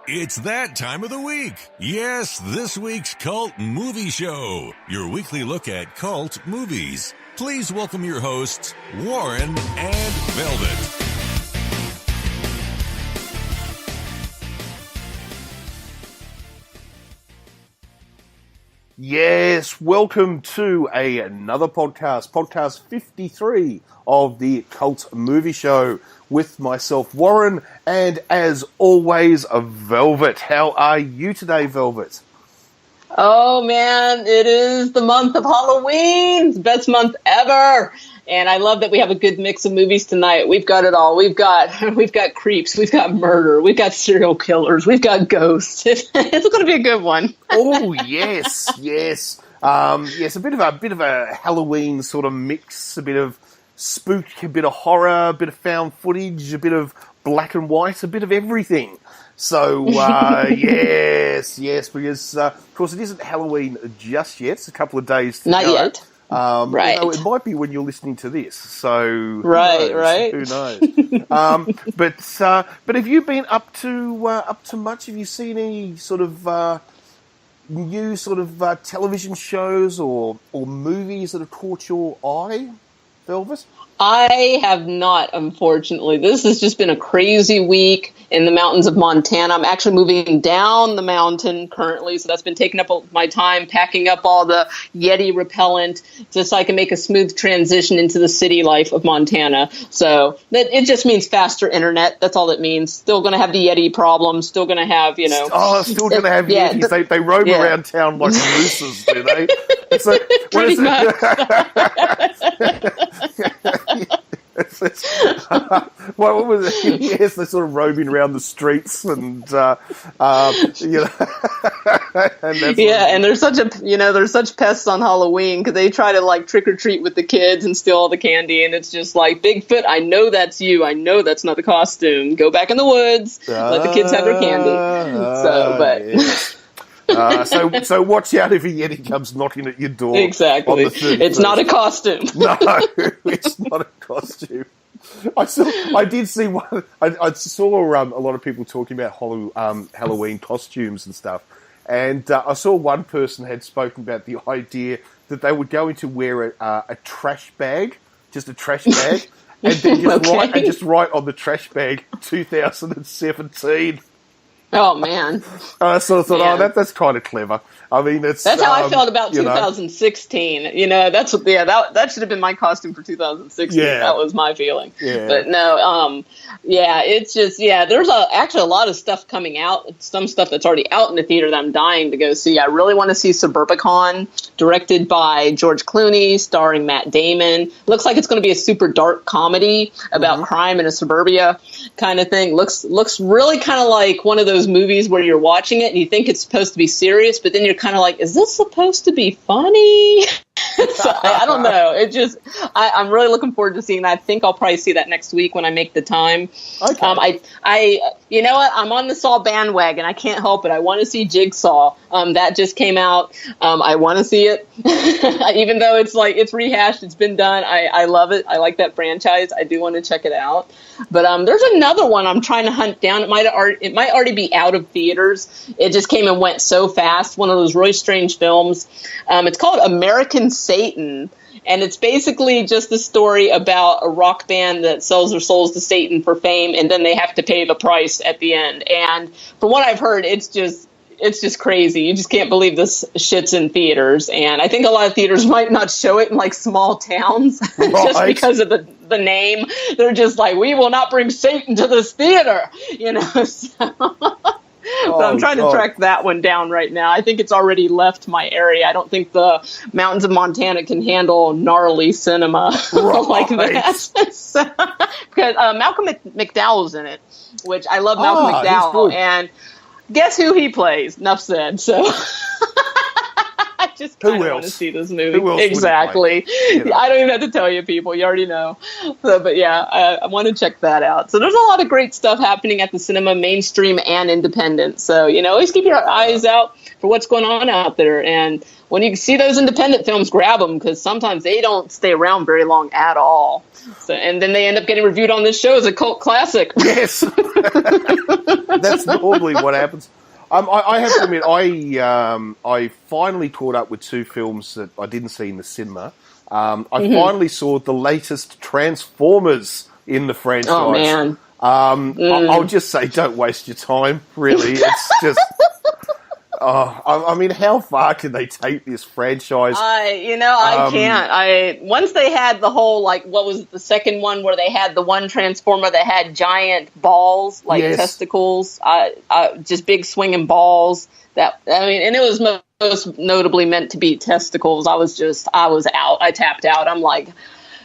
It's that time of the week. Yes, this week's Cult Movie Show, your weekly look at cult movies. Please welcome your hosts, Warren and Velvet. Yes, welcome to another podcast 53 of the Cult Movie Show with myself, Warren, and as always, Velvet. How are you today, Velvet? Oh man, it is the month of Halloween. It's the best month ever. And I love that we have a good mix of movies tonight. We've got it all. We've got creeps, we've got murder, we've got serial killers, we've got ghosts. It's going to be a good one. Oh yes, yes. Yes, a bit of a Halloween sort of mix, a bit of spook, a bit of horror, a bit of found footage, a bit of black and white, a bit of everything. So, yes, because, of course, it isn't Halloween just yet. It's a couple of days to Not go. yet. Right. You know, it might be when you're listening to this. So, Right. Who knows? But have you been up to much? Have you seen any sort of new sort of television shows or movies that have caught your eye, Velvet? I have not, unfortunately. This has just been a crazy week in the mountains of Montana. I'm actually moving down the mountain currently, so that's been taking up my time packing up all the Yeti repellent just so I can make a smooth transition into the city life of Montana. So it just means faster internet. That's all it means. Still going to have the Yeti problem. Still going to have, still going to have Yetis. They roam around town like mooses, do they? So, pretty much. What was it? Yes, they're sort of roaming around the streets, and and they're such pests on Halloween because they try to like trick or treat with the kids and steal all the candy, and it's just like, Bigfoot, I know that's you. I know that's not the costume. Go back in the woods. Let the kids have their candy. So watch out if a Yeti comes knocking at your door. Exactly. It's not a costume. No, it's not a costume. I did see one. I saw a lot of people talking about Halloween costumes and stuff, and I saw one person had spoken about the idea that they were going to wear a trash bag, just a trash bag, and then just write on the trash bag 2017. Oh man! I sort of thought, that's kind of clever. I mean, that's how I felt about 2016. That should have been my costume for 2016. Yeah. That was my feeling. Yeah. But no, it's just there's actually a lot of stuff coming out. Some stuff that's already out in the theater that I'm dying to go see. I really want to see Suburbicon, directed by George Clooney, starring Matt Damon. Looks like it's going to be a super dark comedy about crime in a suburbia kind of thing. Looks really kind of like one of those movies where you're watching it and you think it's supposed to be serious, but then you're kind of like, is this supposed to be funny? So I don't know. I'm really looking forward to seeing that. I think I'll probably see that next week when I make the time. Okay. You know what? I'm on the Saw bandwagon. I can't help it. I want to see Jigsaw. That just came out. I want to see it, even though it's rehashed. It's been done. I love it. I like that franchise. I do want to check it out. But there's another one I'm trying to hunt down. It might already be out of theaters. It just came and went so fast. One of those really strange films. It's called American Satan. And it's basically just a story about a rock band that sells their souls to Satan for fame, and then they have to pay the price at the end. And from what I've heard, it's just crazy. You just can't believe this shit's in theaters. And I think a lot of theaters might not show it in like small towns just because of the name. They're just like, we will not bring Satan to this theater, So. But I'm trying to track that one down right now. I think it's already left my area. I don't think the mountains of Montana can handle gnarly cinema like that. Because Malcolm McDowell's in it, which I love Malcolm McDowell. And guess who he plays? Enough said. So I just kind of want to see this movie. Who else exactly. I don't even have to tell you, people. You already know. So, but yeah, I want to check that out. So there's a lot of great stuff happening at the cinema, mainstream and independent. So, always keep your eyes out for what's going on out there. And when you see those independent films, grab them, because sometimes they don't stay around very long at all. So, and then they end up getting reviewed on this show as a cult classic. Yes. That's normally what happens. I have to admit, I finally caught up with two films that I didn't see in the cinema. I finally saw the latest Transformers in the franchise. Oh, man. I'll just say, don't waste your time, really. It's just... I mean, how far can they take this franchise? I can't. Once they had the whole, like, what was the second one where they had the one Transformer that had giant balls, like testicles, just big swinging balls. And it was most notably meant to be testicles. I was out. I tapped out. I'm like,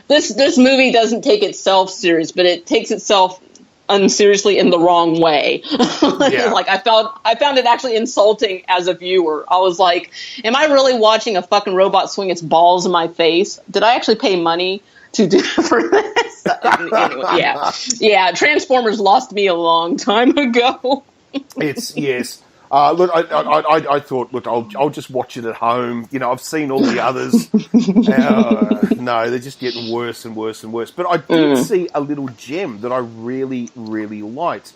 this movie doesn't take itself serious, but it takes itself unseriously in the wrong way. Like I found it actually insulting as a viewer. I was like, am I really watching a fucking robot swing its balls in my face? Did I actually pay money to do for this? Anyway, yeah. Transformers lost me a long time ago. Yes. Look, I thought, look, I'll just watch it at home. I've seen all the others. No, they're just getting worse and worse and worse. But I did see a little gem that I really, really liked,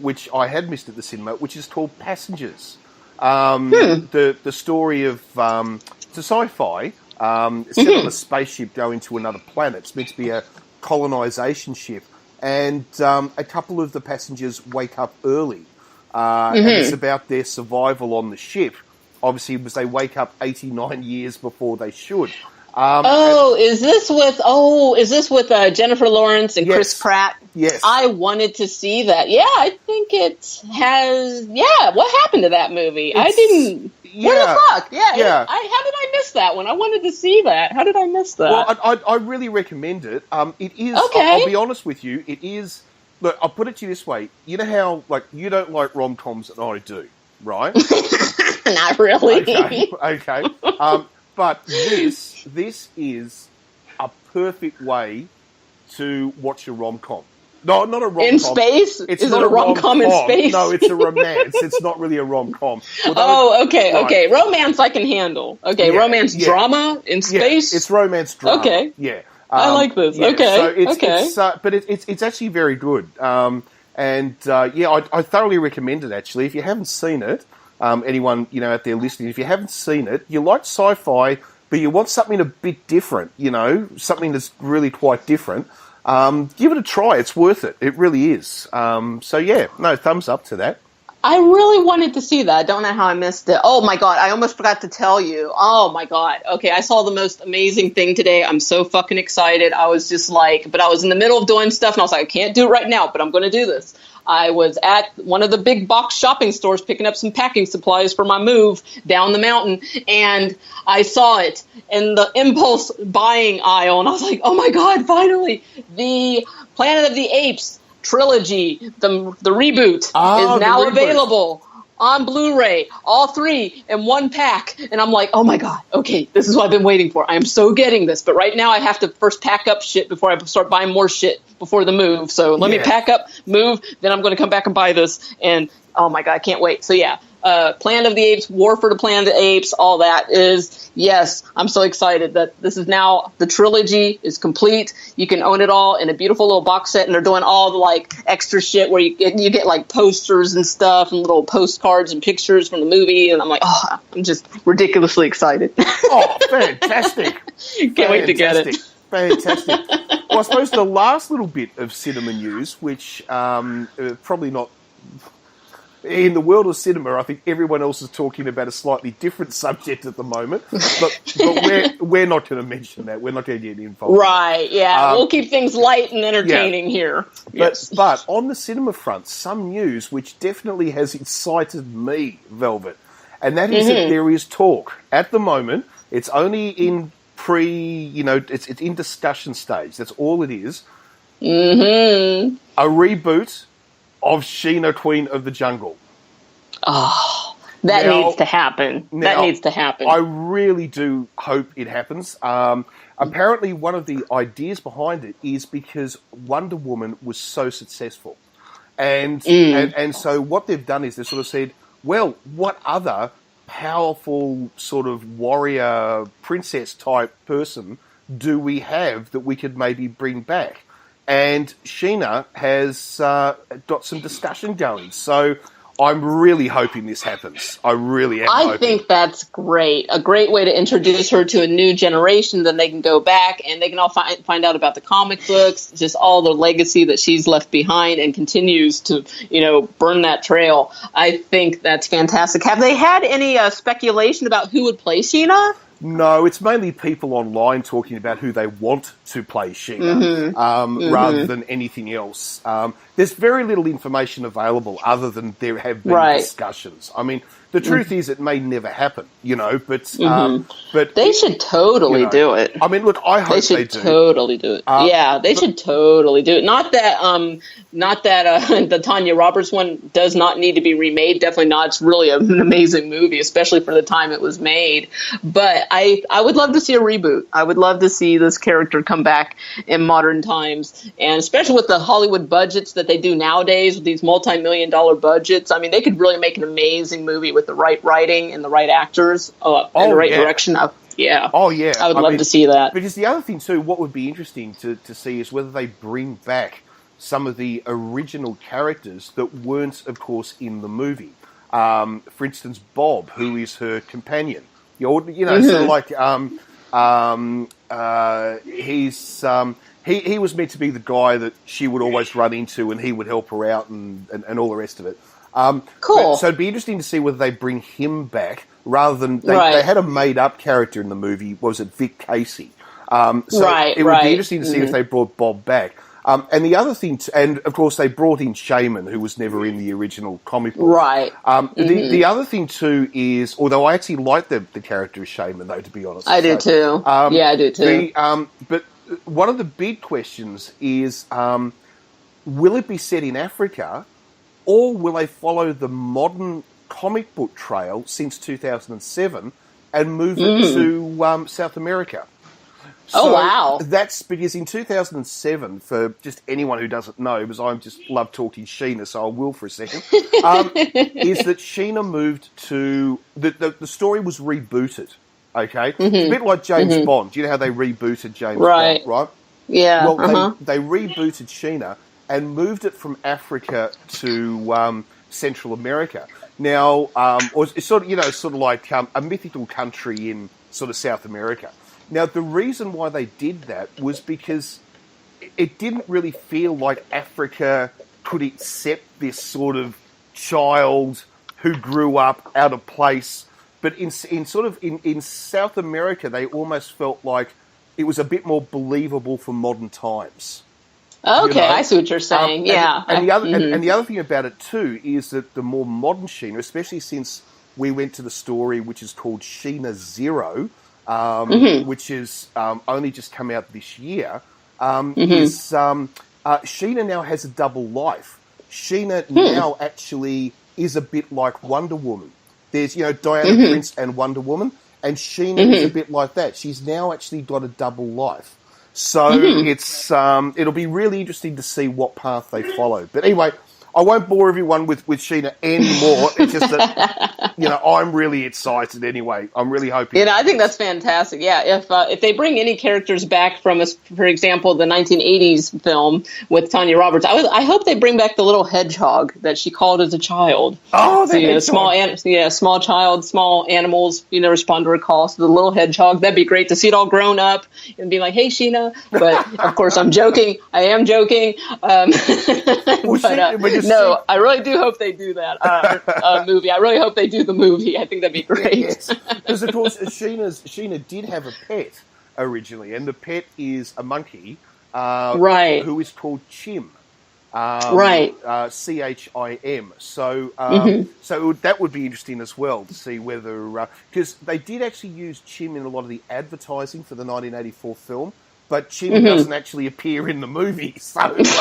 which I had missed at the cinema, which is called Passengers. The story of it's a sci-fi set on a spaceship going to another planet. It's meant to be a colonization ship, and a couple of the passengers wake up early. And it's about their survival on the ship, obviously, because they wake up 89 years before they should. Is this with Jennifer Lawrence and Chris Pratt? Yes. I wanted to see that. Yeah, I think it has. Yeah, what happened to that movie? I didn't. Yeah, what the fuck? Yeah. How did I miss that one? I wanted to see that. How did I miss that? Well, I really recommend it. It is. Okay. I'll be honest with you. It is. Look, I'll put it to you this way. You know how, like, you don't like rom-coms and I do, right? Not really. Okay. But this is a perfect way to watch a rom-com. No, not a rom-com. In space? Is it a rom-com in space? No, it's a romance. It's not really a rom-com. Okay. Romance I can handle. Okay, romance drama in space? Yeah, it's romance drama. Okay. Yeah. I like this. Yeah, okay. But it's actually very good. I thoroughly recommend it, actually. If you haven't seen it, anyone out there listening, if you haven't seen it, you like sci-fi, but you want something a bit different, something that's really quite different, give it a try. It's worth it. It really is. Thumbs up to that. I really wanted to see that. I don't know how I missed it. Oh, my God. I almost forgot to tell you. Oh, my God. Okay, I saw the most amazing thing today. I'm so fucking excited. I was just like, but I was in the middle of doing stuff, and I was like, I can't do it right now, but I'm going to do this. I was at one of the big box shopping stores picking up some packing supplies for my move down the mountain, and I saw it in the impulse buying aisle, and I was like, oh, my God, finally. The Planet of the Apes trilogy, the reboot, is now available on Blu-ray, all three in one pack. And I'm like, oh my God, okay, this is what I've been waiting for. I am so getting this. But right now I have to first pack up shit before I start buying more shit before the move. So let me pack up, move, then I'm going to come back and buy this. And oh my God, I can't wait. So yeah, Planet of the Apes, War for the Planet of the Apes, all that is, yes, I'm so excited that this is now, the trilogy is complete. You can own it all in a beautiful little box set, and they're doing all the like extra shit where you get like posters and stuff and little postcards and pictures from the movie, and I'm like, oh, I'm just ridiculously excited. Oh, fantastic. Can't wait to get it. Fantastic. Well, I suppose the last little bit of cinema news, which probably not... In the world of cinema, I think everyone else is talking about a slightly different subject at the moment, but we're not going to mention that. We're not going to get involved. Right, yeah. We'll keep things light and entertaining here. But on the cinema front, some news which definitely has excited me, Velvet, and that is that there is talk. At the moment, it's only in it's in discussion stage. That's all it is. A reboot of Sheena, Queen of the Jungle. Oh, that needs to happen. That needs to happen. I really do hope it happens. Apparently, one of the ideas behind it is because Wonder Woman was so successful. And so what they've done is they've sort of said, well, what other powerful sort of warrior princess type person do we have that we could maybe bring back? and Sheena has got some discussion going. So I'm really hoping this happens. I really am hoping. I think that's great. A great way to introduce her to a new generation. Then they can go back and they can all find out about the comic books, just all the legacy that she's left behind and continues to, burn that trail. I think that's fantastic. Have they had any speculation about who would play Sheena? No, it's mainly people online talking about who they want to play Sheena, rather than anything else. There's very little information available other than there have been discussions. I mean, the truth is it may never happen, but they should totally do it. I mean, look, I hope they do. Totally do it. They should totally do it. Not that the Tanya Roberts one does not need to be remade. Definitely not. It's really an amazing movie, especially for the time it was made. But I would love to see a reboot. I would love to see this character come back in modern times, and especially with the Hollywood budgets that they do nowadays, with these multi-million-dollar budgets. I mean, they could really make an amazing movie with the right writing and the right actors and the right direction. Oh, yeah. I would love to see that. Because the other thing, too, what would be interesting to see is whether they bring back some of the original characters that weren't, of course, in the movie. For instance, Bob, who is her companion. Sort of like he was meant to be the guy that she would always run into, and he would help her out and all the rest of it. Cool. So it'd be interesting to see whether they bring him back rather than they had a made-up character in the movie. Was it Vic Casey? It would be interesting to see if they brought Bob back. And the other thing, and of course they brought in Shaman, who was never in the original comic book. Right. The other thing too is, although I actually like the character of Shaman, though, to be honest. I do too. I do too. But one of the big questions is, will it be set in Africa, or will they follow the modern comic book trail since 2007 and move it to South America? So wow. That's because in 2007, for just anyone who doesn't know, because I just love talking Sheena, so I will for a second, is that Sheena moved to... The story was rebooted, okay? It's a bit like James Bond. Do you know how they rebooted James Bond, right? Yeah. Well, they rebooted Sheena and moved it from Africa to Central America. Now, it's sort of like a mythical country in sort of South America. Now, the reason why they did that was because it didn't really feel like Africa could accept this sort of child who grew up out of place. But in South America, they almost felt like it was a bit more believable for modern times. Okay, I see what you're saying. And the other thing about it too is that the more modern Sheena, especially since we went to the story which is called Sheena Zero, which is only just come out this year, is Sheena now has a double life. Sheena now actually is a bit like Wonder Woman. There's, Diana Prince and Wonder Woman, and Sheena is a bit like that. She's now actually got a double life. So it's it'll be really interesting to see what path they follow. But anyway, I won't bore everyone with Sheena anymore. It's just that, I'm really excited anyway. I'm really hoping. I think that's fantastic. Yeah, if they bring any characters back from, for example, the 1980s film with Tanya Roberts, I hope they bring back the little hedgehog that she called as a child. Oh, the hedgehog. Small child, small animals, respond to her call. So the little hedgehog, that'd be great to see it all grown up and be like, hey, Sheena. But, of course, I'm joking. I am joking. No, I really do hope they do that movie. I really hope they do the movie. I think that'd be great. Because, of course, Sheena did have a pet originally, and the pet is a monkey who is called Chim. Chim. So that would be interesting as well to see whether... Because they did actually use Chim in a lot of the advertising for the 1984 film, but Chim doesn't actually appear in the movie. So, don't you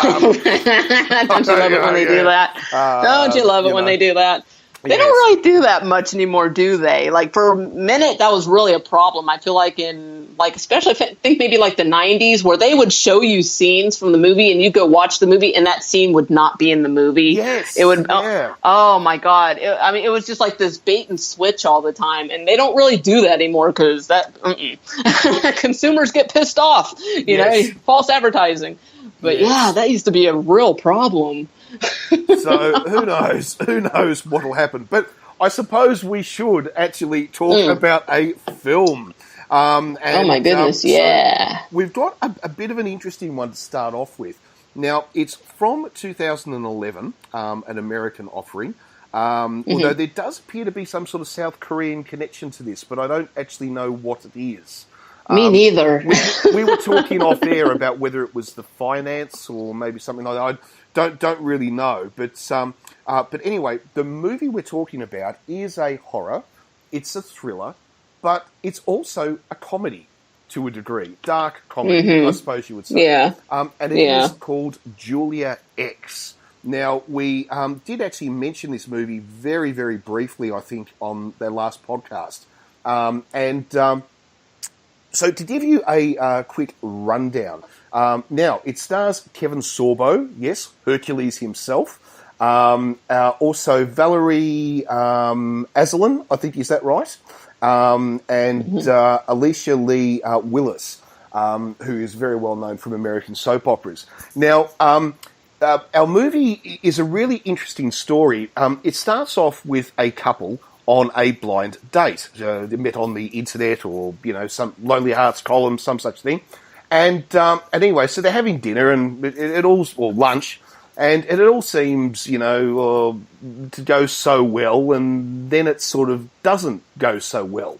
love it when they do that? Don't you love it when they do that? They don't really do that much anymore, do they? Like, for a minute, that was really a problem. I feel like especially if I think maybe like the 90s, where they would show you scenes from the movie and you go watch the movie and that scene would not be in the movie. Yes. It would, oh my God. It was just like this bait and switch all the time. And they don't really do that anymore because consumers get pissed off, false advertising. But yeah, that used to be a real problem. So who knows? Who knows what will happen? But I suppose we should actually talk about a film. Oh my goodness, yeah. So we've got a bit of an interesting one to start off with. Now, it's from 2011, an American offering. Although there does appear to be some sort of South Korean connection to this, but I don't actually know what it is. Me neither. We were talking off air about whether it was the finance or maybe something like that. I don't really know. But anyway, the movie we're talking about is a horror. It's a thriller, but it's also a comedy to a degree. Dark comedy, I suppose you would say. Yeah. And it is called Julia X. Now, we did actually mention this movie very, very briefly, I think, on their last podcast. So to give you a quick rundown, now, it stars Kevin Sorbo, yes, Hercules himself. Also, Valerie Azalin, I think, is that right? And Alicia Lee Willis, who is very well known from American soap operas. Now, our movie is a really interesting story. It starts off with a couple on a blind date. They met on the internet or, some Lonely Hearts column, some such thing. And anyway, so they're having dinner and or lunch, and it all seems, to go so well, and then it sort of doesn't go so well.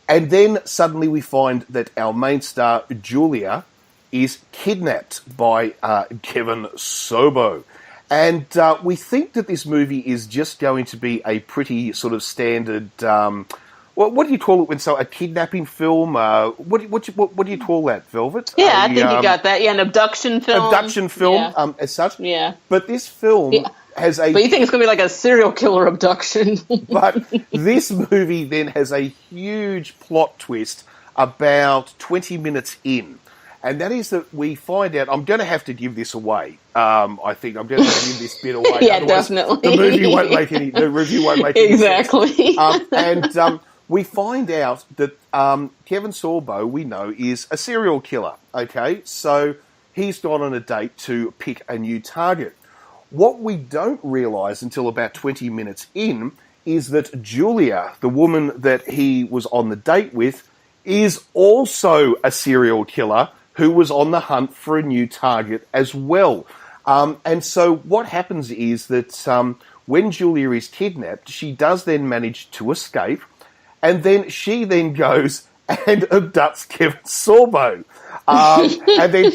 And then suddenly we find that our main star, Julia, is kidnapped by Kevin Sorbo. And we think that this movie is just going to be a pretty sort of standard, what do you call it when a kidnapping film? What do you call that, Velvet? Yeah, I think you got that. Yeah, an abduction film. Abduction film, as such. Yeah. But this film has a... But you think it's going to be like a serial killer abduction. But this movie then has a huge plot twist about 20 minutes in. And that is that we find out... I'm going to have to give this away. I think I'm going to have to give this bit away. Yeah, definitely. The review won't make any exactly. And we find out that Kevin Sorbo, we know, is a serial killer. Okay, so he's gone on a date to pick a new target. What we don't realise until about 20 minutes in is that Julia, the woman that he was on the date with, is also a serial killer who was on the hunt for a new target as well. And so what happens is that when Julia is kidnapped, she does then manage to escape, and then she then goes and abducts Kevin Sorbo, and then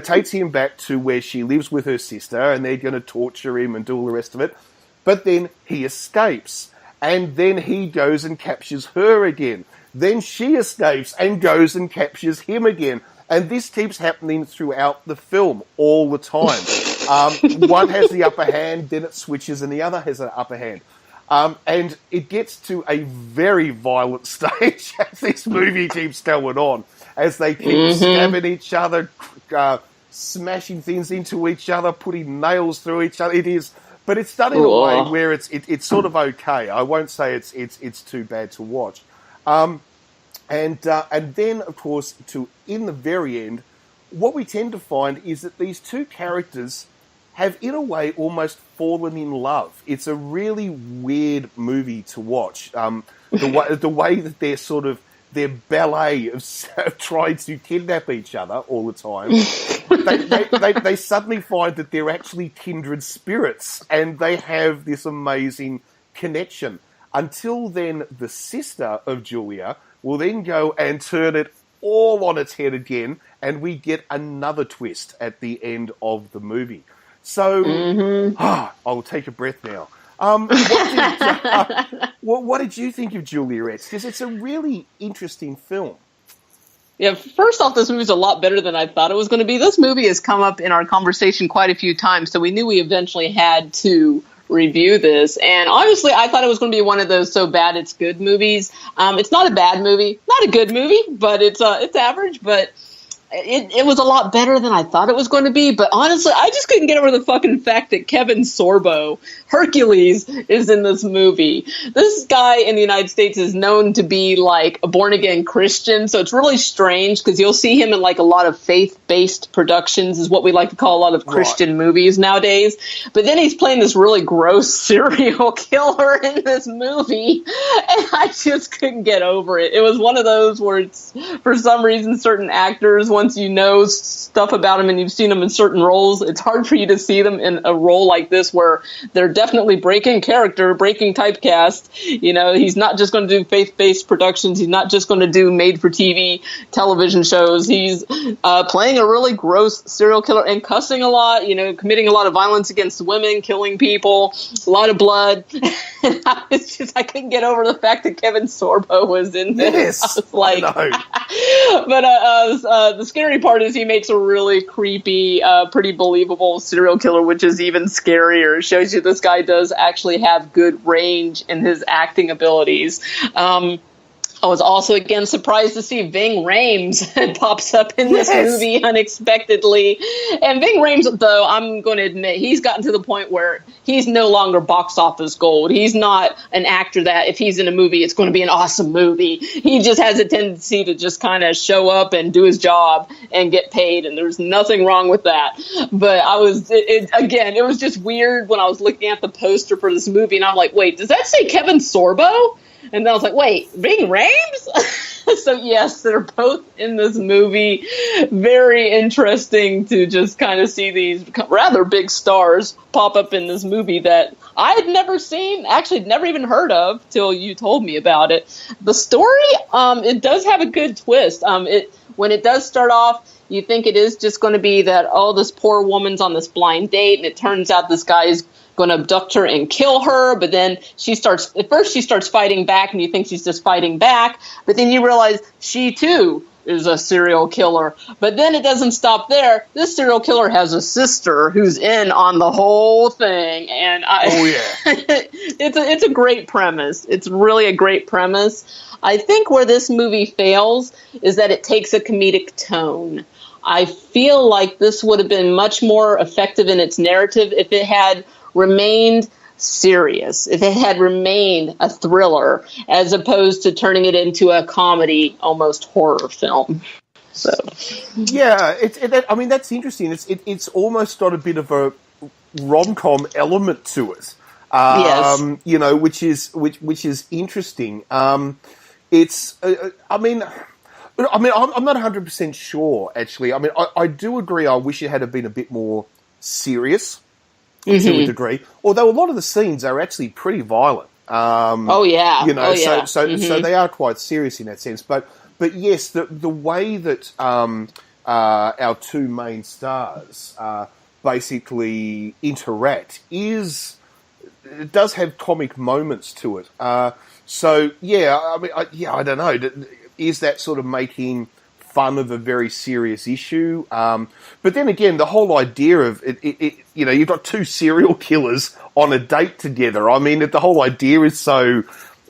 takes him back to where she lives with her sister, and they're going to torture him and do all the rest of it. But then he escapes, and then he goes and captures her again. Then she escapes and goes and captures him again. And this keeps happening throughout the film all the time. One has the upper hand, then it switches, and the other has an upper hand. And it gets to a very violent stage as this movie keeps going on, as they keep stabbing each other, smashing things into each other, putting nails through each other. But it's done in a way where it's sort of okay. I won't say it's too bad to watch. And then, of course, in the very end, what we tend to find is that these two characters have, in a way, almost fallen in love. It's a really weird movie to watch. The way that their ballet of trying to kidnap each other all the time, they suddenly find that they're actually kindred spirits, and they have this amazing connection. Until then, the sister of Julia will then go and turn it all on its head again, and we get another twist at the end of the movie. So, I'll take a breath now. What did you think of Julia X? Because it's a really interesting film. Yeah, first off, this movie's a lot better than I thought it was going to be. This movie has come up in our conversation quite a few times, so we knew we eventually had to review this. And honestly, I thought it was going to be one of those so bad it's good movies. It's not a bad movie, not a good movie, but it's average. But it was a lot better than I thought it was going to be. But honestly, I just couldn't get over the fucking fact that Kevin Sorbo, Hercules, is in this movie. This guy in the United States is known to be like a born-again Christian, so it's really strange because you'll see him in like a lot of faith-based productions, is what we like to call a lot of Christian movies nowadays. But then he's playing this really gross serial killer in this movie, and I just couldn't get over it. It was one of those where it's, for some reason, certain actors, once you know stuff about them and you've seen them in certain roles, it's hard for you to see them in a role like this where they're definitely breaking character, breaking typecast. You know, he's not just going to do faith-based productions. He's not just going to do made-for-TV television shows. He's playing a really gross serial killer and cussing a lot, you know, committing a lot of violence against women, killing people, a lot of blood. And I couldn't get over the fact that Kevin Sorbo was in this. Yes, I was like, but the scary part is he makes a really creepy, pretty believable serial killer, which is even scarier. It shows you this guy does actually have good range in his acting abilities. I was also, again, surprised to see Ving Rhames pops up in this movie unexpectedly. And Ving Rhames, though, I'm going to admit, he's gotten to the point where he's no longer box office gold. He's not an actor that if he's in a movie, it's going to be an awesome movie. He just has a tendency to just kind of show up and do his job and get paid, and there's nothing wrong with that. But it was just weird when I was looking at the poster for this movie, and I'm like, wait, does that say Kevin Sorbo? And then I was like, wait, Ving Rhames? So, yes, they're both in this movie. Very interesting to just kind of see these rather big stars pop up in this movie that I had never seen, actually never even heard of till you told me about it. The story, it does have a good twist. When it does start off, you think it is just going to be that, oh, this poor woman's on this blind date, and it turns out this guy is going to abduct her and kill her, but then she starts fighting back, and you think she's just fighting back, but then you realize she too is a serial killer. But then it doesn't stop there. This serial killer has a sister who's in on the whole thing, and it's a great premise. It's really a great premise. I think where this movie fails is that it takes a comedic tone. I feel like this would have been much more effective in its narrative if it had remained serious, if it had remained a thriller, as opposed to turning it into a comedy, almost horror film. So, yeah, I mean, that's interesting. It's almost got a bit of a rom-com element to it. Yes. You know, which is interesting. It's, I mean, I'm not 100% sure, actually. I mean, I do agree. I wish it had been a bit more serious to a degree. Although a lot of the scenes are actually pretty violent. Oh yeah. You know, so Mm-hmm. they are quite serious in that sense. But yes, the way that our two main stars basically interact it does have comic moments to it. So yeah, I mean, I don't know. Is that sort of making fun of a very serious issue? But then again, the whole idea of it, you know, you've got two serial killers on a date together. I mean, the whole idea is so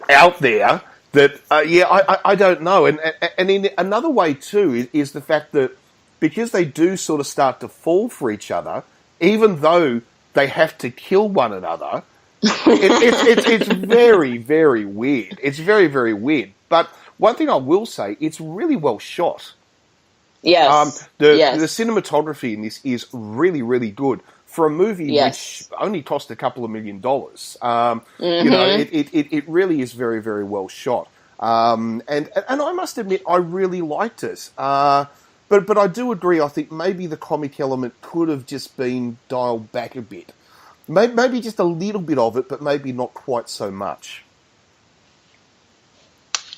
out there that, I don't know. And in another way too is the fact that because they do sort of start to fall for each other, even though they have to kill one another, it's very, very weird. It's very, very weird. But one thing I will say, it's really well shot. Yes. The cinematography in this is really, really good for a movie which only cost a couple of $1 million. You know, it really is very, very well shot. And I must admit, I really liked it. But I do agree. I think maybe the comic element could have just been dialed back a bit. Maybe just a little bit of it, but maybe not quite so much.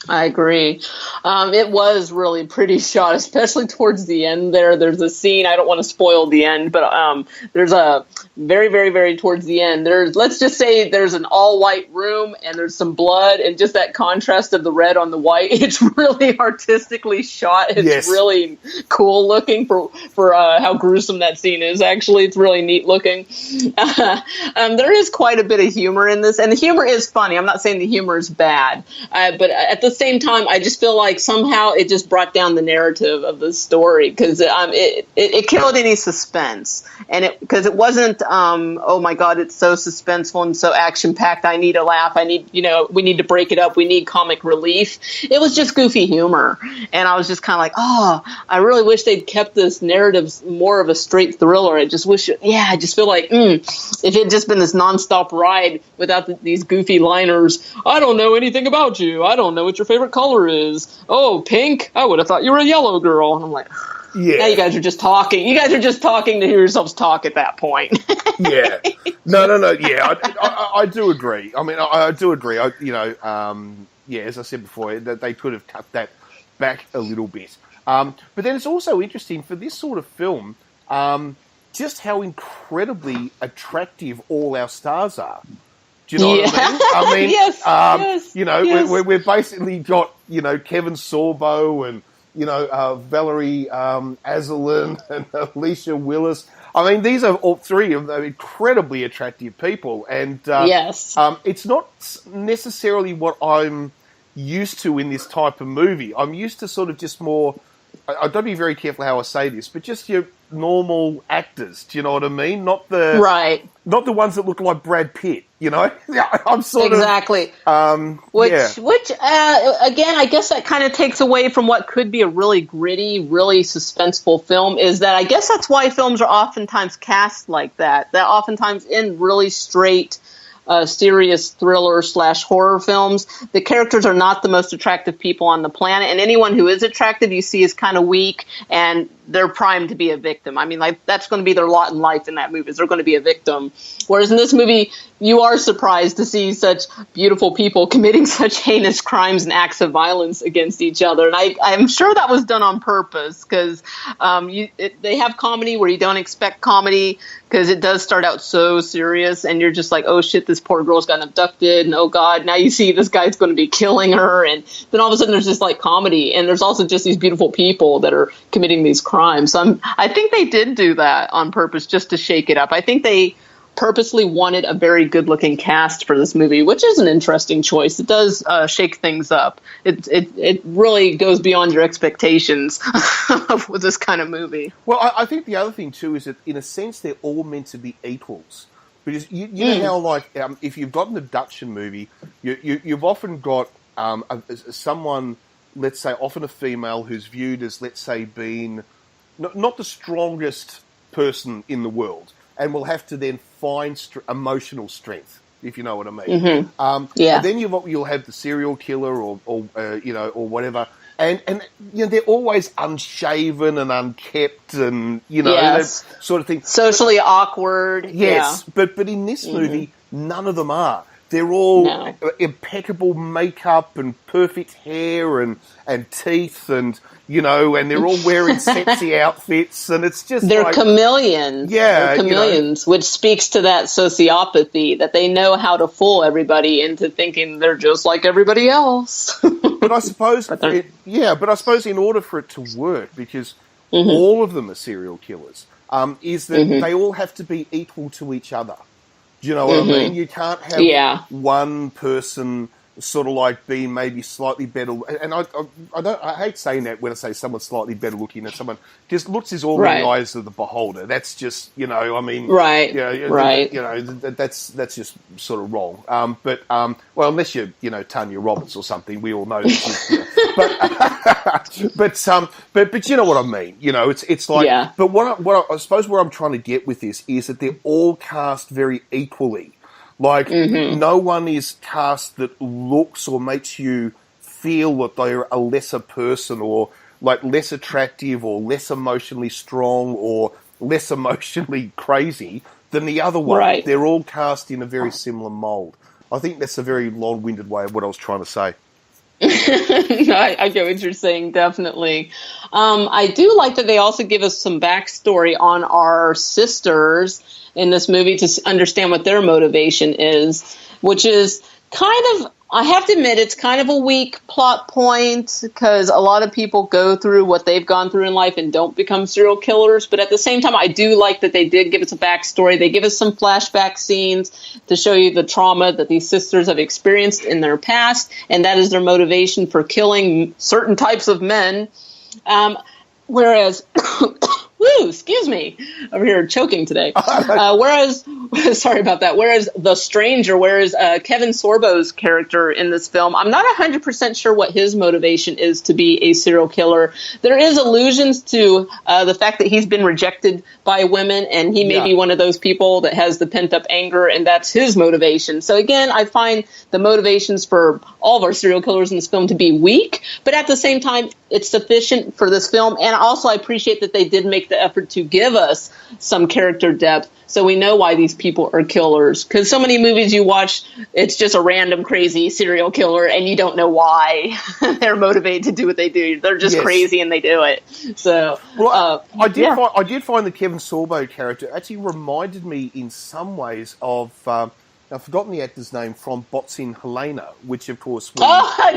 I agree. It was really pretty shot, especially towards the end there. There's a scene, I don't want to spoil the end, but there's a very, very, very towards the end. Let's just say there's an all-white room and there's some blood and just that contrast of the red on the white. It's really artistically shot. It's really cool looking for how gruesome that scene is, actually. It's really neat looking. There is quite a bit of humor in this, and the humor is funny. I'm not saying the humor is bad, but at the the same time, I just feel like somehow it just brought down the narrative of the story because it killed any suspense, and because it wasn't oh my god, it's so suspenseful and so action packed. I need a laugh. I need we need to break it up. We need comic relief. It was just goofy humor, and I was just kind of like, oh, I really wish they'd kept this narrative more of a straight thriller. I just wish, I just feel like if it had just been this nonstop ride without these goofy liners. I don't know anything about you. I don't know what your favorite color is. Oh, pink? I would have thought you were a yellow girl. And I'm like, now you guys are just talking. You guys are just talking to hear yourselves talk at that point. Yeah. No. Yeah, I do agree. I mean, I do agree. As I said before, that they could have cut that back a little bit. But then it's also interesting for this sort of film, just how incredibly attractive all our stars are. Do you know what I mean? Yes. We've basically got, Kevin Sorbo and, Valerie Azalin and Alicia Willis. I mean, these are all three of them incredibly attractive people. And it's not necessarily what I'm used to in this type of movie. I'm used to sort of just more, I've got to be very careful how I say this, but just your normal actors. Do you know what I mean? Not the ones that look like Brad Pitt. I'm sort exactly. Which again, I guess that kind of takes away from what could be a really gritty, really suspenseful film. Is that I guess that's why films are oftentimes cast like that. That oftentimes in really straight, serious thriller / horror films, the characters are not the most attractive people on the planet, and anyone who is attractive you see is kind of weak and they're primed to be a victim. I mean, like, that's going to be their lot in life in that movie, is they're going to be a victim. Whereas in this movie, you are surprised to see such beautiful people committing such heinous crimes and acts of violence against each other. And I'm sure that was done on purpose, because they have comedy where you don't expect comedy, because it does start out so serious, and you're just like, oh shit, this poor girl's gotten abducted, and oh god, now you see this guy's going to be killing her, and then all of a sudden there's just like comedy, and there's also just these beautiful people that are committing these crimes. So I think they did do that on purpose just to shake it up. I think they purposely wanted a very good-looking cast for this movie, which is an interesting choice. It does shake things up. It really goes beyond your expectations with this kind of movie. Well, I think the other thing too is that in a sense they're all meant to be equals. Because you know how, like, if you've got an abduction movie, you've often got someone, let's say, often a female who's viewed as, let's say, being not the strongest person in the world, and will have to then find emotional strength, if you know what I mean. Mm-hmm. And then you'll have the serial killer or whatever, and they're always unshaven and unkept, and that sort of thing. Socially awkward. Yes, yeah. but in this movie, none of them are. They're all impeccable makeup and perfect hair and teeth and they're all wearing sexy outfits, and it's just they're chameleons. Yeah, they're chameleons, which speaks to that sociopathy, that they know how to fool everybody into thinking they're just like everybody else. But I suppose, in order for it to work, because all of them are serial killers, is that they all have to be equal to each other. Do you know what I mean? You can't have one person sort of like being maybe slightly better, and I hate saying that when I say someone's slightly better looking, and someone just looks is all in the eyes of the beholder. That's just right. That's just sort of wrong. But unless you're Tanya Roberts or something, we all know that. But you know what I mean. It's like. But what I suppose where I'm trying to get with this is that they're all cast very equally. Like, no one is cast that looks or makes you feel that they're a lesser person, or like less attractive, or less emotionally strong, or less emotionally crazy than the other one. Right. They're all cast in a very similar mold. I think that's a very long-winded way of what I was trying to say. I get what you're saying, definitely. I do like that they also give us some backstory on our sisters in this movie to understand what their motivation is, which is kind of I have to admit, it's kind of a weak plot point because a lot of people go through what they've gone through in life and don't become serial killers. But at the same time, I do like that they did give us a backstory. They give us some flashback scenes to show you the trauma that these sisters have experienced in their past, and that is their motivation for killing certain types of men. Whereas... Woo, excuse me, over here choking today. Sorry about that. Whereas The Stranger, Kevin Sorbo's character in this film, I'm not 100% sure what his motivation is to be a serial killer. There is allusions to the fact that he's been rejected by women, and he may be one of those people that has the pent-up anger, and that's his motivation. So again, I find the motivations for all of our serial killers in this film to be weak, but at the same time, it's sufficient for this film. And also, I appreciate that they did make the effort to give us some character depth so we know why these people are killers. Because so many movies you watch, it's just a random crazy serial killer and you don't know why they're motivated to do what they do. They're just crazy and they do it. So, I did find the Kevin Sorbo character actually reminded me in some ways of... I've forgotten the actor's name from Bots in Helena, which, of course...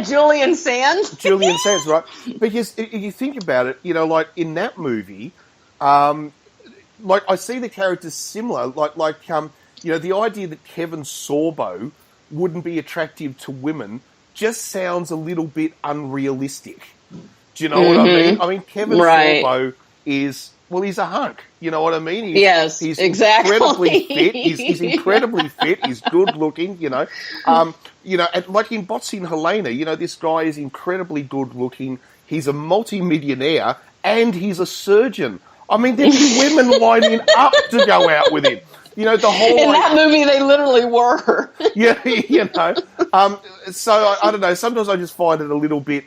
Julian Sands? Julian Sands, right? Because if you think about it, like, in that movie, like, I see the characters similar. Like, the idea that Kevin Sorbo wouldn't be attractive to women just sounds a little bit unrealistic. Do you know what I mean? I mean, Kevin Sorbo is... Well, he's a hunk. You know what I mean? He's incredibly fit. He's incredibly fit. He's good looking. And like in Bots in Helena, this guy is incredibly good looking. He's a multi-millionaire and he's a surgeon. I mean, there'd be women lining up to go out with him. The whole in that movie, they literally were. So I don't know. Sometimes I just find it a little bit.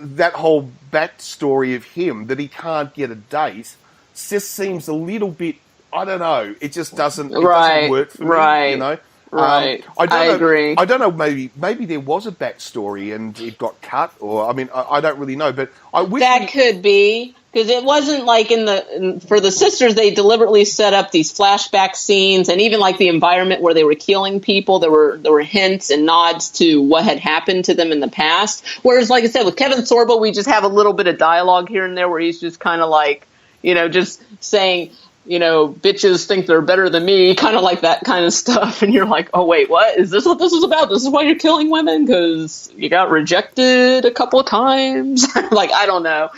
That whole backstory of him, that he can't get a date, just seems a little bit, I don't know, it just doesn't, doesn't work for me, Right. I agree. I don't know, maybe there was a backstory and it got cut, or, I don't really know, but I wish... That could be, because it wasn't like for the sisters, they deliberately set up these flashback scenes, and even like the environment where they were killing people, there were hints and nods to what had happened to them in the past. Whereas, like I said, with Kevin Sorbo, we just have a little bit of dialogue here and there where he's just kind of like, just saying... bitches think they're better than me, kind of like that kind of stuff. And you're like, oh, wait, what? Is this what this is about? This is why you're killing women? Because you got rejected a couple of times? Like, I don't know.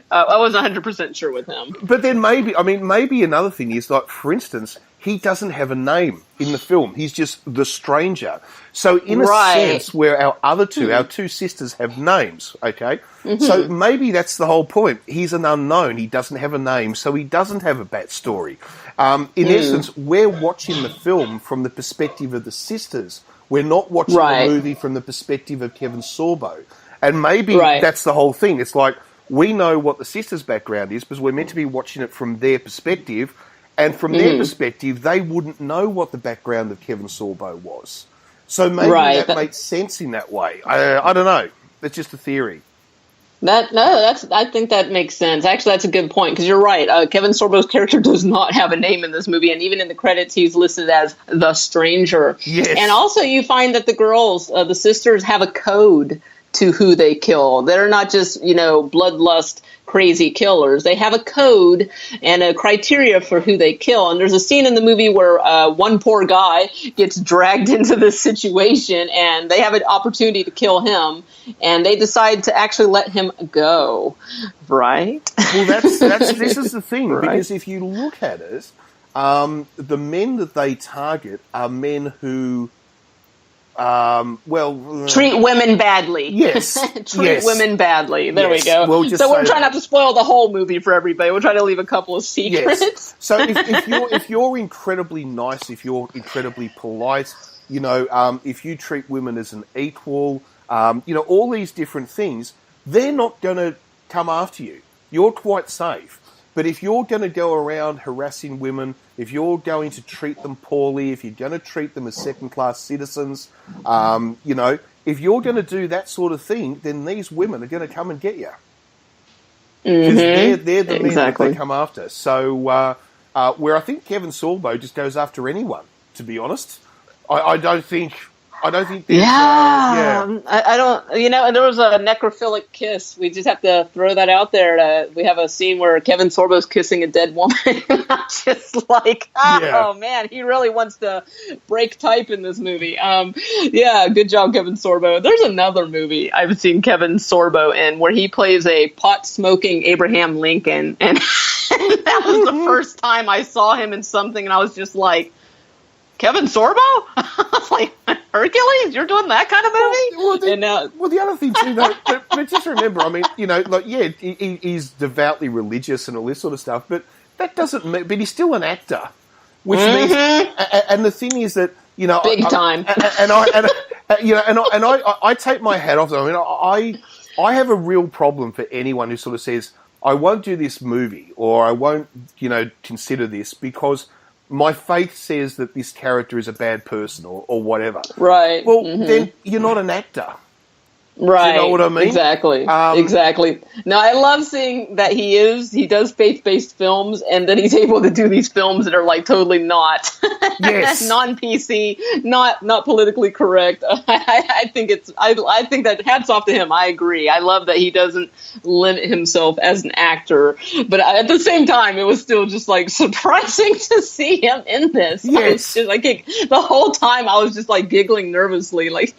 I wasn't 100% sure with him. But then maybe another thing is, like, for instance, he doesn't have a name in the film. He's just the stranger. So in a sense, where our two sisters have names, okay? Mm-hmm. So maybe that's the whole point. He's an unknown. He doesn't have a name, so he doesn't have a backstory. In essence, we're watching the film from the perspective of the sisters. We're not watching the movie from the perspective of Kevin Sorbo. And maybe that's the whole thing. It's like, we know what the sisters' background is because we're meant to be watching it from their perspective. And from their perspective, they wouldn't know what the background of Kevin Sorbo was. So maybe that makes sense in that way. I don't know. That's just a theory. I think that makes sense. Actually, that's a good point, because you're right. Kevin Sorbo's character does not have a name in this movie, and even in the credits, he's listed as The Stranger. Yes. And also, you find that the girls, the sisters, have a code to who they kill. They're not just, bloodlust crazy killers. They have a code and a criteria for who they kill. And there's a scene in the movie where one poor guy gets dragged into this situation and they have an opportunity to kill him, and they decide to actually let him go. Right? Well, this is the thing, because if you look at it, the men that they target are men who treat women badly. Yes. Treat women badly. There we go. So we're trying not to spoil the whole movie for everybody. We're trying to leave a couple of secrets. Yes. So if you're incredibly nice, if you're incredibly polite, if you treat women as an equal, all these different things, they're not going to come after you. You're quite safe. But if you're going to go around harassing women, if you're going to treat them poorly, if you're going to treat them as second-class citizens, if you're going to do that sort of thing, then these women are going to come and get you. Because they're the men that they come after. So, where I think Kevin Sorbo just goes after anyone, to be honest. I don't think I don't think there's... I don't... You know, there was a necrophilic kiss. We just have to throw that out there. We have a scene where Kevin Sorbo's kissing a dead woman. I'm just like, man, he really wants to break type in this movie. Good job, Kevin Sorbo. There's another movie I've seen Kevin Sorbo in where he plays a pot-smoking Abraham Lincoln. And that was the first time I saw him in something, and I was just like, Kevin Sorbo? I was like, Hercules? You're doing that kind of movie? Well, the other thing too, though, but just remember, I mean, you know, like, he's devoutly religious and all this sort of stuff, but that doesn't mean, but he's still an actor, which means, and the thing is that, you know, big time, I take my hat off. I mean, I have a real problem for anyone who sort of says, I won't do this movie, or I won't, you know, consider this because my faith says that this character is a bad person or whatever. Right. Well, then you're not an actor. Right. Do you know what I mean? Exactly. Exactly. Now, I love seeing that he does faith-based films, and that he's able to do these films that are like totally not non-PC, not politically correct. I think that hats off to him. I agree. I love that he doesn't limit himself as an actor, but at the same time, it was still just like surprising to see him in this. Yes. The whole time I was just like giggling nervously, like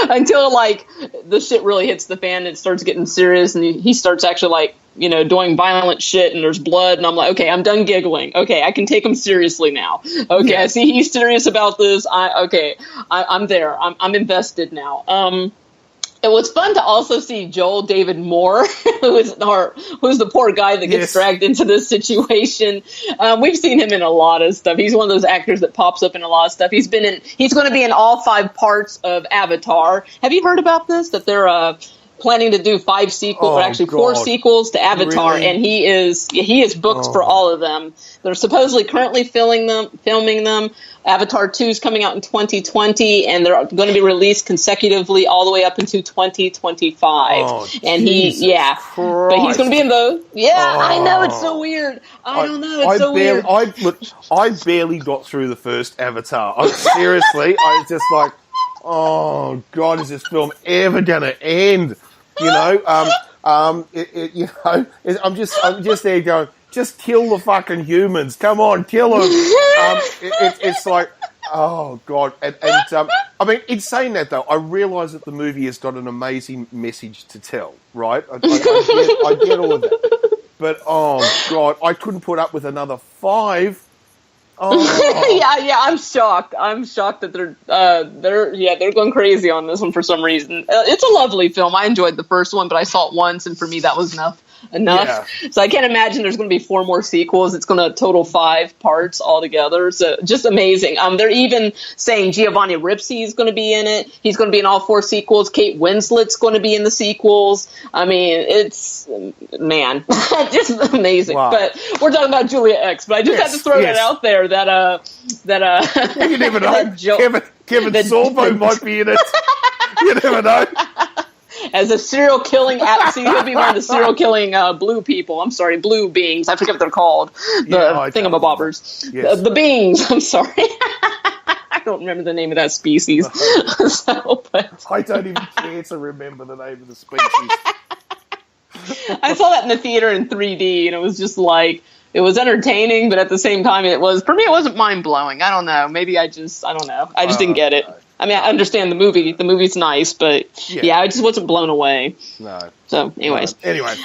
until like the shit really hits the fan and it starts getting serious, and he starts actually like, you know, doing violent shit and there's blood, and I'm like, okay, I'm done giggling. Okay, I can take him seriously now. Okay, I see he's serious about this. I'm there. I'm invested now. It was fun to also see Joel David Moore, who's the poor guy that gets dragged into this situation. We've seen him in a lot of stuff. He's one of those actors that pops up in a lot of stuff. He's going to be in all 5 parts of Avatar. Have you heard about this? That they're planning to do 5 sequels, or actually 4 sequels to Avatar, really? And he is booked for all of them. They're supposedly currently filming them. Avatar 2 is coming out in 2020, and they're going to be released consecutively all the way up into 2025. Oh, and but he's going to be in those. I know, it's so weird. I don't know, it's so weird. I barely got through the first Avatar. Seriously, I was just like, oh God, is this film ever going to end? You know, I'm just there going, just kill the fucking humans. Come on, kill them. It's like, oh God. And I mean, in saying that though, I realise that the movie has got an amazing message to tell, right? I get all of that. But, oh God, I couldn't put up with another 5. Oh. yeah, I'm shocked. I'm shocked that they're going crazy on this one for some reason. It's a lovely film. I enjoyed the first one, but I saw it once, and for me that was enough. Yeah. So I can't imagine there's going to be 4 more sequels. It's going to total 5 parts altogether. So just amazing. They're even saying Giovanni Ribisi is going to be in it. He's going to be in all 4 sequels. Kate Winslet's going to be in the sequels. I mean, it's just amazing. Wow. But we're talking about Julia X. But I just had to throw that out there. You never know. Kevin Sorbo might be in it. You never know. As a serial killing, he'll be one of the serial killing blue people. I'm sorry, blue beings. I forget what they're called. The thingamabobbers. Yes. The beings. I'm sorry. I don't remember the name of that species. I don't even care to remember the name of the species. I saw that in the theater in 3D, and it was just like, it was entertaining, but at the same time, it wasn't mind-blowing. I don't know. Maybe I don't know. I just didn't get it. I mean, I understand the movie. The movie's nice, but I just wasn't blown away. No. So, anyways. No. Anyway.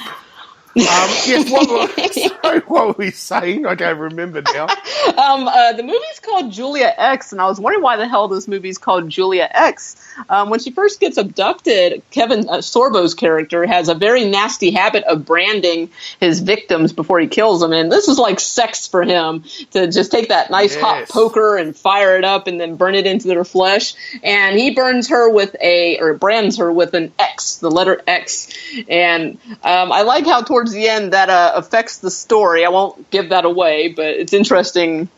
What were we saying? I can't remember now. The movie's called Julia X, and I was wondering why the hell this movie's called Julia X. When she first gets abducted, Kevin Sorbo's character has a very nasty habit of branding his victims before he kills them, and this is like sex for him, to just take that nice hot poker and fire it up and then burn it into their flesh. And he brands her with an X, the letter X. And I like how towards the end that affects the story. I won't give that away, but it's interesting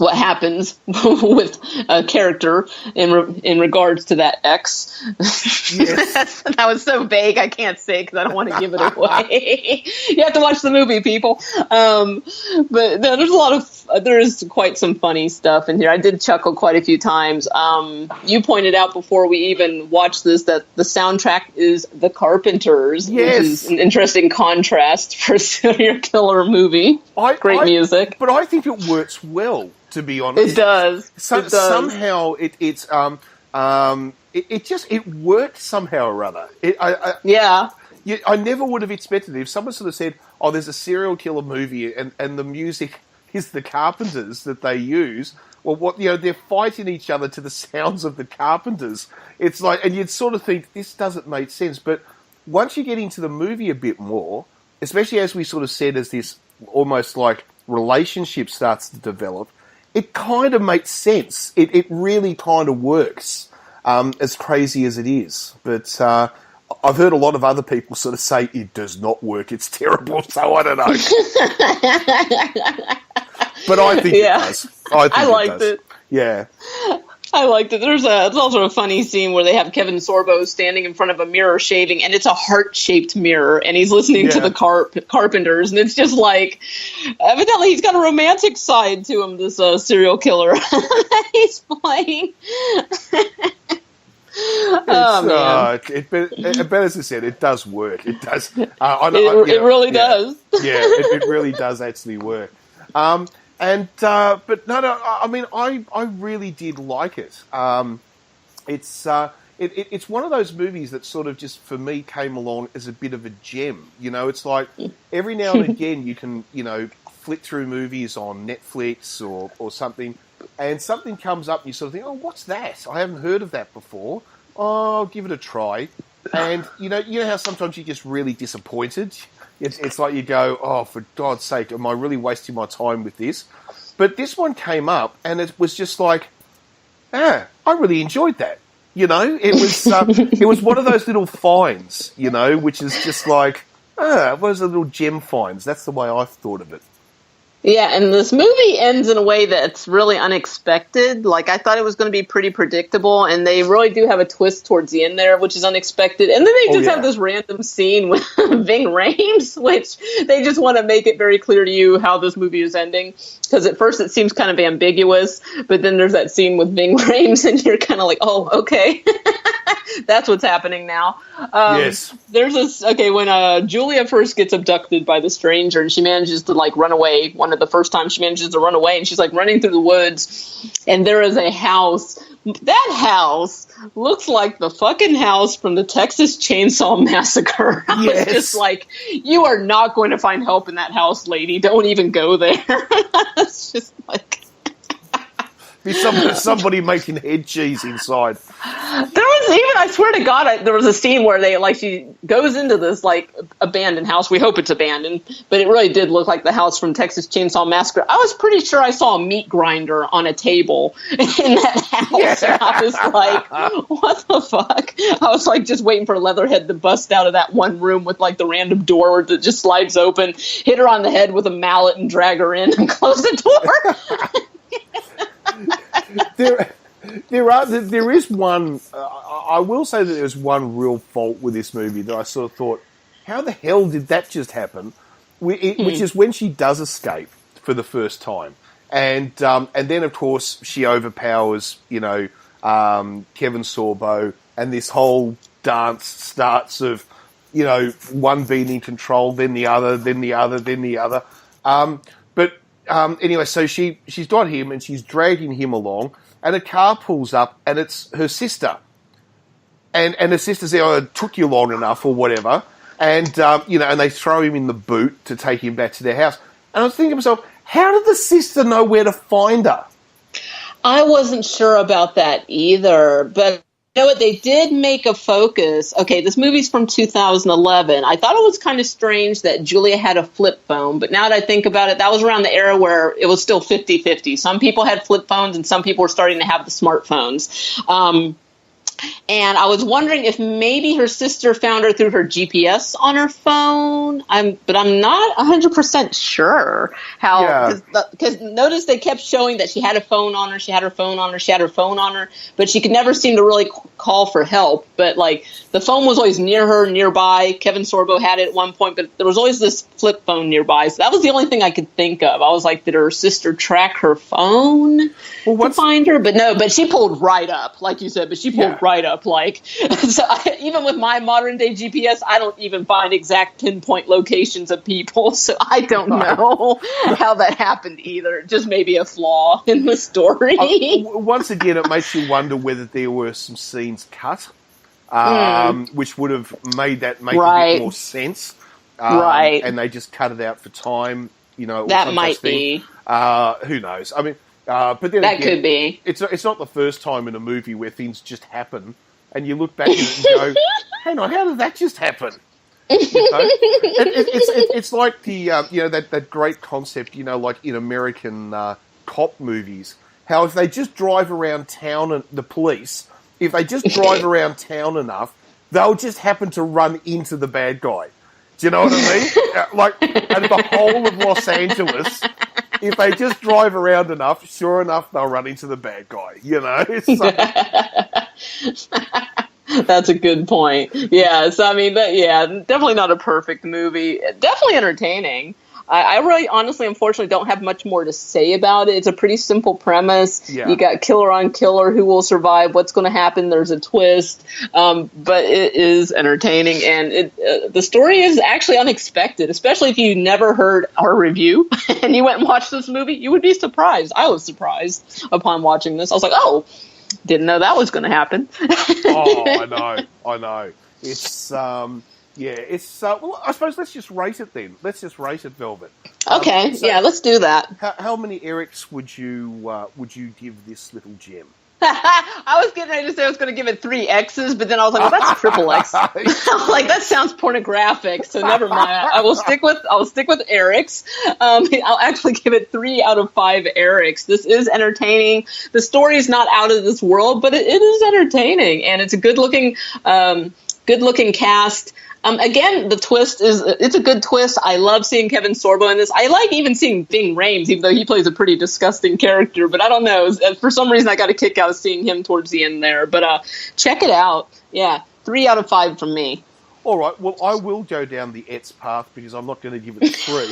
what happens with a character in regards to that X. Yes. That was so vague, I can't say because I don't want to give it away. You have to watch the movie, people. But no, there is quite some funny stuff in here. I did chuckle quite a few times. You pointed out before we even watched this that the soundtrack is The Carpenters, Yes. which is an interesting contrast for a serial killer movie. Great music. But I think it works well, to be honest. It does. It does. Somehow it worked somehow or other. I never would have expected it. If someone sort of said, "Oh, there's a serial killer movie," and the music is the Carpenters that they use. Well, they're fighting each other to the sounds of the Carpenters. It's like, and you'd sort of think this doesn't make sense. But once you get into the movie a bit more, especially as we sort of said, as this almost like relationship starts to develop, it kind of makes sense. It really kind of works, as crazy as it is. But I've heard a lot of other people sort of say it does not work. It's terrible. So I don't know. But I think it does. I liked it. Yeah. I liked it. There's also a funny scene where they have Kevin Sorbo standing in front of a mirror shaving, and it's a heart-shaped mirror, and he's listening to the Carpenters, and it's just like, evidently he's got a romantic side to him, this serial killer that he's playing. But as I said, it does work. It does. It really does. Yeah, it really does actually work. But no, I mean, I really did like it. It's one of those movies that sort of just, for me, came along as a bit of a gem. It's like every now and again you can, flick through movies on Netflix or something, and something comes up and you sort of think, oh, what's that? I haven't heard of that before. Oh, I'll give it a try. And, you know how sometimes you're just really disappointed? It's like you go, oh, for God's sake, am I really wasting my time with this? But this one came up, and it was just like, I really enjoyed that. It was one of those little finds, which is just like, it was a little gem finds. That's the way I thought of it. Yeah, and this movie ends in a way that's really unexpected. Like, I thought it was going to be pretty predictable, and they really do have a twist towards the end there, which is unexpected. And then they just have this random scene with Ving Rhames, which they just want to make it very clear to you how this movie is ending. Because at first it seems kind of ambiguous, but then there's that scene with Ving Rhames, and you're kind of like, oh, okay. That's what's happening now. Yes. There's this, when Julia first gets abducted by the stranger, and she manages to, run away, one of the first times she manages to run away, and she's, running through the woods, and there is a house. That house looks like the fucking house from the Texas Chainsaw Massacre. I was just like, you are not going to find help in that house, lady. Don't even go there. It's just like... Be somebody making head cheese inside. There was even, I swear to God, there was a scene where she goes into this abandoned house. We hope it's abandoned, but it really did look like the house from Texas Chainsaw Massacre. I was pretty sure I saw a meat grinder on a table in that house. Yeah. And I was like, what the fuck? I was just waiting for Leatherhead to bust out of that one room with the random door that just slides open, hit her on the head with a mallet and drag her in and close the door. There is one. I will say that there's one real fault with this movie that I sort of thought, how the hell did that just happen? Which is when she does escape for the first time, and then of course she overpowers Kevin Sorbo, and this whole dance starts of one being in control, then the other, then the other, then the other. Anyway, so she's got him and she's dragging him along, and a car pulls up and it's her sister. And her sister says, oh, it took you long enough or whatever. And, and they throw him in the boot to take him back to their house. And I was thinking to myself, how did the sister know where to find her? I wasn't sure about that either, but... You know what? They did make a focus. Okay, this movie's from 2011. I thought it was kind of strange that Julia had a flip phone, but now that I think about it, that was around the era where it was still 50-50. Some people had flip phones and some people were starting to have the smartphones. And I was wondering if maybe her sister found her through her GPS on her phone. But I'm not 100% sure how, because notice they kept showing that she had a phone on her, she had her phone on her, she had her phone on her, but she could never seem to really call for help. But like the phone was always near her, nearby. Kevin Sorbo had it at one point, but there was always this flip phone nearby. So that was the only thing I could think of. I was like, did her sister track her phone to find her? But no, but she pulled right up, like you said, but she pulled right up. Like, so even with my modern day GPS, I don't even find exact pinpoint locations of people. So I don't know how that happened either. Just maybe a flaw in the story. Once again, it makes you wonder whether there were some scenes cut, which would have made that make a bit more sense. And they just cut it out for time. You know, that might be. Who knows? I mean, but then that again, could be. It's not the first time in a movie where things just happen, and you look back at it and go, "Hang on, how did that just happen?" You know? It's like the that great concept, you know, like in American cop movies, how if they just drive around town and the police, if they just drive around town enough, they'll just happen to run into the bad guy. Do you know what I mean? Like, and the whole of Los Angeles, if they just drive around enough, sure enough, they'll run into the bad guy. You know? That's a good point. Yeah, so I mean, definitely not a perfect movie. Definitely entertaining. I really, honestly, unfortunately, don't have much more to say about it. It's a pretty simple premise. Yeah. You got killer on killer, who will survive, what's going to happen, there's a twist. But it is entertaining, and the story is actually unexpected, especially if you never heard our review and you went and watched this movie. You would be surprised. I was surprised upon watching this. I was like, oh, didn't know that was going to happen. I know. It's... well, I suppose let's just rate it then. Let's just rate it, Velvet. Okay, let's do that. How many Erics would you give this little gem? I was getting ready to say I was going to give it 3 X's, but then I was like, well, that's a triple X. I was like, that sounds pornographic, so never mind. I will stick with Erics. I'll actually give it 3 out of 5 Erics. This is entertaining. The story is not out of this world, but it is entertaining, and it's a good looking cast. Again, the twist it's a good twist. I love seeing Kevin Sorbo in this. I like even seeing Ving Rhames, even though he plays a pretty disgusting character. But I don't know. For some reason, I got a kick out of seeing him towards the end there. But check it out. Yeah, 3 out of 5 from me. All right. Well, I will go down the Etz path because I'm not going to give it 3.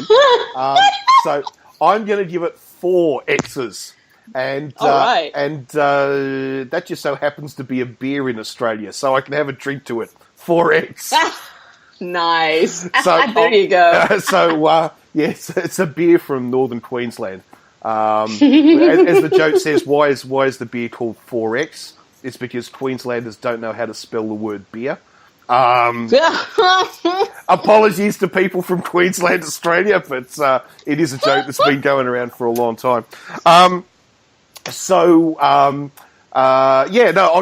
So I'm going to give it 4 X's. And that just so happens to be a beer in Australia, so I can have a drink to it. 4X. Nice. So, there you go. It's a beer from northern Queensland. As the joke says, why is the beer called 4X? It's because Queenslanders don't know how to spell the word beer. Apologies to people from Queensland, Australia, but it is a joke that's been going around for a long time. I'll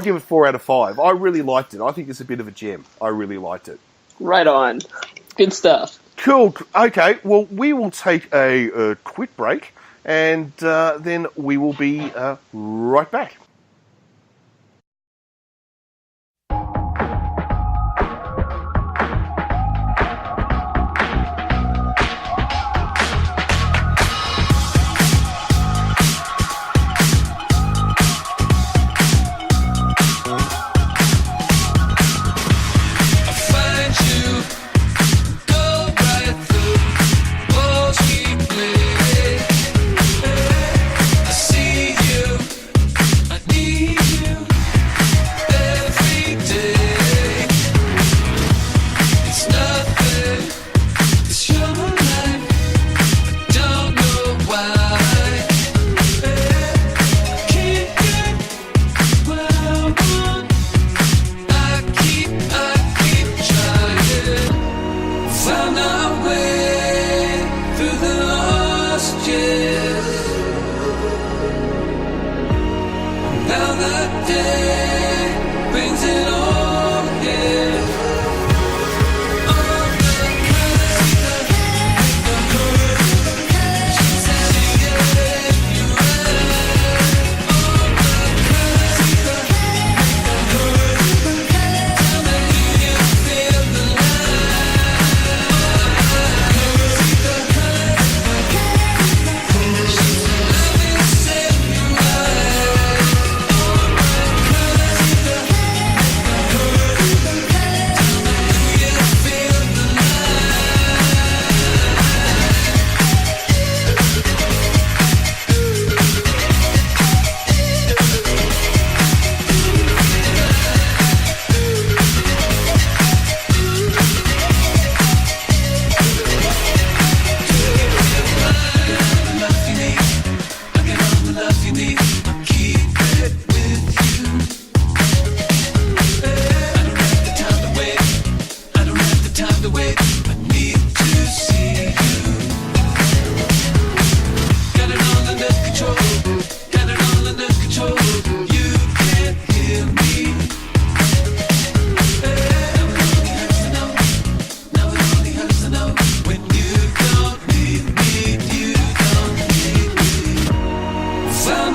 give it 4 out of 5. I really liked it. I think it's a bit of a gem. I really liked it. Right on. Good stuff. Cool. Okay, well, we will take a quick break, and then we will be right back.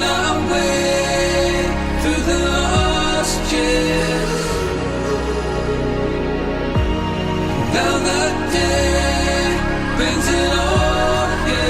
our way through the lost years. Now that day brings it all here.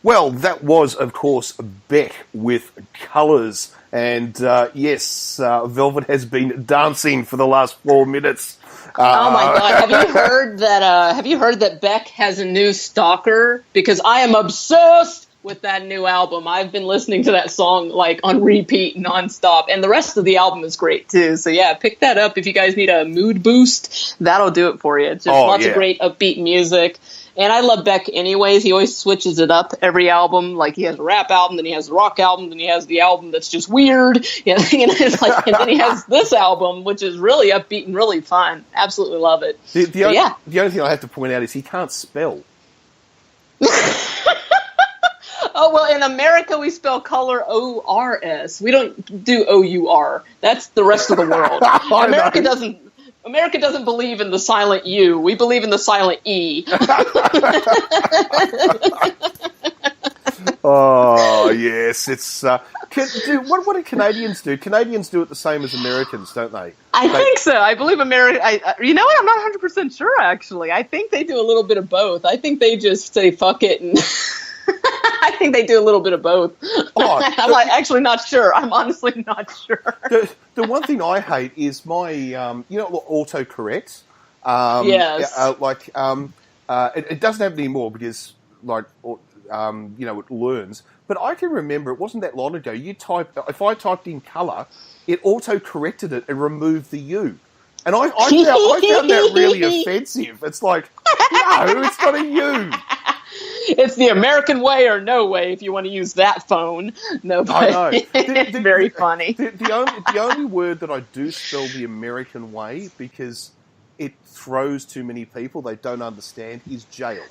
Well, that was, of course, Beck with Colours. And yes, Velvet has been dancing for the last 4 minutes. Oh my God! Have you heard that Beck has a new stalker? Because I am obsessed with that new album. I've been listening to that song like on repeat nonstop, and the rest of the album is great too. So yeah, pick that up if you guys need a mood boost. That'll do it for you. It's just lots of great upbeat music. And I love Beck anyways. He always switches it up every album. Like he has a rap album, then he has a rock album, then he has the album that's just weird. It's like, and then he has this album, which is really upbeat and really fun. Absolutely love it. The only thing I have to point out is he can't spell. Oh, well, in America, we spell color O-R-S. We don't do O-U-R. That's the rest of the world. America doesn't believe in the silent U. We believe in the silent E. Oh, yes. It's what do Canadians do? Canadians do it the same as Americans, don't they? I think so. I believe America... you know what? I'm not 100% sure, actually. I think they do a little bit of both. I think they just say, fuck it, and... I think they do a little bit of both. I'm actually not sure. I'm honestly not sure. The one thing I hate is my, autocorrect. Yes. It doesn't happen anymore because, it learns. But I can remember it wasn't that long ago. If I typed in colour, it auto-corrected it and removed the U. And I found that really offensive. It's like, no, it's not a U. It's the American way or no way if you want to use that phone. No, but I know. It's very funny. The only word that I do spell the American way, because it throws too many people, they don't understand, is jail.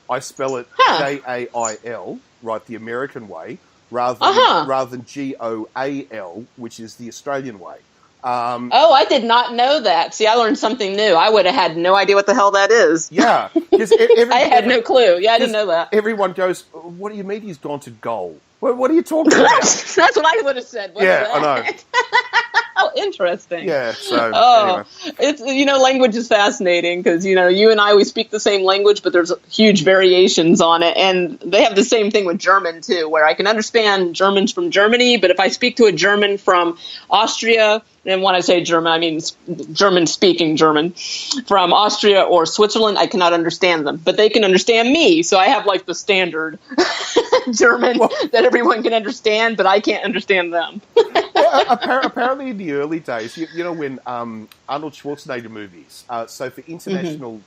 I spell it Jail, right, the American way, rather than GOAL, which is the Australian way. I did not know that. See, I learned something new. I would have had no idea what the hell that is. Yeah. I had no clue. Yeah, I didn't know that. Everyone goes, what do you mean he's gone to goal? What are you talking about? That's what I would have said. What's that? I know. How interesting. Yeah, so, anyway. It's, language is fascinating because, you and I, we speak the same language, but there's huge variations on it. And they have the same thing with German, too, where I can understand Germans from Germany, but if I speak to a German from Austria, and when I say German, I mean German-speaking German, from Austria or Switzerland, I cannot understand them. But they can understand me, so I have, the standard German that everyone can understand, but I can't understand them. Well, apparently in the early days, when Arnold Schwarzenegger movies, so for international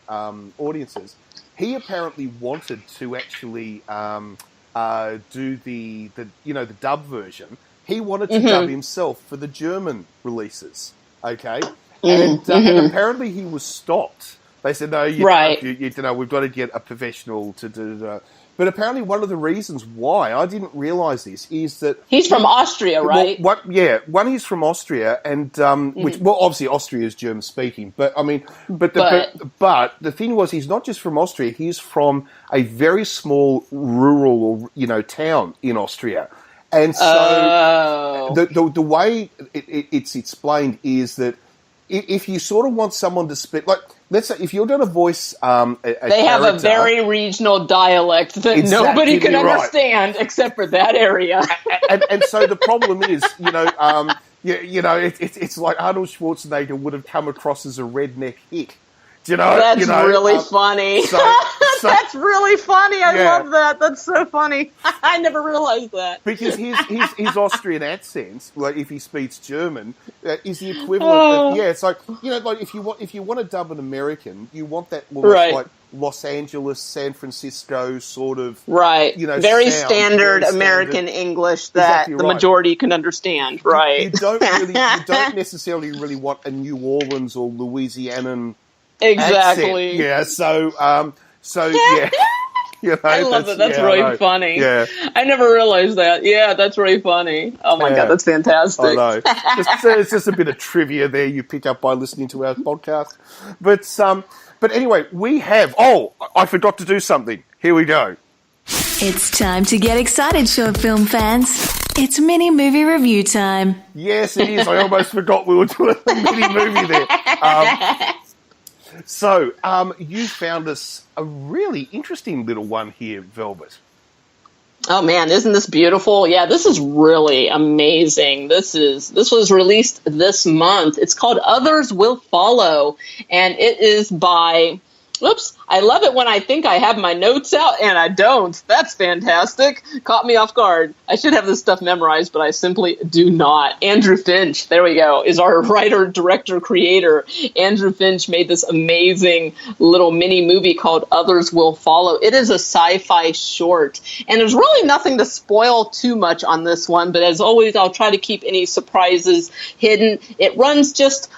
audiences, he apparently wanted to actually do the dub version, he wanted to dub himself for the German releases. Okay, and apparently he was stopped. They said, no, you know, we've got to get a professional to do that. But apparently one of the reasons why, I didn't realise this, is that... He's from Austria, right? One he's from Austria, and which, well, obviously Austria is German-speaking, but, I mean... But the thing was, he's not just from Austria, he's from a very small rural, you know, town in Austria. And so the way it's explained is that if you sort of want someone to speak... like, let's say if you're going to voice they have a very regional dialect that nobody can understand except for that area. and so the problem is, you know, it's like Arnold Schwarzenegger would have come across as a redneck hick. Do you know? That's really funny. That's really funny. I love that. That's so funny. I never realized that. Because his Austrian accent, like if he speaks German, is the equivalent. It's like, you know, like if you want to dub an American, you want that almost like Los Angeles, San Francisco sort of you know, very standard American English that the majority can understand. Right. You don't necessarily really want a New Orleans or Louisianan. Exactly. Accent. Yeah. So yeah. You know, I love it. That's really funny. Yeah. I never realized that. Yeah, that's really funny. Oh my God, that's fantastic. I know. It's just a bit of trivia there you pick up by listening to our podcast. But anyway, we have. Oh, I forgot to do something. Here we go. It's time to get excited, short film fans. It's mini movie review time. Yes, it is. I almost forgot we were doing a mini movie there. So, you found us a really interesting little one here, Velvet. Oh man, isn't this beautiful? Yeah, this is really amazing. This was released this month. It's called Others Will Follow, and it is by... Oops, I love it when I think I have my notes out and I don't. That's fantastic. Caught me off guard. I should have this stuff memorized, but I simply do not. Andrew Finch, there we go, is our writer, director, creator. Andrew Finch made this amazing little mini movie called Others Will Follow. It is a sci-fi short, and there's really nothing to spoil too much on this one, but as always, I'll try to keep any surprises hidden. It runs just...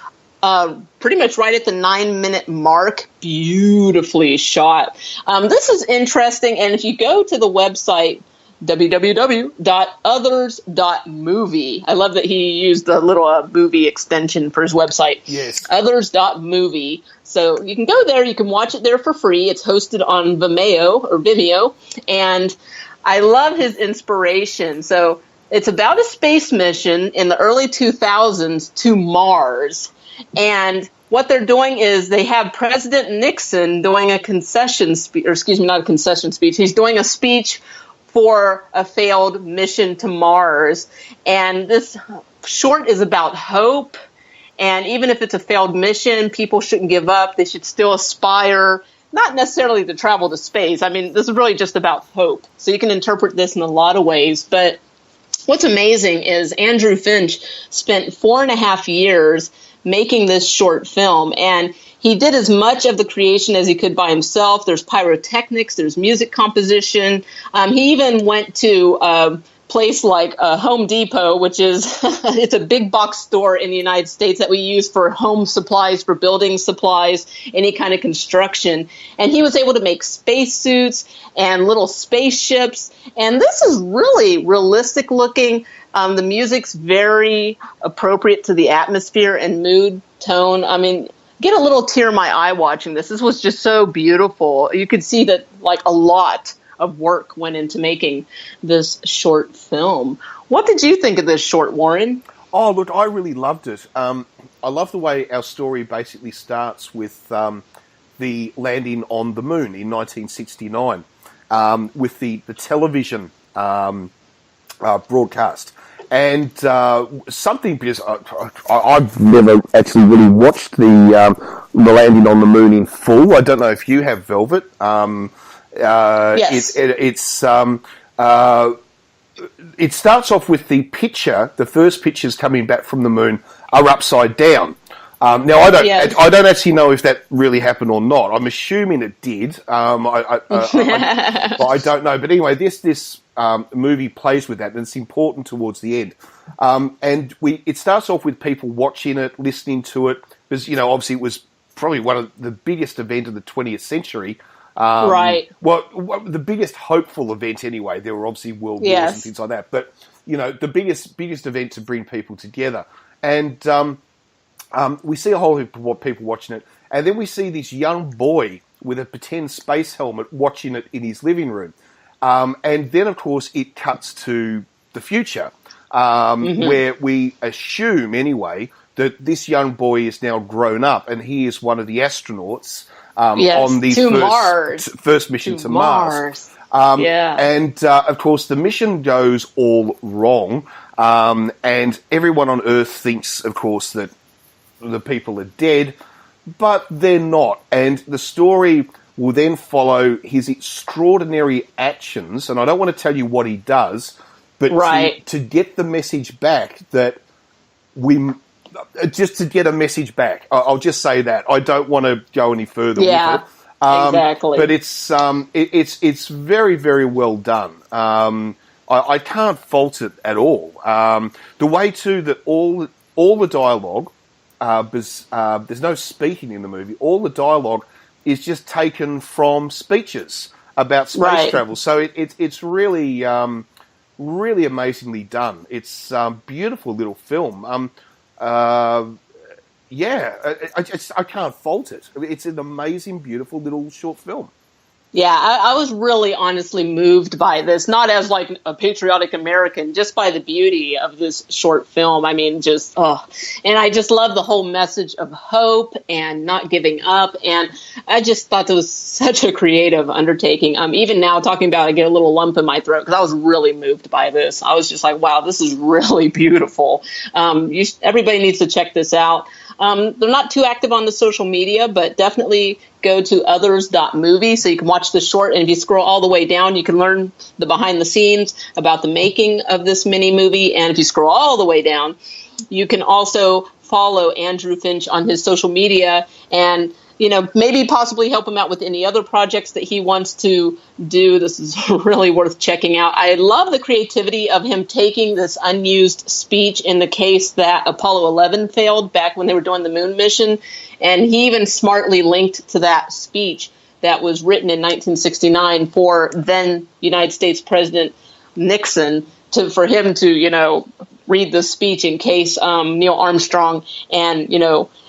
pretty much right at the 9-minute mark. Beautifully shot. This is interesting, and if you go to the website www.others.movie, I love that he used the little movie extension for his website. Yes. Others.movie. So you can go there, you can watch it there for free. It's hosted on Vimeo, and I love his inspiration. So it's about a space mission in the early 2000s to Mars. And what they're doing is they have President Nixon doing a concession speech, or excuse me, not a concession speech. He's doing a speech for a failed mission to Mars. And this short is about hope. And even if it's a failed mission, people shouldn't give up. They should still aspire, not necessarily to travel to space. I mean, this is really just about hope. So you can interpret this in a lot of ways. But what's amazing is Andrew Finch spent 4.5 years making this short film, and he did as much of the creation as he could by himself. There's pyrotechnics, there's music composition. He even went to a place like Home Depot, which is it's a big box store in the United States that we use for home supplies, for building supplies, any kind of construction. And he was able to make spacesuits and little spaceships. And this is really realistic looking. The music's very appropriate to the atmosphere and mood, tone. I mean, get a little tear in my eye watching this. This was just so beautiful. You could see that like a lot of work went into making this short film. What did you think of this short, Warren? Oh, look, I really loved it. I love the way our story basically starts with the landing on the moon in 1969 with the television broadcast. And something, because I've never actually really watched the landing on the moon in full. I don't know if you have, Velvet. Yes. It starts off with the picture. The first pictures coming back from the moon are upside down. Now, Yes. I don't actually know if that really happened or not. I'm assuming it did. But I don't know. But anyway, this movie plays with that, and it's important towards the end. And it starts off with people watching it, listening to it, because obviously it was probably one of the biggest event of the 20th century. Right. Well, the biggest hopeful event anyway. There were obviously world wars and things like that, but the biggest event to bring people together. And we see a whole heap of people watching it, and then we see this young boy with a pretend space helmet watching it in his living room. And then, of course, it cuts to the future, where we assume, anyway, that this young boy is now grown up, and he is one of the astronauts on the first mission to Mars. And, of course, the mission goes all wrong, and everyone on Earth thinks, of course, that the people are dead, but they're not. And the story will then follow his extraordinary actions, and I don't want to tell you what he does, but to get the message back that just to get a message back. I'll just say that. I don't want to go any further with it. Exactly. But it's very, very well done. I can't fault it at all. The way too that all the dialogue, there's no speaking in the movie. All the dialogue is just taken from speeches about space travel. So it's really really amazingly done. It's a beautiful little film. I can't fault it. It's an amazing, beautiful little short film. Yeah, I was really honestly moved by this, not as like a patriotic American, just by the beauty of this short film. I mean, and I just love the whole message of hope and not giving up. And I just thought it was such a creative undertaking. Even now talking about it, I get a little lump in my throat because I was really moved by this. I was just like, wow, this is really beautiful. Everybody needs to check this out. They're not too active on the social media, but definitely go to others.movie so you can watch the short. And if you scroll all the way down, you can learn the behind the scenes about the making of this mini movie. And if you scroll all the way down, you can also follow Andrew Finch on his social media and maybe possibly help him out with any other projects that he wants to do. This is really worth checking out. I love the creativity of him taking this unused speech in the case that Apollo 11 failed back when they were doing the moon mission. And he even smartly linked to that speech that was written in 1969 for then United States President Nixon for him to, read the speech in case Neil Armstrong and,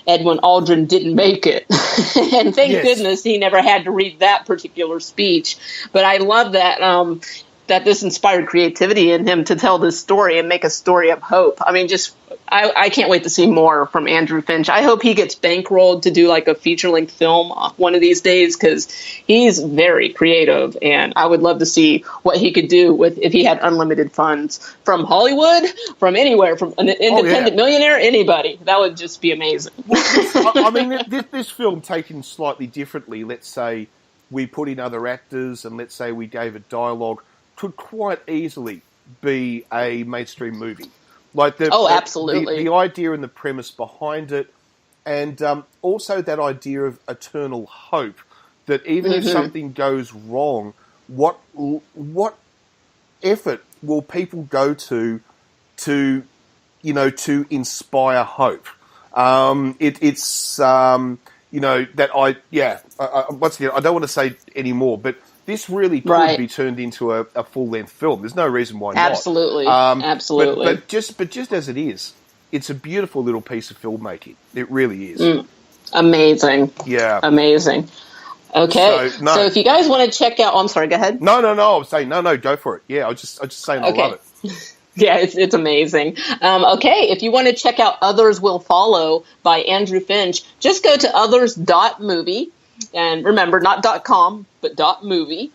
Edwin Aldrin didn't make it. And thank goodness he never had to read that particular speech. But I love that that this inspired creativity in him to tell this story and make a story of hope. I mean, I can't wait to see more from Andrew Finch. I hope he gets bankrolled to do like a feature-length film one of these days because he's very creative, and I would love to see what he could do if he had unlimited funds from Hollywood, from anywhere, from an independent millionaire, anybody. That would just be amazing. I mean, this film taken slightly differently, let's say we put in other actors and let's say we gave it dialogue, could quite easily be a mainstream movie. Like absolutely. The idea and the premise behind it, and also that idea of eternal hope, that even if something goes wrong, what effort will people go to inspire hope? Once again, I don't want to say any more, but this really could be turned into a full-length film. There's no reason why not. Absolutely. Absolutely. But just as it is, it's a beautiful little piece of filmmaking. It really is. Amazing. Yeah. Amazing. Okay. So if you guys want to check out... Oh, I'm sorry, go ahead. No. I'm saying, no, go for it. Yeah, I was just saying I love it. Yeah, it's amazing. Okay, if you want to check out Others Will Follow by Andrew Finch, just go to others.movie. And remember, not .com, but .movie.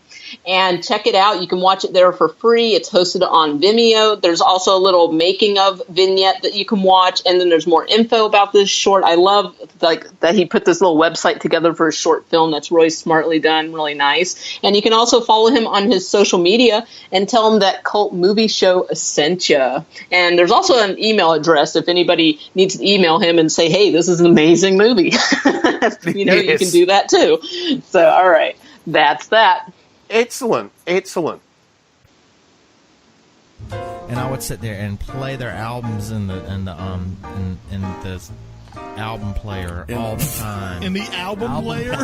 And check it out. You can watch it there for free. It's hosted on Vimeo. There's also a little making of vignette that you can watch, and then there's more info about this short. I love that he put this little website together for a short film that's really smartly done, really nice. And you can also follow him on his social media and tell him that Cult Movie Show sent you. And there's also an email address if anybody needs to email him and say, hey, this is an amazing movie. You can do that too. So, all right, that's that. Excellent. And I would sit there and play their albums in the album player all the time. In the album player?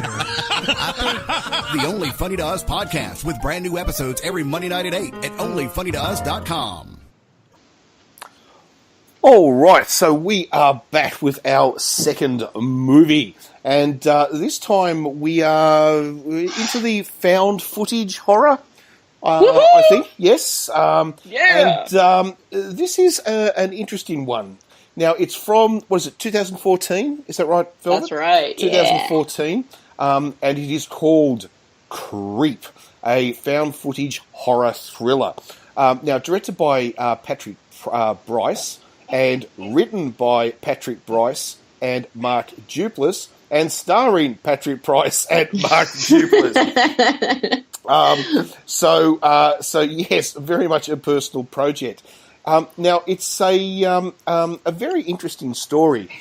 The Only Funny to Us podcast with brand new episodes every Monday night at 8 at onlyfunnytous.com. All right, so we are back with our second movie. And this time we are into the found footage horror, I think. Yes. Yeah. And this is an interesting one. Now, it's from, 2014? Is that right, Velvet? That's right, 2014. And it is called Creep, a found footage horror thriller. Now, directed by Patrick Bryce and written by Patrick Bryce and Mark Duplass, and starring Patrick Bryce and Mark Duplass. So yes, very much a personal project. Now, it's a very interesting story,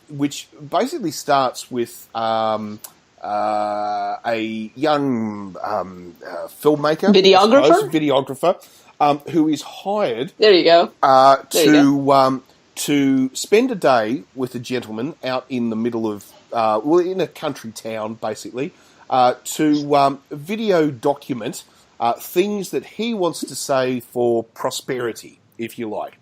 which basically starts with a young filmmaker, videographer, who is hired. There you go. To spend a day with a gentleman out in the middle of, in a country town, basically, to video document things that he wants to say for prosperity, if you like.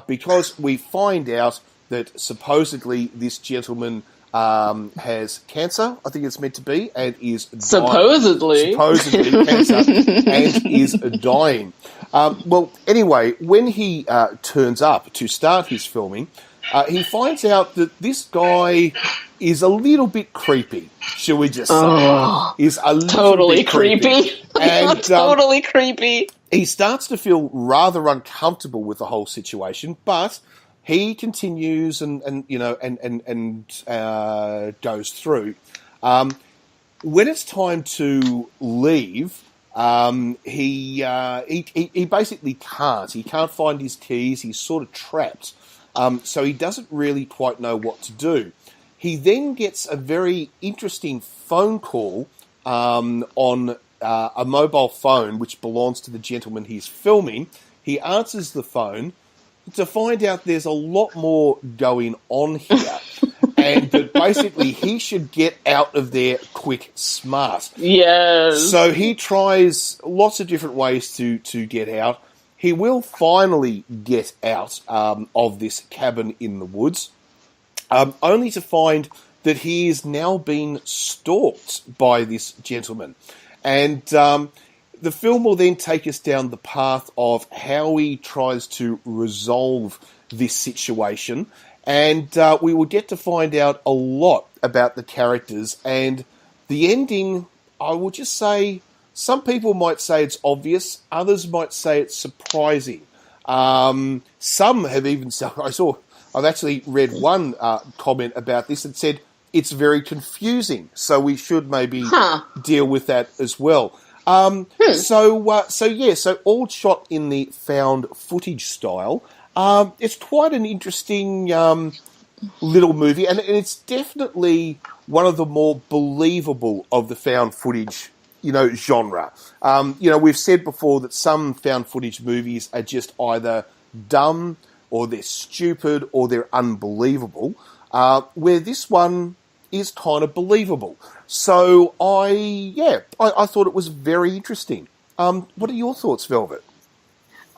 Because we find out that supposedly this gentleman has cancer, I think it's meant to be, and is supposedly cancer, and is dying. Well, anyway, when he turns up to start his filming, he finds out that this guy is a little bit creepy, shall we just say. Is a little totally bit creepy. And, totally creepy. He starts to feel rather uncomfortable with the whole situation, but he continues and goes through. When it's time to leave, he basically can't. He can't find his keys. He's sort of trapped. So he doesn't really quite know what to do. He then gets a very interesting phone call on a mobile phone which belongs to the gentleman he's filming. He answers the phone to find out there's a lot more going on here. And that basically he should get out of there quick smart. Yes. So he tries lots of different ways to get out. He will finally get out of this cabin in the woods, only to find that he is now being stalked by this gentleman. And the film will then take us down the path of how he tries to resolve this situation. And we will get to find out a lot about the characters. And the ending, I will just say, some people might say it's obvious. Others might say it's surprising. Some have even said, I've actually read one comment about this that said it's very confusing. So we should maybe deal with that as well. So all shot in the found footage style. It's quite an interesting little movie, and it's definitely one of the more believable of the found footage, genre. We've said before that some found footage movies are just either dumb, or they're stupid, or they're unbelievable, where this one is kind of believable. So I thought it was very interesting. What are your thoughts, Velvet?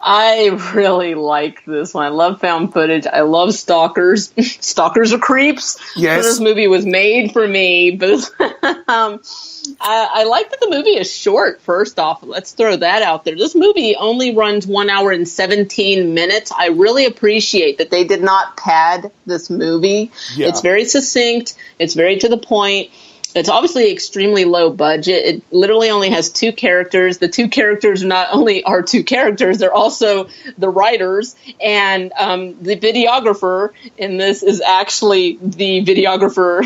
I really like this one. I love found footage. I love stalkers. Stalkers are creeps. Yes. So this movie was made for me. But I like that the movie is short, first off. Let's throw that out there. This movie only runs 1 hour and 17 minutes. I really appreciate that they did not pad this movie. Yeah. It's very succinct. It's very to the point. It's obviously extremely low budget. It literally only has 2 characters. The 2 characters not only are 2 characters, they're also the writers. And the videographer in this is actually the videographer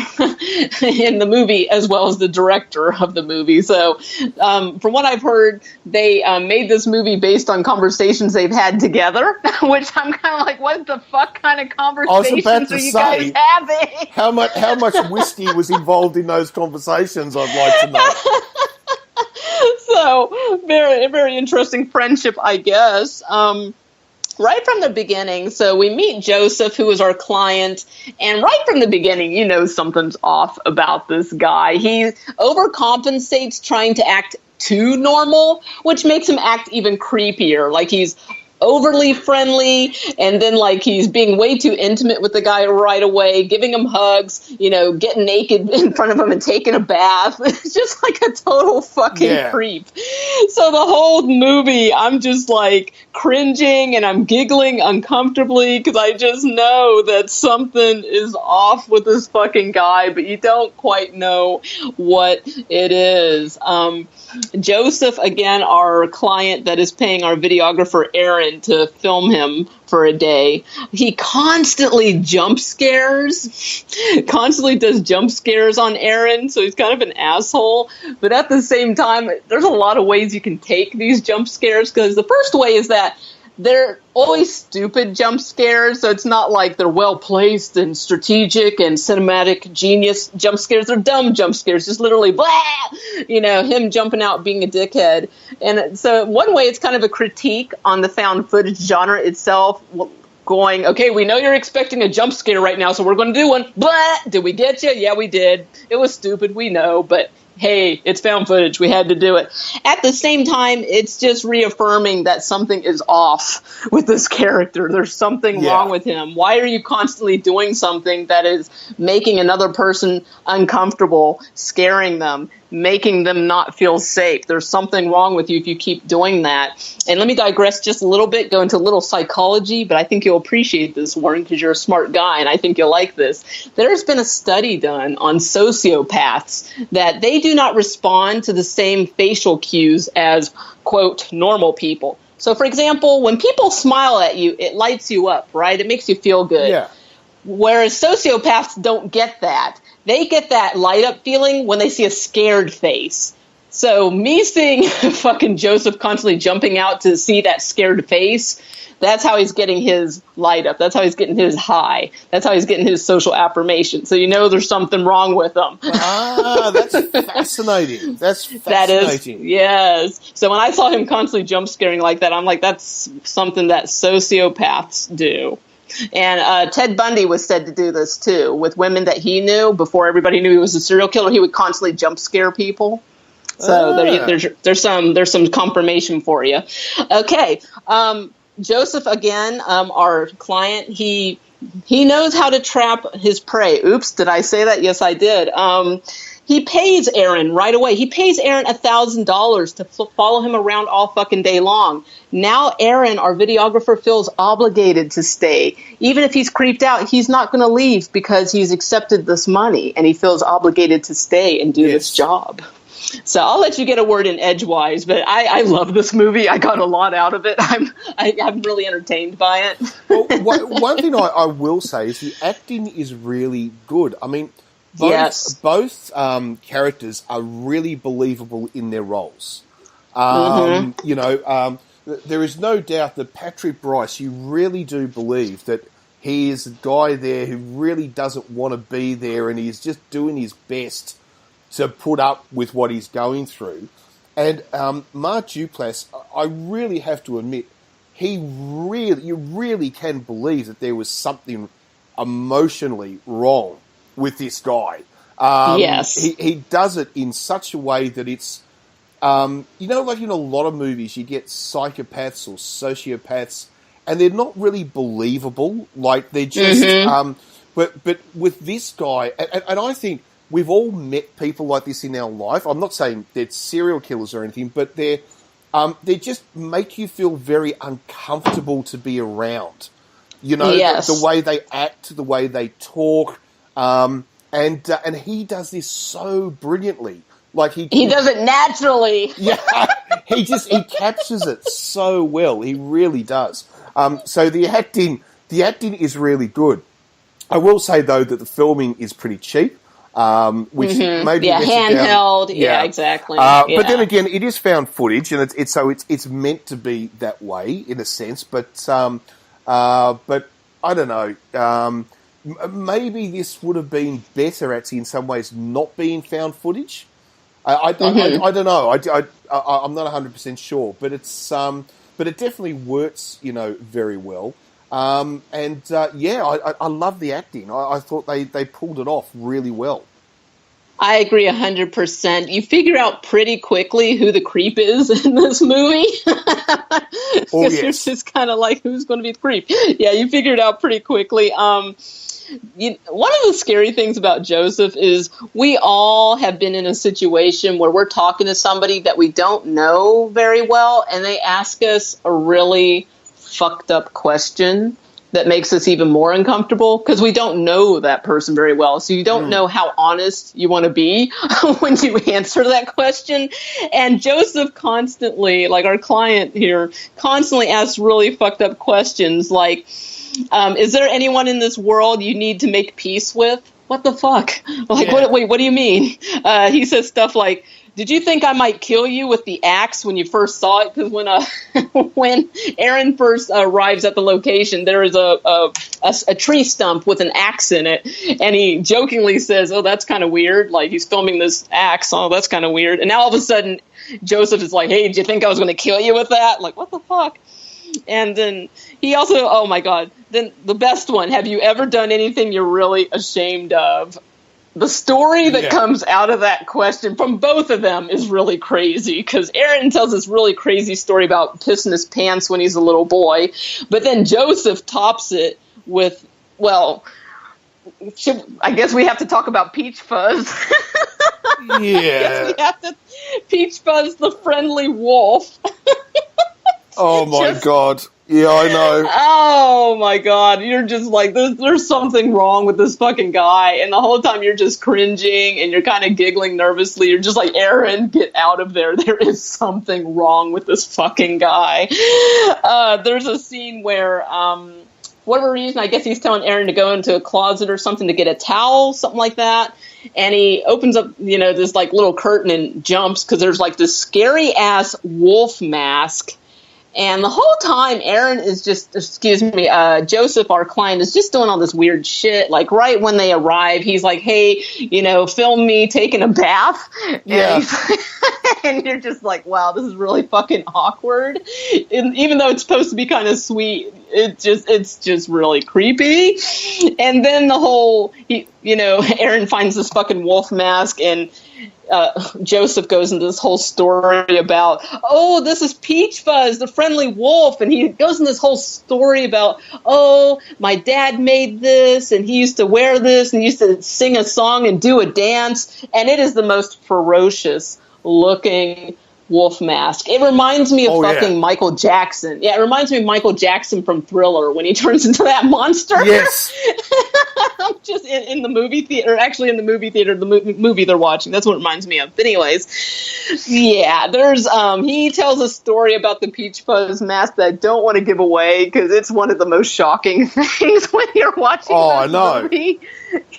in the movie, as well as the director of the movie. So from what I've heard, they made this movie based on conversations they've had together, which I'm kind of like, what the fuck kind of conversations are you guys having? How much whiskey was involved in those conversations, I'd like to know. So, very interesting friendship, I guess. Right from the beginning, so we meet Joseph, who is our client, and right from the beginning, you know something's off about this guy. He overcompensates trying to act too normal, which makes him act even creepier. Like he's overly friendly, and then like he's being way too intimate with the guy right away, giving him hugs, you know, getting naked in front of him and taking a bath. It's just like a total fucking creep. So the whole movie, I'm just like cringing and I'm giggling uncomfortably because I just know that something is off with this fucking guy, but you don't quite know what it is. Joseph, again, our client that is paying our videographer Aaron to film him for a day. He constantly does jump scares on Aaron, so he's kind of an asshole. But at the same time, there's a lot of ways you can take these jump scares, because the first way is that they're always stupid jump scares, so it's not like they're well-placed and strategic and cinematic genius jump scares. They're dumb jump scares, just literally, blah, you know, him jumping out being a dickhead. And so one way it's kind of a critique on the found footage genre itself, going, okay, we know you're expecting a jump scare right now, so we're going to do one. Blah! Did we get you? Yeah, we did. It was stupid, we know, but hey, it's found footage. We had to do it. At the same time, it's just reaffirming that something is off with this character. There's something wrong with him. Why are you constantly doing something that is making another person uncomfortable, scaring them, making them not feel safe? There's something wrong with you if you keep doing that. And let me digress just a little bit, go into a little psychology, but I think you'll appreciate this, Warren, because you're a smart guy, and I think you'll like this. There's been a study done on sociopaths that they do not respond to the same facial cues as, quote, normal people. So, for example, when people smile at you, it lights you up, right? It makes you feel good. Yeah. Whereas sociopaths don't get that. They get that light up feeling when they see a scared face. So me seeing fucking Joseph constantly jumping out to see that scared face, that's how he's getting his light up. That's how he's getting his high. That's how he's getting his social affirmation. So you know there's something wrong with him. Ah, that's fascinating. That's fascinating. That is, yes. So when I saw him constantly jump scaring like that, I'm like, that's something that sociopaths do. And Ted Bundy was said to do this too with women that he knew before everybody knew he was a serial killer. He would constantly jump scare people. So there's some confirmation for you. Okay, Joseph again, our client. He knows how to trap his prey. Oops, did I say that? Yes, I did. He pays Aaron right away. He pays Aaron $1,000 to follow him around all fucking day long. Now Aaron, our videographer, feels obligated to stay. Even if he's creeped out, he's not going to leave because he's accepted this money and he feels obligated to stay and do this job. So I'll let you get a word in edgewise, but I love this movie. I got a lot out of it. I'm really entertained by it. Well, one thing I will say is the acting is really good. I mean, both characters are really believable in their roles. You know, there is no doubt that Patrick Bryce, you really do believe that he is a guy there who really doesn't want to be there and he's just doing his best to put up with what he's going through. And Mark Duplass, I really have to admit, you really can believe that there was something emotionally wrong with this guy. Yes. He does it in such a way that it's, you know, like in a lot of movies, you get psychopaths or sociopaths, and they're not really believable. Like, they're just, but with this guy, and I think we've all met people like this in our life. I'm not saying they're serial killers or anything, but they just make you feel very uncomfortable to be around. You know, the way they act, the way they talk, and he does this so brilliantly. Like He does it naturally. Yeah, he captures it so well. He really does. So the acting is really good. I will say though that the filming is pretty cheap, which maybe handheld. Yeah, exactly. But then again, it is found footage, and it's meant to be that way in a sense. But I don't know. Maybe this would have been better actually in some ways not being found footage. I don't know. I'm not 100% sure, but but it definitely works, very well. I love the acting. I thought they pulled it off really well. I agree 100%. You figure out pretty quickly who the creep is in this movie. Because you're just kind of like, who's going to be the creep? Yeah, you figure it out pretty quickly. One of the scary things about Joseph is we all have been in a situation where we're talking to somebody that we don't know very well, and they ask us a really fucked up question that makes us even more uncomfortable because we don't know that person very well. So you don't know how honest you want to be when you answer that question. And Joseph constantly, like our client here, constantly asks really fucked up questions like, is there anyone in this world you need to make peace with? What the fuck? Like, what do you mean? He says stuff like, did you think I might kill you with the axe when you first saw it? Because when Aaron first arrives at the location, there is a tree stump with an axe in it. And he jokingly says, oh, that's kind of weird. Like, he's filming this axe. Oh, that's kind of weird. And now all of a sudden, Joseph is like, hey, did you think I was going to kill you with that? Like, what the fuck? And then he also, oh my God, then the best one, have you ever done anything you're really ashamed of? The story that comes out of that question from both of them is really crazy because Aaron tells this really crazy story about pissing his pants when he's a little boy. But then Joseph tops it with, well, I guess we have to talk about Peach Fuzz. Yeah. Peach Fuzz, the friendly wolf. Oh my God. Yeah, I know. Oh my God. You're just like, there's something wrong with this fucking guy. And the whole time you're just cringing and you're kind of giggling nervously. You're just like, Aaron, get out of there. There is something wrong with this fucking guy. There's a scene where, for whatever reason, I guess he's telling Aaron to go into a closet or something to get a towel, something like that. And he opens up, this like little curtain and jumps because there's like this scary ass wolf mask. And the whole time, Aaron is just, Joseph, our client, is just doing all this weird shit. Like, right when they arrive, he's like, hey, film me taking a bath. Yeah. And you're just like, wow, this is really fucking awkward. And even though it's supposed to be kind of sweet, it's just really creepy. And then the whole, Aaron finds this fucking wolf mask and Joseph goes into this whole story about, oh, this is Peach Fuzz, the friendly wolf. And he goes into this whole story about, oh, my dad made this and he used to wear this and he used to sing a song and do a dance. And it is the most ferocious looking wolf mask. It reminds me of Michael Jackson. Yeah, it reminds me of Michael Jackson from Thriller when he turns into that monster. Yes. Just in the movie theater, actually in the movie theater, the movie they're watching. That's what it reminds me of. But anyways, yeah, there's he tells a story about the Peach Fuzz mask that I don't want to give away because it's one of the most shocking things when you're watching this movie.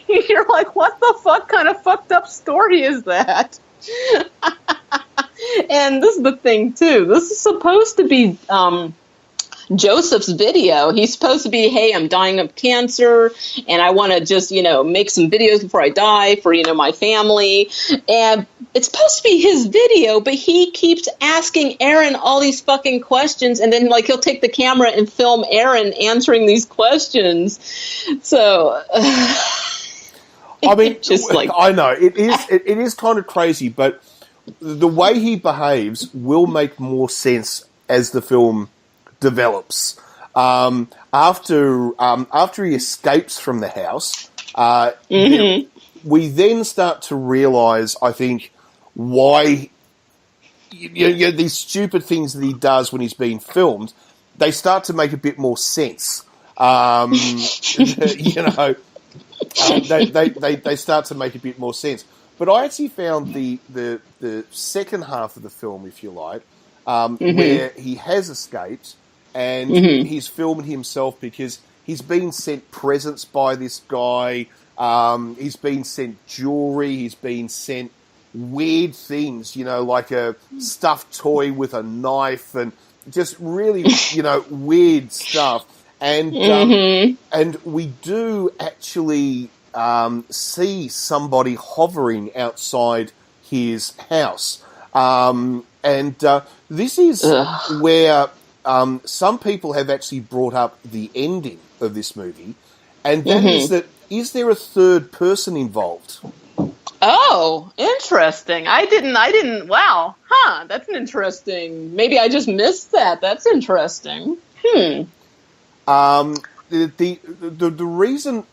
You're like, what the fuck kind of fucked up story is that? And this is the thing too. This is supposed to be Joseph's video. He's supposed to be, hey, I'm dying of cancer and I want to just, make some videos before I die for, my family. And it's supposed to be his video, but he keeps asking Aaron all these fucking questions. And then he'll take the camera and film Aaron answering these questions. So I mean, I know it is kind of crazy, but the way he behaves will make more sense as the film develops. After he escapes from the house, we then start to realise, I think, why these stupid things that he does when he's being filmed, they start to make a bit more sense. they start to make a bit more sense. But I actually found the second half of the film, if you like, where he has escaped and he's filming himself because he's been sent presents by this guy. He's been sent jewelry. He's been sent weird things, like a stuffed toy with a knife and just really, weird stuff. And and we do actually see somebody hovering outside his house. This is where some people have actually brought up the ending of this movie, and that is that, is there a third person involved? Oh, interesting. I didn't, wow. Huh, that's an interesting, maybe I just missed that. That's interesting. The reason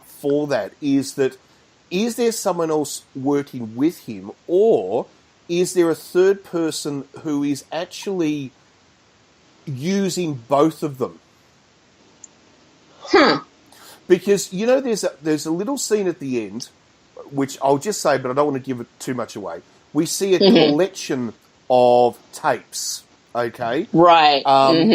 for that is that, is there someone else working with him, or is there a third person who is actually using both of them? Because, there's a little scene at the end, which I'll just say, but I don't want to give it too much away. We see a collection of tapes, okay? Right.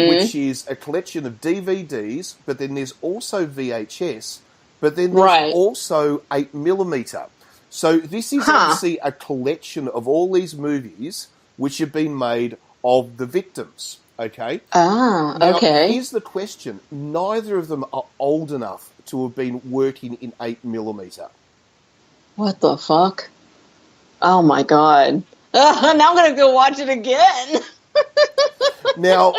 Which is a collection of DVDs, but then there's also VHS, but then there's also 8mm. So this is obviously a collection of all these movies which have been made of the victims, okay? Now, here's the question. Neither of them are old enough to have been working in 8mm. What the fuck? Oh my god. Now I'm going to go watch it again. Now,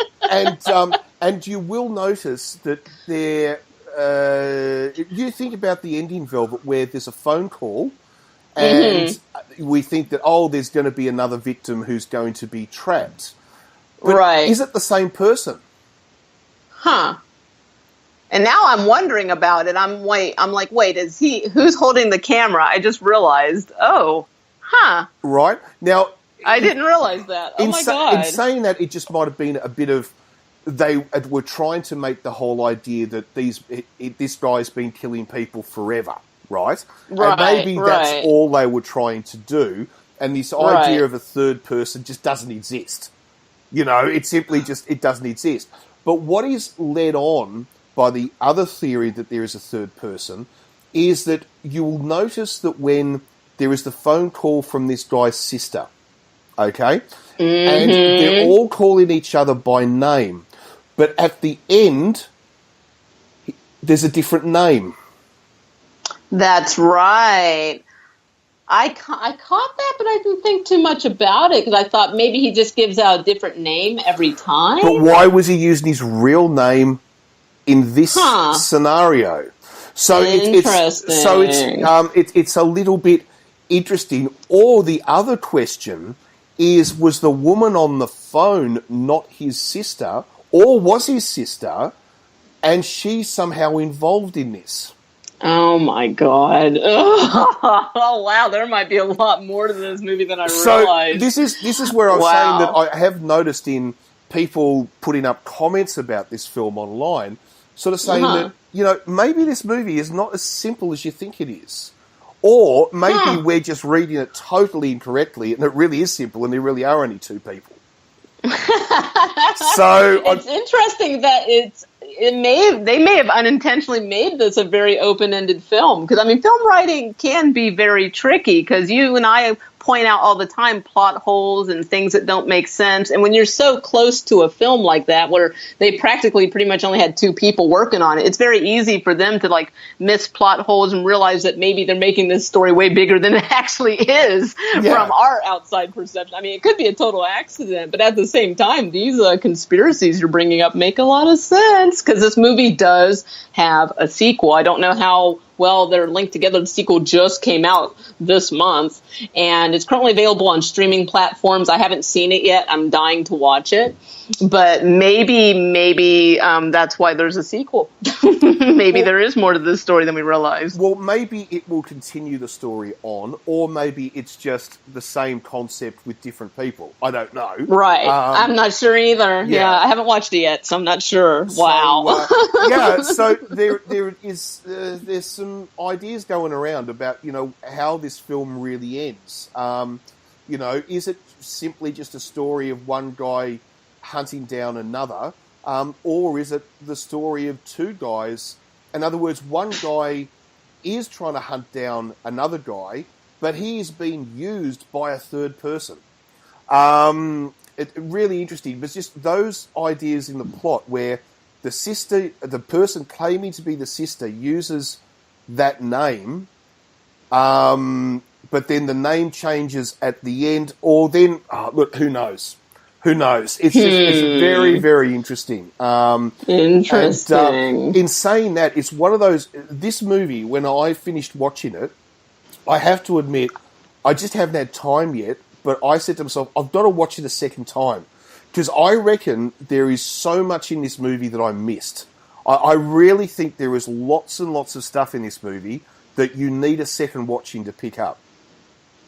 and you will notice that there, you think about the ending, Velvet, where there's a phone call and we think that, there's going to be another victim who's going to be trapped. But is it the same person? And now I'm wondering about it. I'm like, wait, who's holding the camera? I just realized, Right. Now, I didn't realize that. Oh my God. In saying that, it just might have been a bit of, they were trying to make the whole idea that this guy's been killing people forever, right? And maybe that's all they were trying to do, and this idea of a third person just doesn't exist. It simply it doesn't exist. But what is led on by the other theory that there is a third person is that you will notice that when there is the phone call from this guy's sister, okay? And they're all calling each other by name. But at the end, there's a different name. That's right. I caught that, but I didn't think too much about it because I thought maybe he just gives out a different name every time. But why was he using his real name in this scenario? So it's a little bit interesting. Or the other question is, was the woman on the phone not his sister, or was his sister, and she's somehow involved in this? Oh my God! Oh wow, there might be a lot more to this movie than I realized. So this is where I'm saying that I have noticed in people putting up comments about this film online, sort of saying that maybe this movie is not as simple as you think it is. Or maybe we're just reading it totally incorrectly, and it really is simple, and there really are only two people. So it's interesting that they may have unintentionally made this a very open-ended film, because film writing can be very tricky, because you and I point out all the time plot holes and things that don't make sense. And when you're so close to a film like that, where they practically pretty much only had two people working on it, it's very easy for them to miss plot holes and realize that maybe they're making this story way bigger than it actually is from our outside perception. It could be a total accident, but at the same time, these conspiracies you're bringing up make a lot of sense, because this movie does have a sequel. I don't know how well they're linked together. The sequel just came out this month. and it's currently available on streaming platforms. I haven't seen it yet. I'm dying to watch it, but maybe that's why there's a sequel. Maybe there is more to this story than we realize. Well, maybe it will continue the story on, or maybe it's just the same concept with different people. I don't know. Right. I'm not sure either. Yeah, I haven't watched it yet, so I'm not sure. Wow. So there is there's some ideas going around about, you know, how this film really ends. You know, is it simply just a story of one guy hunting down another, or is it the story of two guys? In other words, one guy is trying to hunt down another guy, but he is being used by a third person. Really interesting. But just those ideas in the plot where the person claiming to be the sister uses that name, but then the name changes at the end, or then, look, who knows? Who knows? It's very, very interesting. Interesting. And, in saying that, it's one of those, this movie, when I finished watching it, I have to admit, I just haven't had time yet, but I said to myself, I've got to watch it a second time. Because I reckon there is so much in this movie that I missed. I really think there is lots and lots of stuff in this movie that you need a second watching to pick up.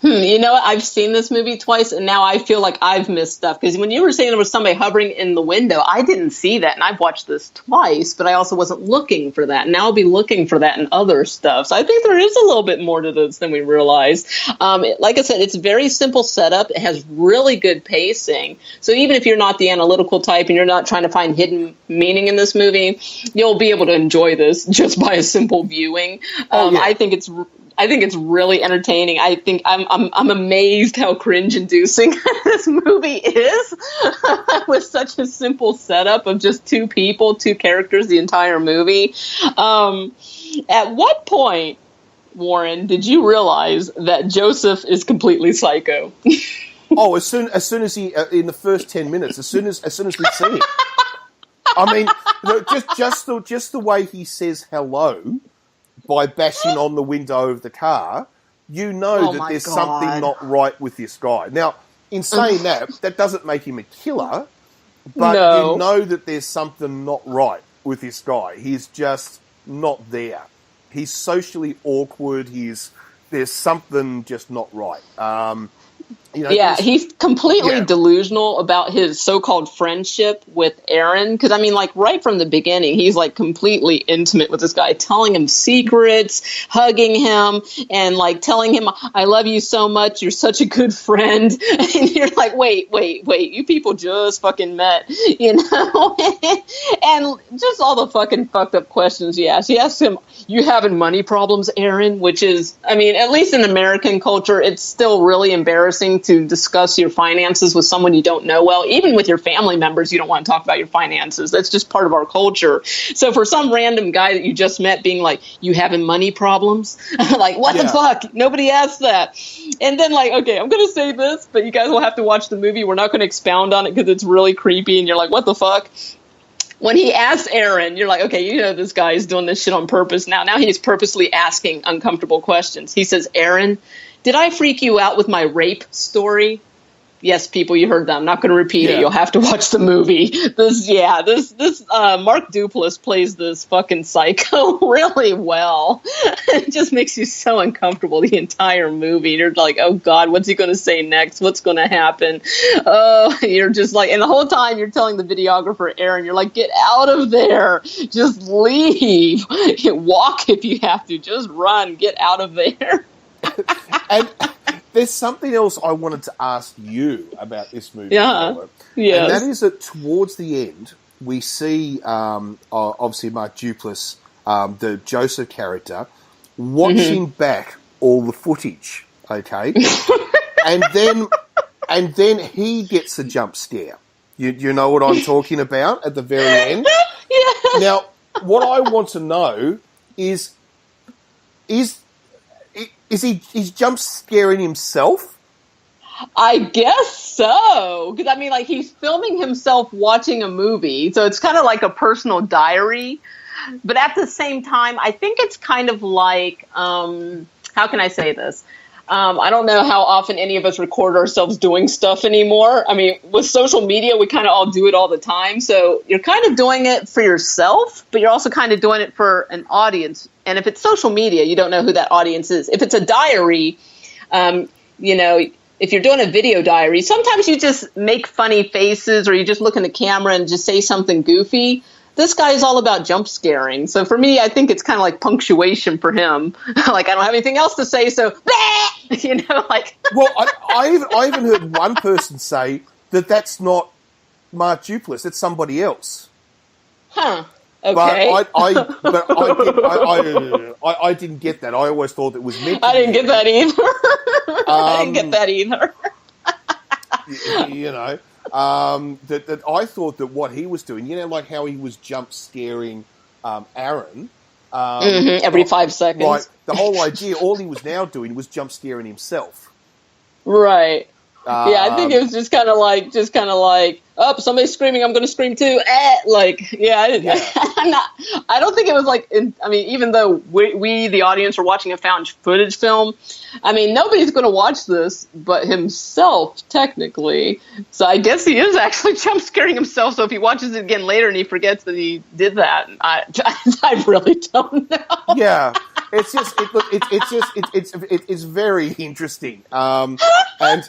You know what? I've seen this movie twice, and now I feel like I've missed stuff. Because when you were saying there was somebody hovering in the window, I didn't see that, and I've watched this twice, but I also wasn't looking for that. Now I'll be looking for that in other stuff. So I think there is a little bit more to this than we realized. Like I said, it's a very simple setup. It has really good pacing. So even if you're not the analytical type and you're not trying to find hidden meaning in this movie, you'll be able to enjoy this just by a simple viewing. I think it's really entertaining. I think I'm amazed how cringe-inducing this movie is with such a simple setup of just two people, two characters, the entire movie. At what point, Warren, did you realize that Joseph is completely psycho? Oh, as soon as he in the first 10 minutes, as soon as we see it. I mean, just the way he says hello by bashing on the window of the car, you know that there's something not right with this guy. Now, in saying that doesn't make him a killer, but you know that there's something not right with this guy. He's just not there. He's socially awkward. There's something just not right. He's completely delusional about his so-called friendship with Aaron. Because, I mean, like, right from the beginning, he's, like, completely intimate with this guy, telling him secrets, hugging him, and, like, telling him, I love you so much, you're such a good friend. And you're like, wait, you people just fucking met, you know? And just all the fucking fucked up questions he asks. He asks him, you having money problems, Aaron? Which is, I mean, at least in American culture, it's still really embarrassing to discuss your finances with someone you don't know well. Even with your family members, you don't want to talk about your finances. That's just part of our culture. So for some random guy that you just met being like, you having money problems? Like, what the fuck? Nobody asked that. And then like, okay, I'm going to say this, but you guys will have to watch the movie. We're not going to expound on it because it's really creepy and you're like, what the fuck? When he asks Aaron, you're like, okay, you know this guy is doing this shit on purpose now. Now he's purposely asking uncomfortable questions. He says, Aaron, did I freak you out with my rape story? Yes, people, you heard that. I'm not going to repeat it. You'll have to watch the movie. This Mark Duplass plays this fucking psycho really well. It just makes you so uncomfortable the entire movie. You're like, oh God, what's he going to say next? What's going to happen? Oh, you're just like, and the whole time you're telling the videographer, Aaron, you're like, get out of there. Just leave. Walk if you have to. Just run. Get out of there. And there's something else I wanted to ask you about this movie. Yeah. Yes. And that is that towards the end, we see, obviously, Mark Duplass, the Joseph character, watching back all the footage, okay? and then he gets a jump scare. You know what I'm talking about at the very end? Yeah. Now, what I want to know is he's jump scaring himself? I guess so. Because, I mean, like, he's filming himself watching a movie, so it's kind of like a personal diary. But at the same time, I think it's kind of like, how can I say this? I don't know how often any of us record ourselves doing stuff anymore. I mean, with social media, we kind of all do it all the time. So you're kind of doing it for yourself, but you're also kind of doing it for an audience. And if it's social media, you don't know who that audience is. If it's a diary, you know, if you're doing a video diary, sometimes you just make funny faces or you just look in the camera and just say something goofy. This guy is all about jump scaring. So for me, I think it's kind of like punctuation for him. Like, I don't have anything else to say, so, you know, like. Well, I even heard one person say that that's not Mark Duplass, it's somebody else. Huh. Okay. But I didn't get that. I always thought it was meant to I didn't get that either. I didn't get that either. You know. That I thought that what he was doing, you know, like how he was jump scaring Aaron every 5 seconds. Like the whole idea, all he was now doing was jump scaring himself. Right. Yeah, I think it was just kind of like, oh, somebody's screaming, I'm going to scream too. Like, yeah, I don't think it was like, I mean, even though we, the audience, are watching a found footage film, I mean, nobody's going to watch this but himself, technically. So I guess he is actually jump scaring himself. So if he watches it again later and he forgets that he did that, I really don't know. Yeah. It's very interesting, and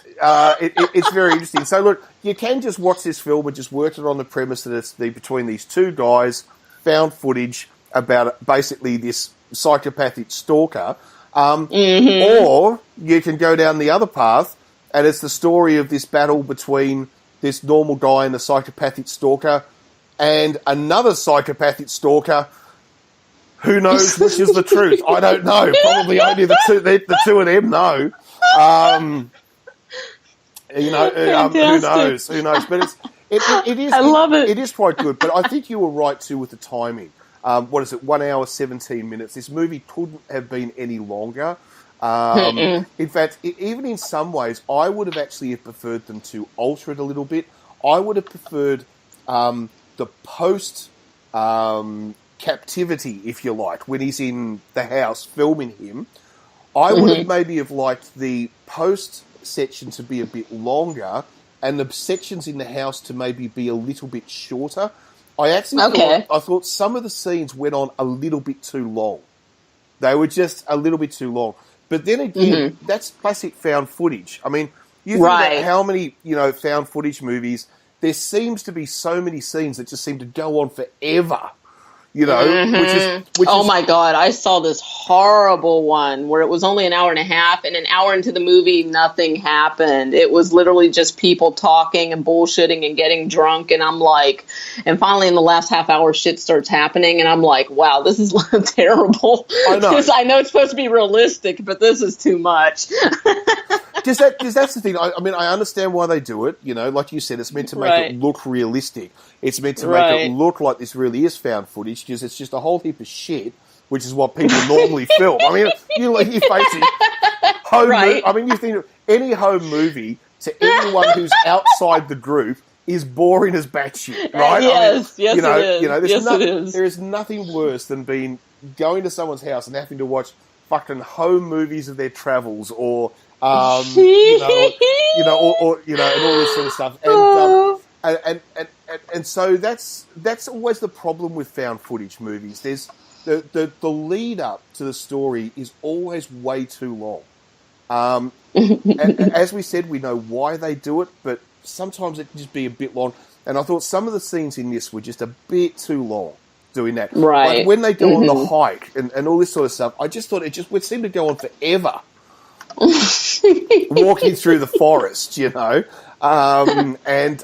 it's very interesting. So look, you can just watch this film and just work it on the premise that it's between these two guys, found footage about basically this psychopathic stalker, or you can go down the other path, and it's the story of this battle between this normal guy and the psychopathic stalker, and another psychopathic stalker. Who knows which is the truth? I don't know. Probably only the two of them know. You know, who knows? Who knows? But it is. I love it. It is quite good. But I think you were right too with the timing. What is it? 1 hour 17 minutes. This movie couldn't have been any longer. In fact, even in some ways, I would have actually preferred them to alter it a little bit. I would have preferred the post. Captivity, if you like, when he's in the house filming him. I would have maybe have liked the post section to be a bit longer and the sections in the house to maybe be a little bit shorter. I actually thought some of the scenes went on a little bit too long. They were just a little bit too long. But then again, that's classic found footage. I mean, you think about how many, found footage movies, there seems to be so many scenes that just seem to go on forever. Which is my God, I saw this horrible one where it was only an hour and a half, and an hour into the movie, nothing happened. It was literally just people talking and bullshitting and getting drunk, and I'm like, and finally in the last half hour, shit starts happening, and I'm like, wow, this is terrible. I know. I know it's supposed to be realistic, but this is too much. Because that's the thing. I mean, I understand why they do it. Like you said, it's meant to make it look realistic. It's meant to make it look like this really is found footage, because it's just a whole heap of shit, which is what people normally film. I mean, you face it. I mean, you think any home movie to anyone who's outside the group is boring as batshit, right? Yes, it is. There is nothing worse than going to someone's house and having to watch fucking home movies of their travels, or and all this sort of stuff. And so that's always the problem with found footage movies. There's the lead up to the story is always way too long. And as we said, we know why they do it, but sometimes it can just be a bit long. And I thought some of the scenes in this were just a bit too long doing that. Right. Like when they go on the hike and all this sort of stuff, I just thought it would seem to go on forever. Walking through the forest, and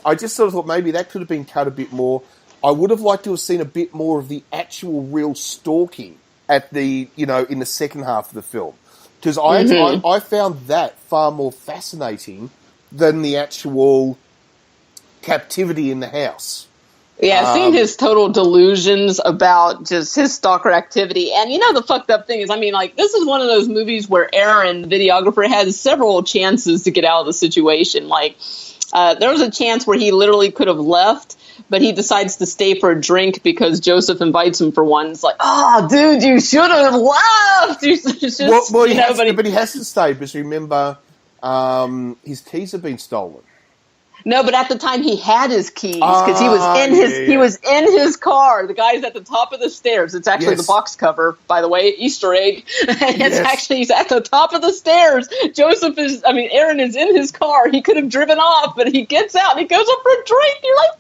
I just sort of thought maybe that could have been cut a bit more. I would have liked to have seen a bit more of the actual real stalking at the, in the second half of the film. Because I found that far more fascinating than the actual captivity in the house. Yeah, seeing his total delusions about just his stalker activity. And the fucked up thing is, I mean, like, this is one of those movies where Aaron, the videographer, has several chances to get out of the situation. Like, there was a chance where he literally could have left, but he decides to stay for a drink because Joseph invites him for one. It's like, oh, dude, you should have left, It's just, but he has to stay because remember, his keys have been stolen. No, but at the time he had his keys because he was in his car. The guy's at the top of the stairs. It's actually the box cover, by the way, Easter egg. He's at the top of the stairs. Aaron is in his car. He could have driven off, but he gets out and he goes up for a drink. You're like,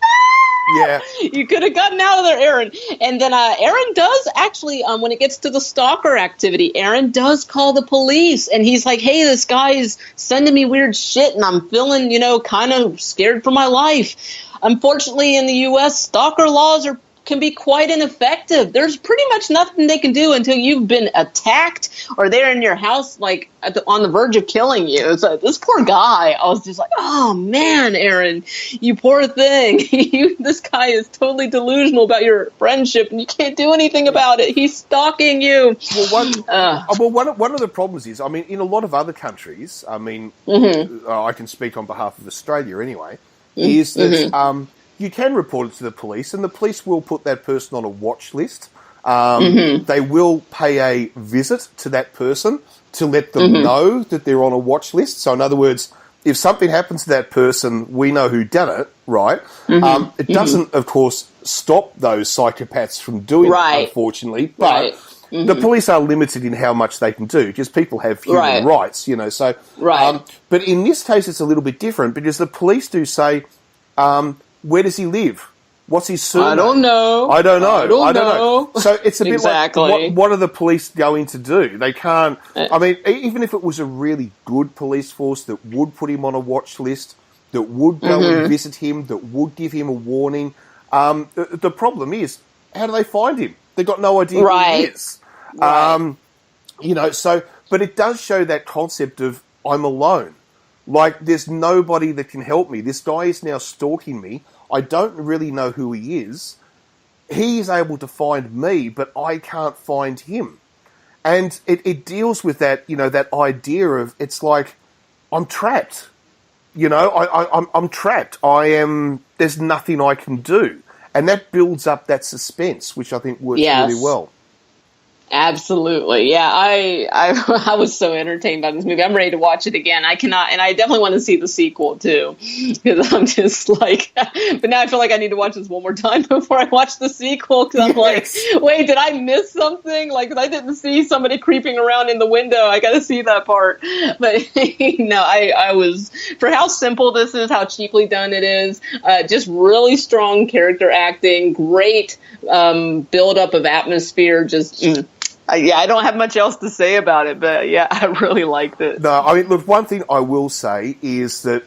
yeah, you could have gotten out of there, Aaron. And then Aaron does actually, when it gets to the stalker activity, Aaron does call the police, and he's like, "Hey, this guy is sending me weird shit, and I'm feeling, kind of scared for my life." Unfortunately, in the U.S., stalker laws can be quite ineffective. There's pretty much nothing they can do until you've been attacked or they're in your house, like on the verge of killing you. It's like, this poor guy. I was just like, oh man, Aaron, you poor thing. This guy is totally delusional about your friendship, and you can't do anything about it. He's stalking you. Well, one of the problems is, in a lot of other countries, I can speak on behalf of Australia anyway, is that you can report it to the police, and the police will put that person on a watch list. They will pay a visit to that person to let them know that they're on a watch list. So, in other words, if something happens to that person, we know who done it, right? It doesn't, of course, stop those psychopaths from doing it, unfortunately. But the police are limited in how much they can do because people have human rights, So, but in this case, it's a little bit different because the police do say, where does he live? What's his surname? I don't know. I don't know. So it's a bit like, what are the police going to do? They can't. Even if it was a really good police force that would put him on a watch list, that would go and visit him, that would give him a warning, the problem is, how do they find him? They've got no idea who he is. But it does show that concept of I'm alone. Like, there's nobody that can help me. This guy is now stalking me. I don't really know who he is. He is able to find me, but I can't find him. And it deals with that, that idea of, it's like, I'm trapped. I'm trapped. There's nothing I can do. And that builds up that suspense, which I think works really well. Absolutely. Yeah, I was so entertained by this movie. I'm ready to watch it again. I cannot, and I definitely want to see the sequel too, because I'm just like, but now I feel like I need to watch this one more time before I watch the sequel, because I'm like, wait, did I miss something? Like, I didn't see somebody creeping around in the window. I got to see that part. But no, I was, for how simple this is, how cheaply done it is, just really strong character acting, great build-up of atmosphere, just... I don't have much else to say about it, but yeah, I really liked it. No, look, one thing I will say is that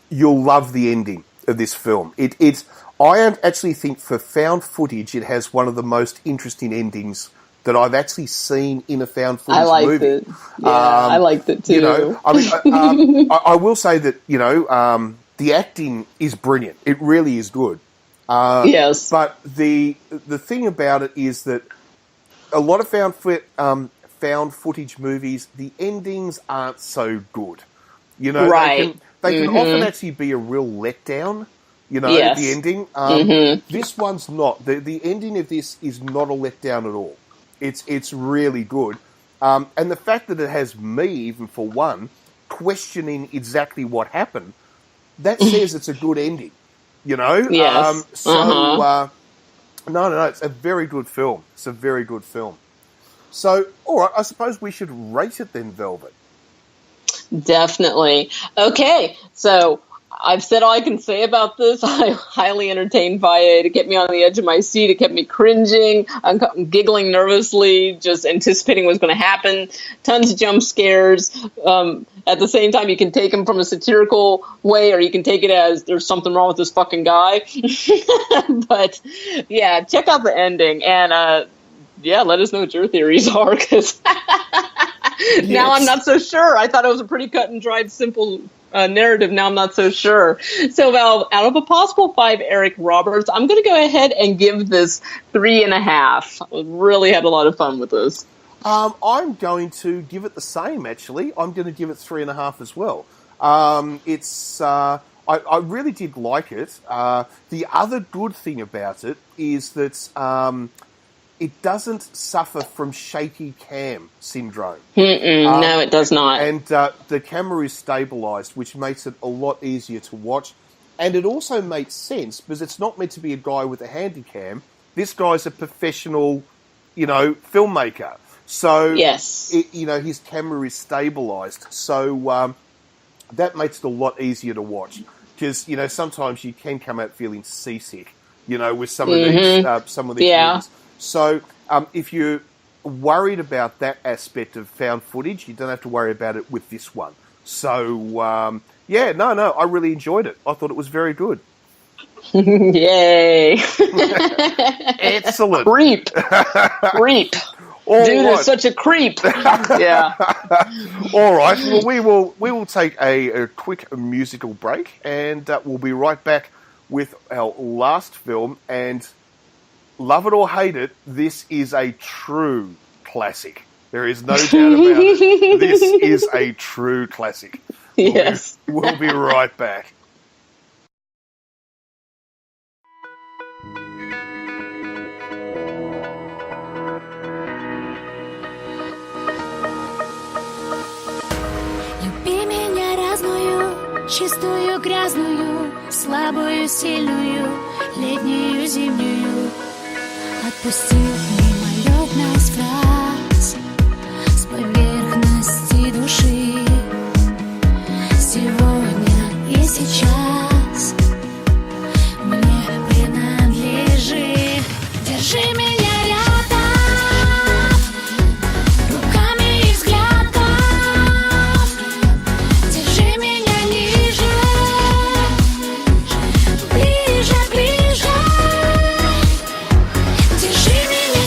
you'll love the ending of this film. I actually think for found footage, it has one of the most interesting endings that I've actually seen in a found footage movie. I liked it. Yeah, I liked it too. I will say that, the acting is brilliant. It really is good. Yes. But the thing about it is that a lot of found footage movies, the endings aren't so good. They can often actually be a real letdown. The ending. This one's not. The ending of this is not a letdown at all. It's really good. And the fact that it has me, even for one, questioning exactly what happened, that says it's a good ending. Yes. No, it's a very good film. It's a very good film. So, all right, I suppose we should rate it then, Velvet. Definitely. Okay, so I've said all I can say about this. I'm highly entertained by it. It kept me on the edge of my seat. It kept me cringing. I'm giggling nervously, just anticipating what's going to happen. Tons of jump scares. At the same time, you can take them from a satirical way, or you can take it as there's something wrong with this fucking guy. But, yeah, check out the ending. And, let us know what your theories are, because now I'm not so sure. I thought it was a pretty cut and dried, simple narrative. Now I'm not so sure. So, Val, out of a possible 5 Eric Roberts, I'm going to go ahead and give this 3.5. I really had a lot of fun with this. I'm going to give it the same, actually. I'm going to give it 3.5 as well. I really did like it. The other good thing about it is that it doesn't suffer from shaky cam syndrome. No, it does not. And the camera is stabilised, which makes it a lot easier to watch. And it also makes sense because it's not meant to be a guy with a handy cam. This guy's a professional, filmmaker. So, yes, his camera is stabilised. So that makes it a lot easier to watch. Because, sometimes you can come out feeling seasick, with some of these Yeah. movies. So if you're worried about that aspect of found footage, you don't have to worry about it with this one. So, I really enjoyed it. I thought it was very good. Yay. Excellent. Creep. All Dude right. is such a creep. Yeah. All right. Well, we will take a quick musical break, and we'll be right back with our last film. And love it or hate it, this is a true classic. There is no doubt about it. This is a true classic. Yes. We'll be right back. Люби меня разную, чистую, грязную, слабую, сильную, летнюю, зимнюю. Отпусти мимолетность фраз с поверхности души. Сегодня и сейчас мне принадлежит. Держи меня рядом, руками и взглядом. Держи меня ниже, ближе, ближе. Держи меня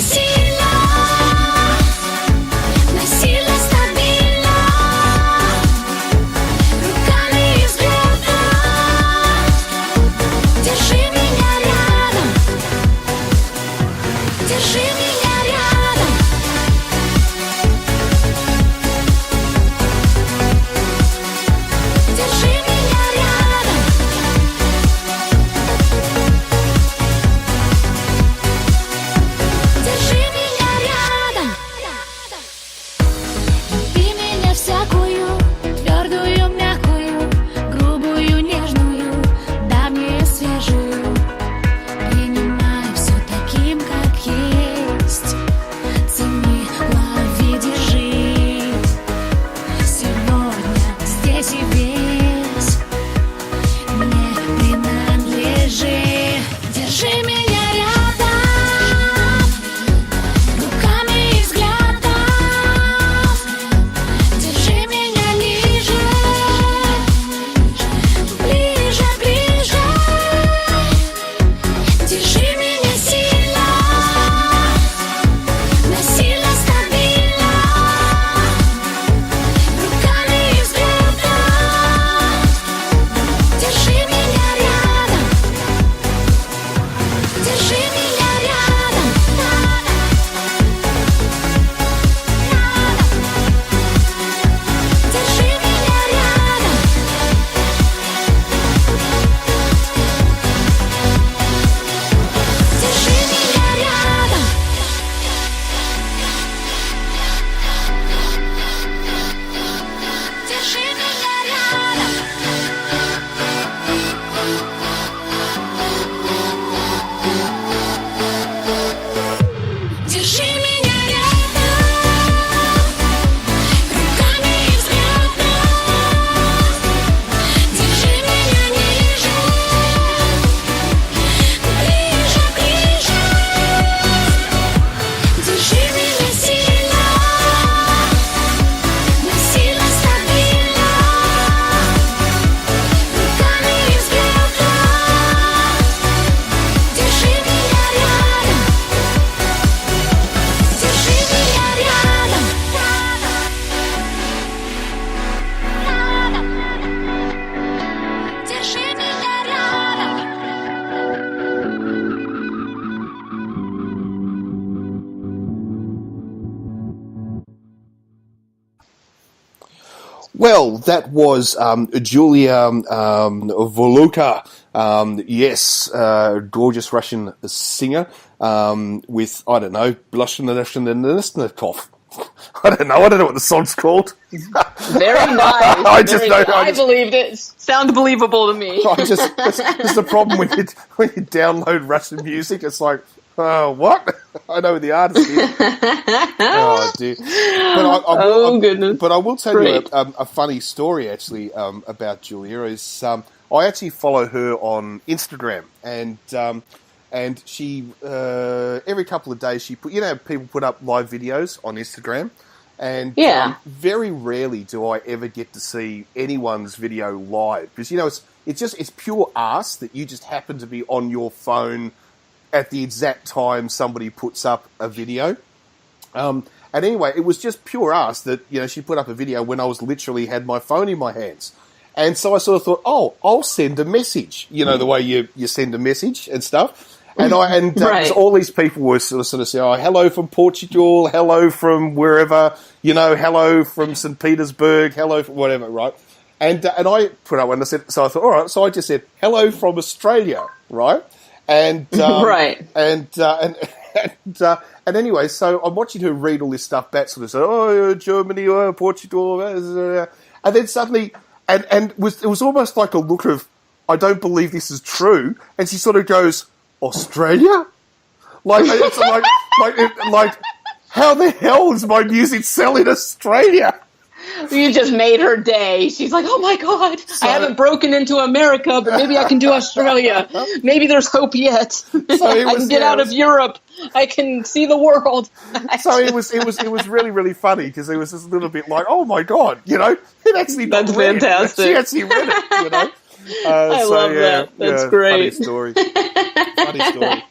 Well, that was Julia Voluka. Yes, gorgeous Russian singer with, I don't know, Blushnikov. I don't know what the song's called. Very nice. I believed it. Sounds believable to me. That's the problem when you download Russian music. It's like, what? I know who the artist is. Oh, dear. But Goodness. But I will tell you a funny story, actually, about Julia. Is I actually follow her on Instagram, and she, every couple of days, she put, people put up live videos on Instagram, and very rarely do I ever get to see anyone's video live, because, it's pure arse that you just happen to be on your phone at the exact time somebody puts up a video. And anyway, it was just pure arse that, she put up a video when I was literally had my phone in my hands. And so I sort of thought, I'll send a message, the way you send a message and stuff. And all these people were sort of saying, hello from Portugal, hello from wherever, hello from St. Petersburg, hello from whatever, right? And I put up one and I said, so I thought, all right, so I just said, hello from Australia, right? And and anyway, so I'm watching her read all this stuff back, sort of say, Germany, Portugal, and then suddenly, and it was almost like a look of, I don't believe this is true, and she sort of goes, Australia? Like how the hell is my music selling in Australia? You just made her day. She's like, oh my God, I haven't broken into America, but maybe I can do Australia. Maybe there's hope yet. I can get out of Europe. I can see the world. So it was really, really funny, because it was just a little bit like, oh my God, it actually That's fantastic. She actually read it, I love that. That's great. Funny story.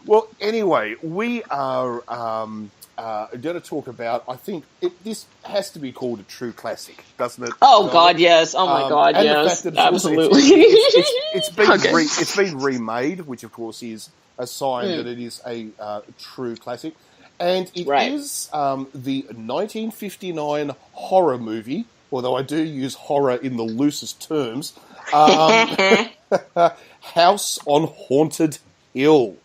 Well, anyway, we are going to talk about, I think, this has to be called a true classic, doesn't it? Oh, God, yes. Oh, my God, yes. Absolutely. It's been remade, which, of course, is a sign that it is a true classic. And it is the 1959 horror movie, although I do use horror in the loosest terms, House on Haunted Hill.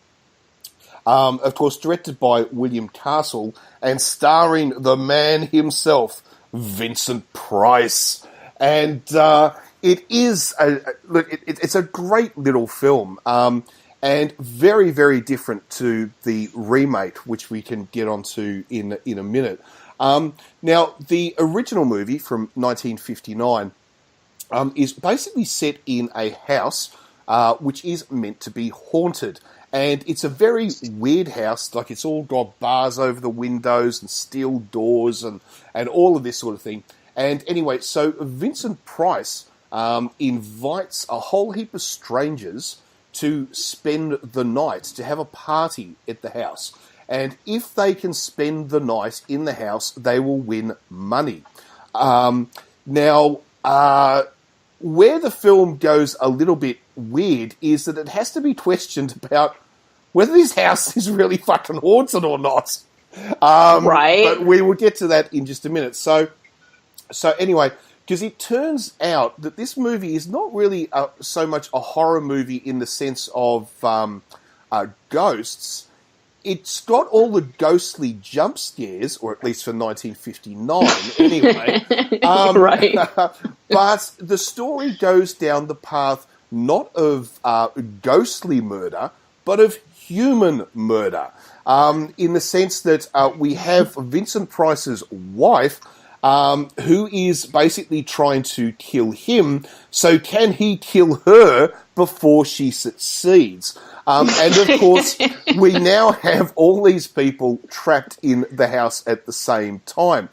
Of course, directed by William Castle and starring the man himself, Vincent Price. And it is it's a great little film, and very, very different to the remake, which we can get onto in a minute. Now, the original movie from 1959 is basically set in a house which is meant to be haunted. And it's a very weird house, like it's all got bars over the windows and steel doors and all of this sort of thing. And anyway, so Vincent Price invites a whole heap of strangers to spend the night, to have a party at the house. And if they can spend the night in the house, they will win money. Now, where the film goes a little bit weird is that it has to be questioned about whether this house is really fucking haunted or not. Right. But we will get to that in just a minute. So anyway, because it turns out that this movie is not really so much a horror movie in the sense of ghosts. It's got all the ghostly jump scares, or at least for 1959 anyway. Right. But the story goes down the path not of ghostly murder, but of human murder, in the sense that we have Vincent Price's wife, who is basically trying to kill him, so can he kill her before she succeeds? And of course, we now have all these people trapped in the house at the same time.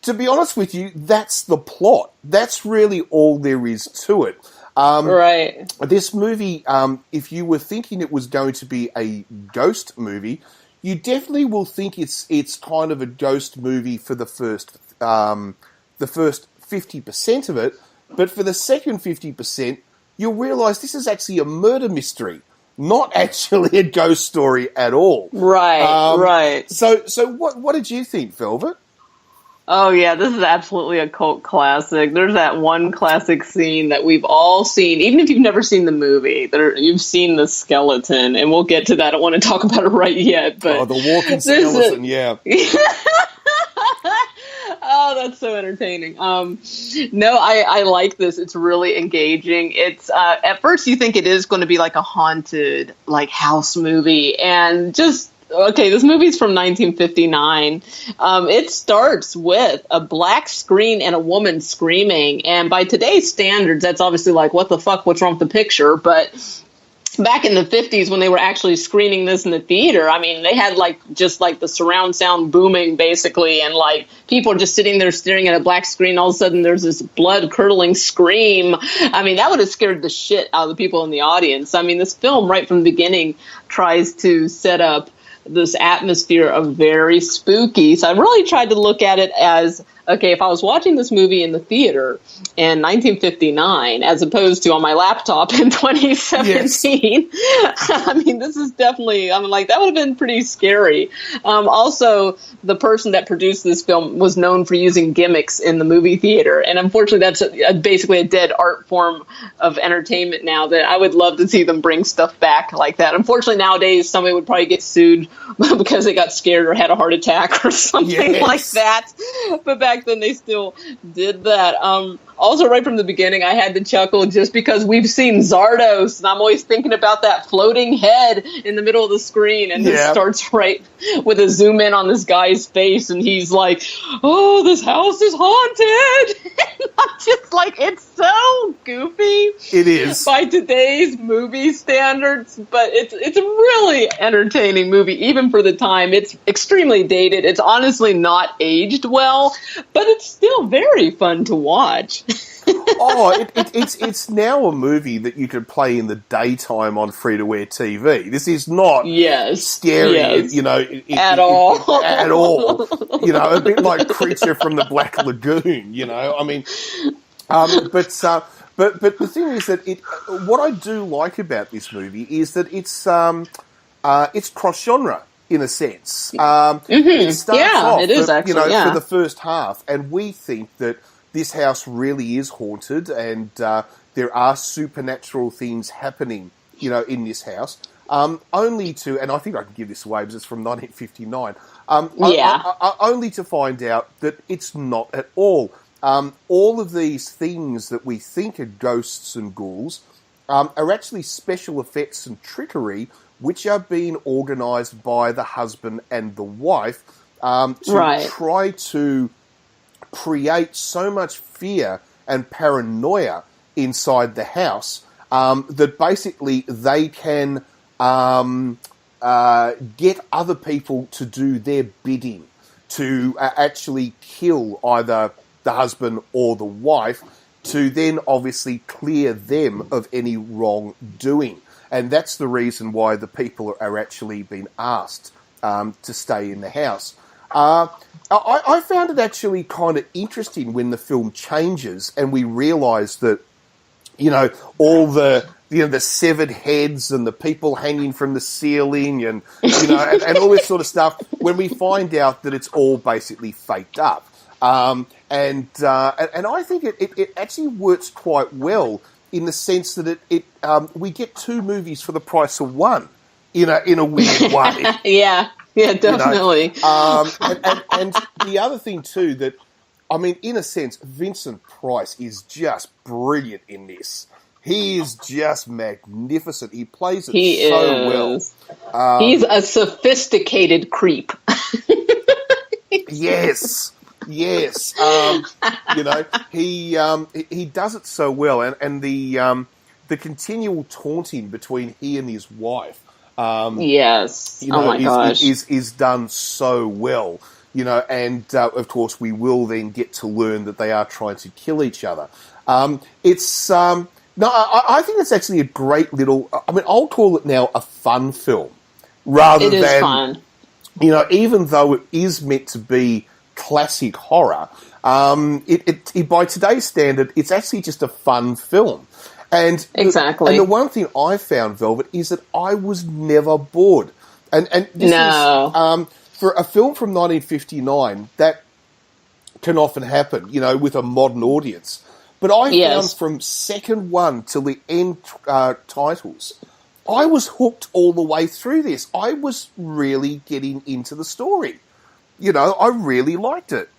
To be honest with you, that's the plot. That's really all there is to it. Right. This movie, if you were thinking it was going to be a ghost movie, you definitely will think it's kind of a ghost movie for the first 50% of it, but for the second 50%, you'll realise this is actually a murder mystery, not actually a ghost story at all. Right. Right. So what did you think, Velvet? Oh yeah, this is absolutely a cult classic. There's that one classic scene that we've all seen, even if you've never seen the movie. You've seen the skeleton, and we'll get to that. I don't want to talk about it right yet, but the walking skeleton, yeah. Oh, that's so entertaining. No, I like this. It's really engaging. It's at first you think it is going to be like a haunted, like house movie, and just. Okay, this movie's from 1959. It starts with a black screen and a woman screaming. And by today's standards, that's obviously like, what the fuck, what's wrong with the picture? But back in the 50s, when they were actually screening this in the theater, I mean, they had just the surround sound booming, basically. And people are just sitting there staring at a black screen. All of a sudden, there's this blood curdling scream. I mean, that would have scared the shit out of the people in the audience. I mean, this film right from the beginning tries to set up this atmosphere of very spooky. So I really tried to look at it as, okay, if I was watching this movie in the theater in 1959, as opposed to on my laptop in 2017, yes. I mean, this is definitely, that would have been pretty scary. Also, the person that produced this film was known for using gimmicks in the movie theater. And unfortunately, that's basically a dead art form of entertainment now that I would love to see them bring stuff back like that. Unfortunately, nowadays, somebody would probably get sued because they got scared or had a heart attack or something like that. But back then, they still did that. Also, right from the beginning, I had to chuckle just because we've seen Zardos, and I'm always thinking about that floating head in the middle of the screen, and this starts right with a zoom in on this guy's face, and he's like, "Oh, this house is haunted." And I'm just like, it's so goofy. It is by today's movie standards, but it's a really entertaining movie, even for the time. It's extremely dated. It's honestly not aged well, but it's still very fun to watch. It's now a movie that you could play in the daytime on free-to-air TV. This is not scary, at all. At all. A bit like Creature from the Black Lagoon, I mean, but the thing is that what I do like about this movie is that it's cross-genre in a sense. It starts off, it is actually, for the first half, and we think that this house really is haunted, and there are supernatural things happening, in this house. Only to, and I think I can give this away because it's from 1959. Only to find out that it's not at all. All of these things that we think are ghosts and ghouls are actually special effects and trickery, which are being organised by the husband and the wife to try to create so much fear and paranoia inside the house that basically they can get other people to do their bidding, to actually kill either the husband or the wife, to then obviously clear them of any wrongdoing. And that's the reason why the people are actually being asked to stay in the house. I found it actually kind of interesting when the film changes and we realise that, all the severed heads and the people hanging from the ceiling and all this sort of stuff, when we find out that it's all basically faked up. And I think it actually works quite well in the sense that we get two movies for the price of one in a weird way. Yeah, definitely. And the other thing too that, I mean, in a sense, Vincent Price is just brilliant in this. He is just magnificent. He plays it so well. He's a sophisticated creep. Yes. He does it so well, and the continual taunting between he and his wife. Is done so well, and of course we will then get to learn that they are trying to kill each other. I think it's actually a great little. I mean, I'll call it now a fun film rather than fun. Even though it is meant to be classic horror, it by today's standard, it's actually just a fun film. And exactly. And the one thing I found, Velvet, is that I was never bored. And this is for a film from 1959 that can often happen, with a modern audience. But I found from second one till the end titles, I was hooked all the way through this. I was really getting into the story. I really liked it.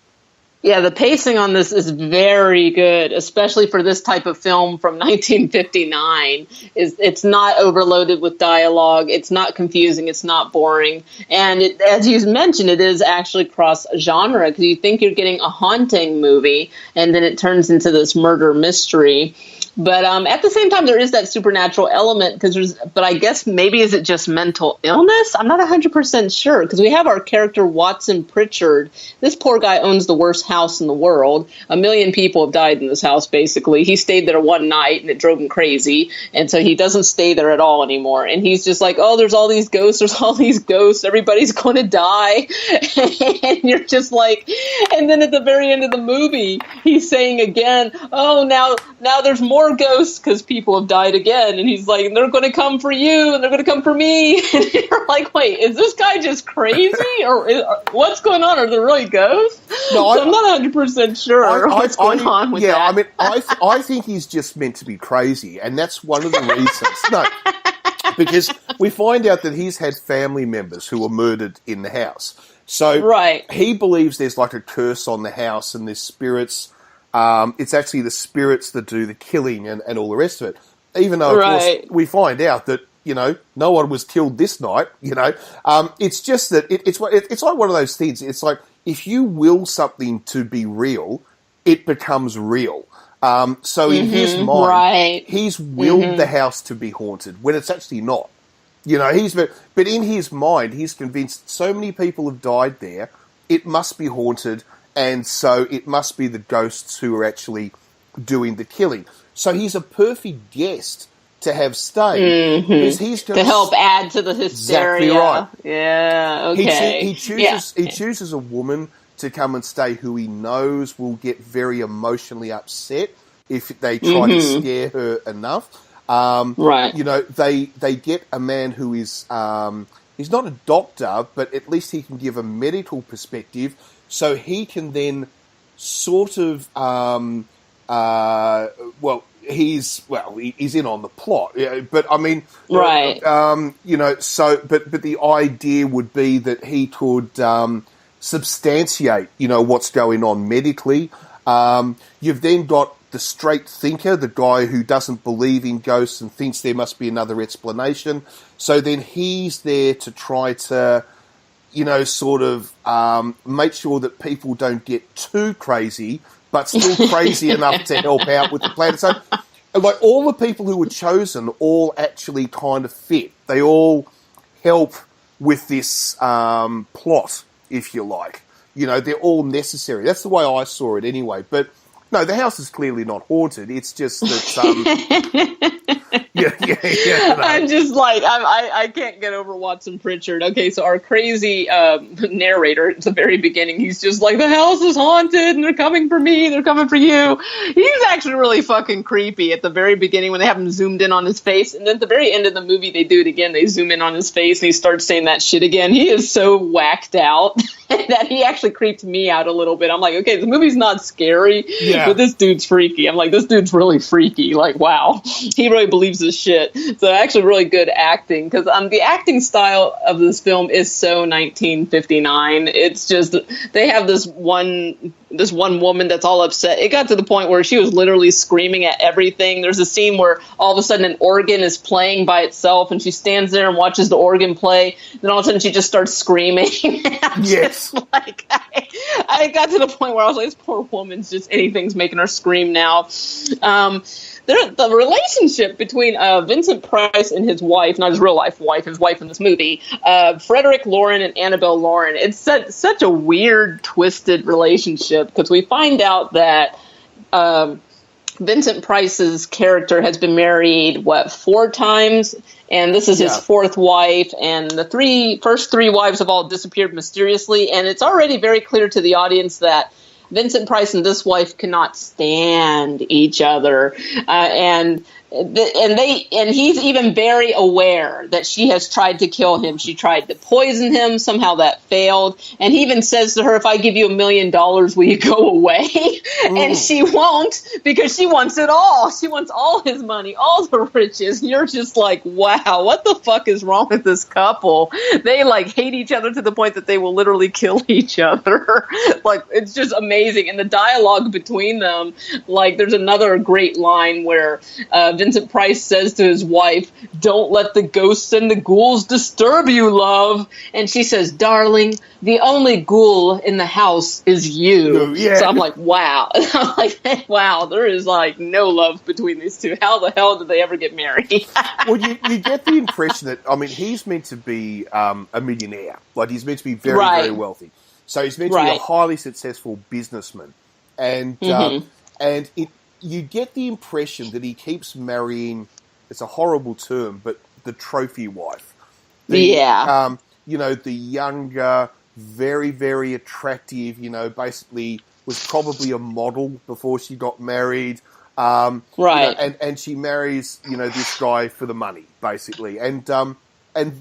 Yeah, the pacing on this is very good, especially for this type of film from 1959. It's not overloaded with dialogue. It's not confusing. It's not boring. And as you mentioned, it is actually cross-genre because you think you're getting a haunting movie, and then it turns into this murder mystery. But at the same time, there is that supernatural element but I guess maybe is it just mental illness? I'm not 100% sure because we have our character Watson Pritchard. This poor guy owns the worst house in the world. 1 million people have died in this house, basically. He stayed there one night and it drove him crazy. And so he doesn't stay there at all anymore. And he's just like, oh, there's all these ghosts. There's all these ghosts. Everybody's going to die. And you're just like, and then at the very end of the movie, he's saying again, oh, now there's more ghosts because people have died again, and he's like, they're going to come for you and they're going to come for me. And you're like, wait, is this guy just crazy or what's going on? Are there really ghosts? No, I'm not 100% sure what's going on with that. I mean, I think he's just meant to be crazy, and that's one of the reasons. No, because we find out that he's had family members who were murdered in the house. So he believes there's like a curse on the house and there's spirits. It's actually the spirits that do the killing and all the rest of it. Even though, of course, we find out that, no one was killed this night, It's just that it's like one of those things. It's like if you will something to be real, it becomes real. So in his mind, he's willed the house to be haunted when it's actually not. But in his mind, he's convinced so many people have died there, it must be haunted. And so it must be the ghosts who are actually doing the killing. So he's a perfect guest to have stayed. Because he's to help add to the hysteria. Exactly right. Yeah, okay. He chooses a woman to come and stay who he knows will get very emotionally upset if they try to scare her enough. They get a man who is, he's not a doctor, but at least he can give a medical perspective. So he can then sort of, he's in on the plot, but I mean, but the idea would be that he could substantiate, what's going on medically. You've then got the straight thinker, the guy who doesn't believe in ghosts and thinks there must be another explanation. So then he's there to try to, make sure that people don't get too crazy, but still crazy enough to help out with the plan. So, like, all the people who were chosen all actually kind of fit. They all help with this plot, if you like. They're all necessary. That's the way I saw it anyway. But, no, the house is clearly not haunted. It's just that... I'm just like, I can't get over Watson Pritchard. Okay, so our crazy narrator at the very beginning, he's just like, the house is haunted and they're coming for me, they're coming for you. He's actually really fucking creepy at the very beginning when they have him zoomed in on his face. And then at the very end of the movie, they do it again. They zoom in on his face and he starts saying that shit again. He is so whacked out that he actually creeped me out a little bit. I'm like, okay, the movie's not scary, but this dude's freaky. I'm like, this dude's really freaky. Like, wow, he really believes this shit. So actually really good acting because the acting style of this film is so 1959. It's just they have this one woman that's all upset. It got to the point where she was literally screaming at everything. There's a scene where all of a sudden an organ is playing by itself and she stands there and watches the organ play. Then all of a sudden she just starts screaming. Yes. Like I got to the point where I was like, this poor woman's just anything's making her scream now. The relationship between Vincent Price and his wife, not his real life wife, his wife in this movie, Frederick Loren and Annabelle Loren, it's such a weird, twisted relationship because we find out that Vincent Price's character has been married, 4 times? And this is his 4th wife, and the first three wives have all disappeared mysteriously, and it's already very clear to the audience that Vincent Price and this wife cannot stand each other. And and he's even very aware that she has tried to kill him. She tried to poison him. Somehow that failed. And he even says to her, if I give you $1 million, will you go away? And she won't, because she wants it all. She wants all his money, all the riches. You're just like, wow, what the fuck is wrong with this couple? They like hate each other to the point that they will literally kill each other. Like, it's just amazing. And the dialogue between them, like, there's another great line where Vincent Price says to his wife, "Don't let the ghosts and the ghouls disturb you, love." And she says, "Darling, the only ghoul in the house is you." Yeah. So I'm like, wow. I'm like, wow, there is like no love between these two. How the hell did they ever get married? Well, you get the impression that, I mean, he's meant to be a millionaire. Like, he's meant to be very, Right. very wealthy. So he's meant to be a Right. highly successful businessman. And you get the impression that he keeps marrying, it's a horrible term, but the trophy wife. Yeah. The younger, very, very attractive, basically was probably a model before she got married. Right. And she marries, this guy for the money, basically. And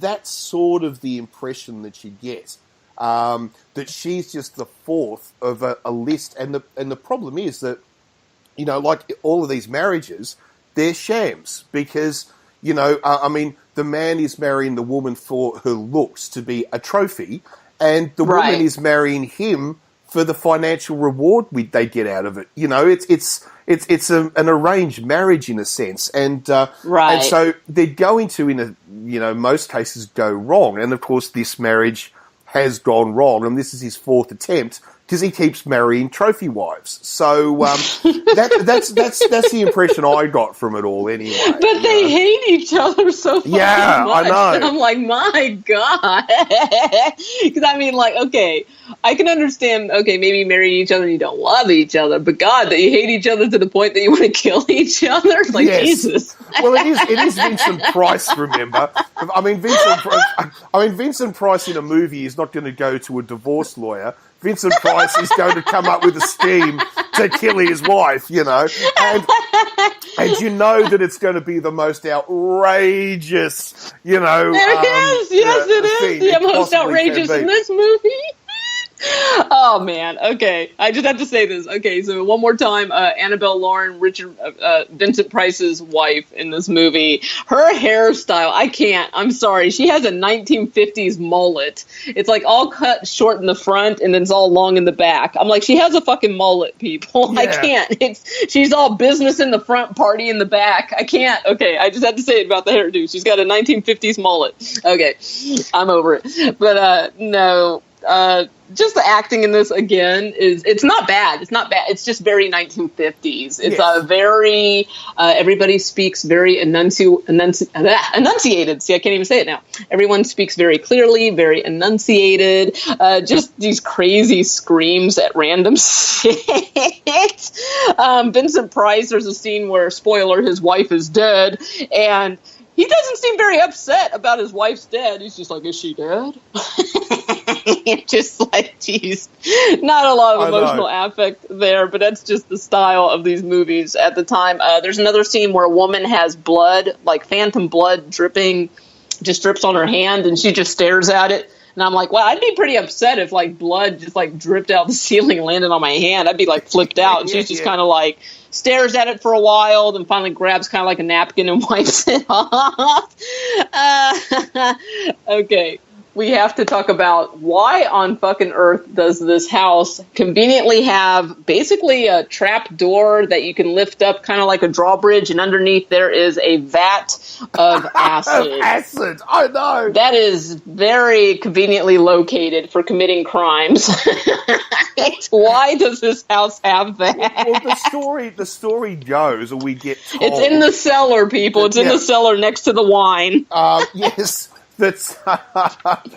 that's sort of the impression that you get. That she's just the fourth of a list. And the problem is that, like all of these marriages, they're shams because, the man is marrying the woman for her looks to be a trophy, and the Right. woman is marrying him for the financial reward they get out of it. It's an arranged marriage in a sense, and Right. and so they're going to, in most cases, go wrong. And of course, this marriage has gone wrong, and this is his fourth attempt because he keeps marrying trophy wives. So that's the impression I got from it all, anyway. But they hate each other so fucking Yeah, I much. know. And I'm like, my God. Because I mean, like, okay, I can understand, okay, maybe you marry each other and you don't love each other, but God, that you hate each other to the point that you want to kill each other? It's like, Yes. Jesus. Well, it is Vincent Price, remember? I mean, Vincent Price in a movie is not going to go to a divorce lawyer. Vincent Price is going to come up with a scheme to kill his wife, and you know that it's going to be the most outrageous, It is. Yes, it is. thing The it most possibly outrageous can in be. this movie. Oh man. Okay, I just have to say this. Okay, so one more time, Annabelle Lauren, Vincent Price's wife in this movie. Her hairstyle, I can't. I'm sorry. She has a 1950s mullet. It's like all cut short in the front and then it's all long in the back. I'm like, she has a fucking mullet, people. I Yeah. can't. She's all business in the front, party in the back. I can't. Okay, I just had to say it about the hairdo. She's got a 1950s mullet. Okay, I'm over it. But no. Just the acting in this again it's not bad. It's not bad. It's just very 1950s. It's Yes. very everybody speaks very enunciated. See, I can't even say it now. Everyone speaks very clearly, very enunciated. Just these crazy screams at random shit. Vincent Price, there's a scene where, spoiler, his wife is dead, and he doesn't seem very upset about his wife's dead. He's just like, is she dead? Just like, geez, not a lot of I know. emotional affect there, but that's just the style of these movies at the time. There's another scene where a woman has blood, like phantom blood dripping, just drips on her hand, and she just stares at it. And I'm like, wow, I'd be pretty upset if like blood just like dripped out the ceiling and landed on my hand. I'd be like flipped out. And she's just kind of like stares at it for a while, then finally grabs kind of like a napkin and wipes it off. Okay. We have to talk about why on fucking earth does this house conveniently have basically a trap door that you can lift up kind of like a drawbridge, and underneath there is a vat of acid. Acid, I know. That is very conveniently located for committing crimes. Why does this house have that? Well, the story goes, or we get told. It's in the cellar, people. It's in Yeah. the cellar next to the wine. Yes, that's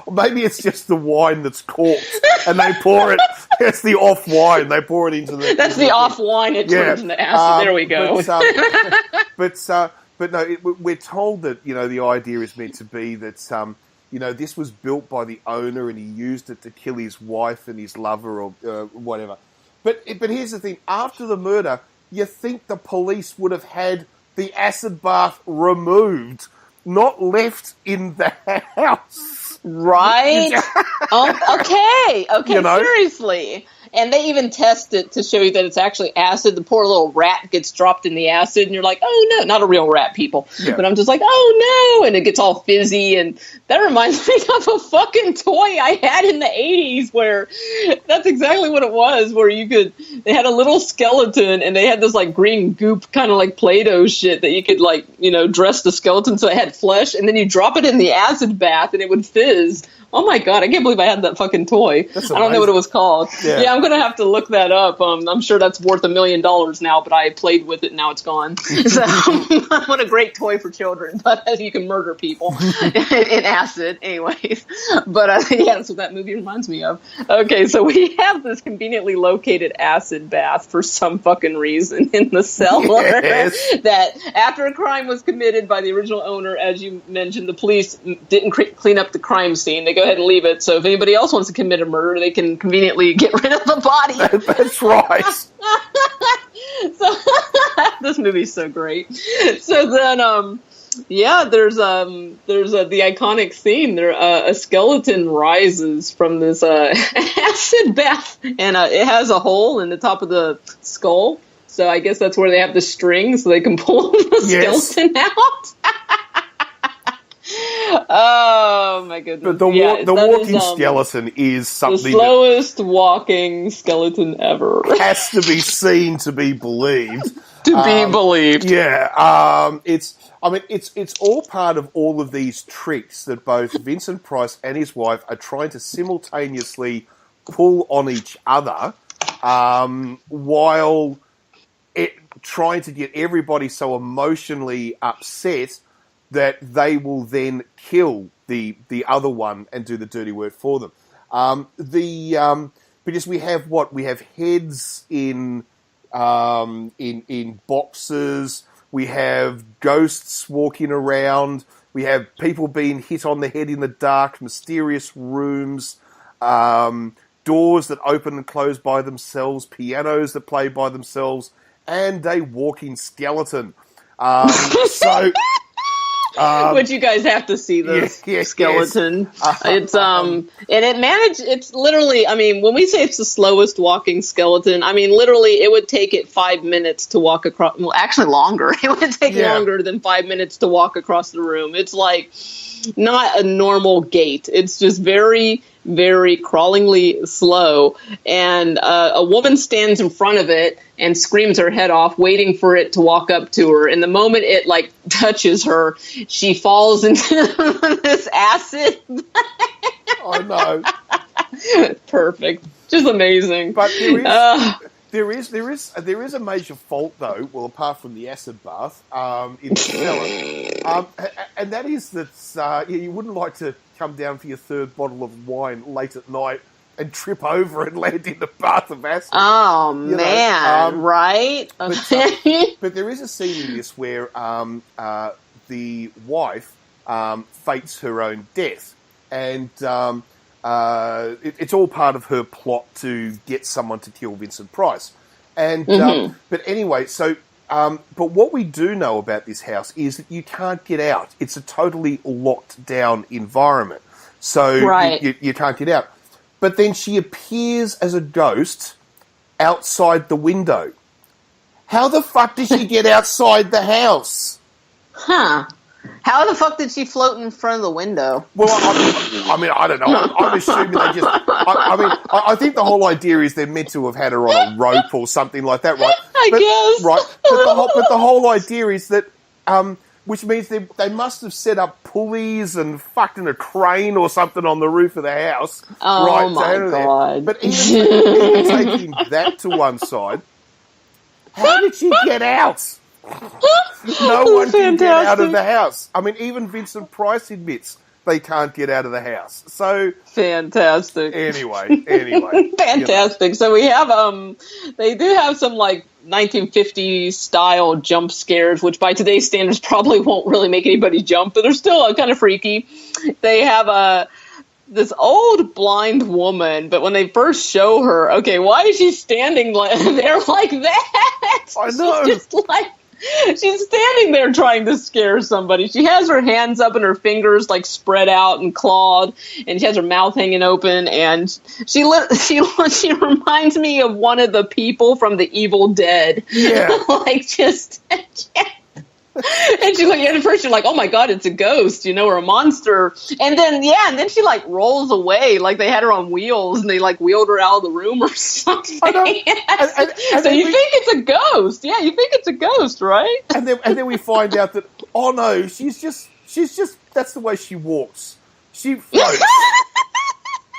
maybe it's just the wine that's corked, and they pour it. It's the off wine. They pour it into the. That's the off wine. It turns into acid. There we go. But no, we're told that the idea is meant to be that this was built by the owner and he used it to kill his wife and his lover or whatever. But here's the thing: after the murder, you think the police would have had the acid bath removed, not left in the house. Right? Okay, You know? seriously. And they even test it to show you that it's actually acid. The poor little rat gets dropped in the acid, and you're like, oh no, not a real rat, people. Yeah. But I'm just like, oh no, and it gets all fizzy, and that reminds me of a fucking toy I had in the 80s where that's exactly what it was, where they had a little skeleton, and they had this like green goop kind of like Play-Doh shit that you could like, dress the skeleton so it had flesh, and then you drop it in the acid bath, and it would fizz. Oh my god, I can't believe I had that fucking toy. I don't know what it was called. Yeah, I'm going to have to look that up. I'm sure that's worth $1 million now, but I played with it and now it's gone. So, what a great toy for children. But you can murder people in acid. Anyways. But yeah, that's what that movie reminds me of. Okay, so we have this conveniently located acid bath for some fucking reason in the cellar. Yes. That after a crime was committed by the original owner, as you mentioned, the police didn't clean up the crime scene. They go ahead and leave it. So if anybody else wants to commit a murder, they can conveniently get rid of the body. That's right. So this movie's so great. So then, there's the iconic scene. There, a skeleton rises from this acid bath, and it has a hole in the top of the skull. So I guess that's where they have the string, so they can pull the skeleton out. Oh my goodness! But the walking skeleton is something. The slowest walking skeleton ever. Has to be seen to be believed. To be believed. Yeah. It's all part of all of these tricks that both Vincent Price and his wife are trying to simultaneously pull on each other, while trying to get everybody so emotionally upset that they will then kill the other one and do the dirty work for them. Because we have heads in boxes, we have ghosts walking around, we have people being hit on the head in the dark, mysterious rooms, doors that open and close by themselves, pianos that play by themselves, and a walking skeleton. Which you guys have to see this skeleton. It's and it's literally, when we say it's the slowest walking skeleton, literally it would take it 5 minutes to walk across, well, actually longer. It would take longer than 5 minutes to walk across the room. It's like not a normal gait. It's just very, very crawlingly slow. And a woman stands in front of it and screams her head off, waiting for it to walk up to her. And the moment it touches her, she falls into this acid. I know. Perfect. Just amazing. But there is a major fault though. Well, apart from the acid bath in the cellar, and that is that you wouldn't like to come down for your third bottle of wine late at night and trip over and land in the bath of acid. Oh, man, right? But there is a scene in this where the wife fates her own death, and it's all part of her plot to get someone to kill Vincent Price. And but anyway, so but what we do know about this house is that you can't get out. It's a totally locked down environment, so you can't get out. But then she appears as a ghost outside the window. How the fuck did she get outside the house? Huh. How the fuck did she float in front of the window? Well, I don't know. I'm assuming they just... I think the whole idea is they're meant to have had her on a rope or something like that, right? I guess. Right. But the whole idea is that... which means they must have set up pulleys and fucking a crane or something on the roof of the house. Oh, right, my God. But even taking that to one side, how did she get out? No one can get out of the house. Even Vincent Price admits they can't get out of the house. So fantastic. Anyway. Fantastic. So we have they do have some 1950s style jump scares, which by today's standards probably won't really make anybody jump, but they're still kind of freaky. They have this old blind woman, but when they first show her, okay, why is she standing there like that? I know. She's just She's standing there trying to scare somebody. She has her hands up and her fingers like spread out and clawed, and she has her mouth hanging open. And she reminds me of one of the people from The Evil Dead. Yeah. Like just. And she at first you're like, oh my god, it's a ghost, or a monster. And then she like rolls away like they had her on wheels and they like wheeled her out of the room or something. So you think it's a ghost. Yeah, you think it's a ghost, right? And then we find out that, oh no, she's just that's the way she walks. She floats.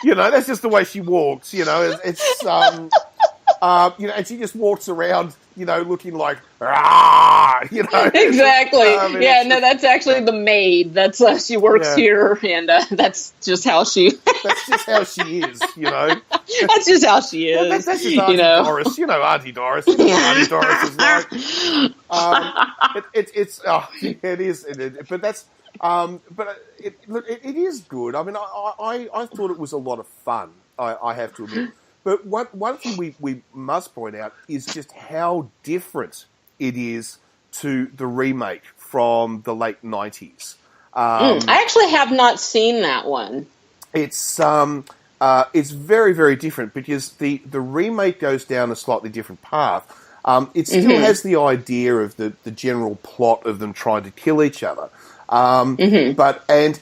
That's just the way she walks, it's and she just walks around, looking like, Exactly. That's actually the maid. That's she works here, and that's just how she. That's just how she is, That's just how she is. That's just Auntie Doris, Auntie Doris. Auntie Doris is like. It is, but that's. It is good. I mean, I thought it was a lot of fun. I have to admit. But one thing we must point out is just how different it is to the remake from the late 90s. I actually have not seen that one. It's very, very different because the remake goes down a slightly different path. It still has the idea of the general plot of them trying to kill each other. And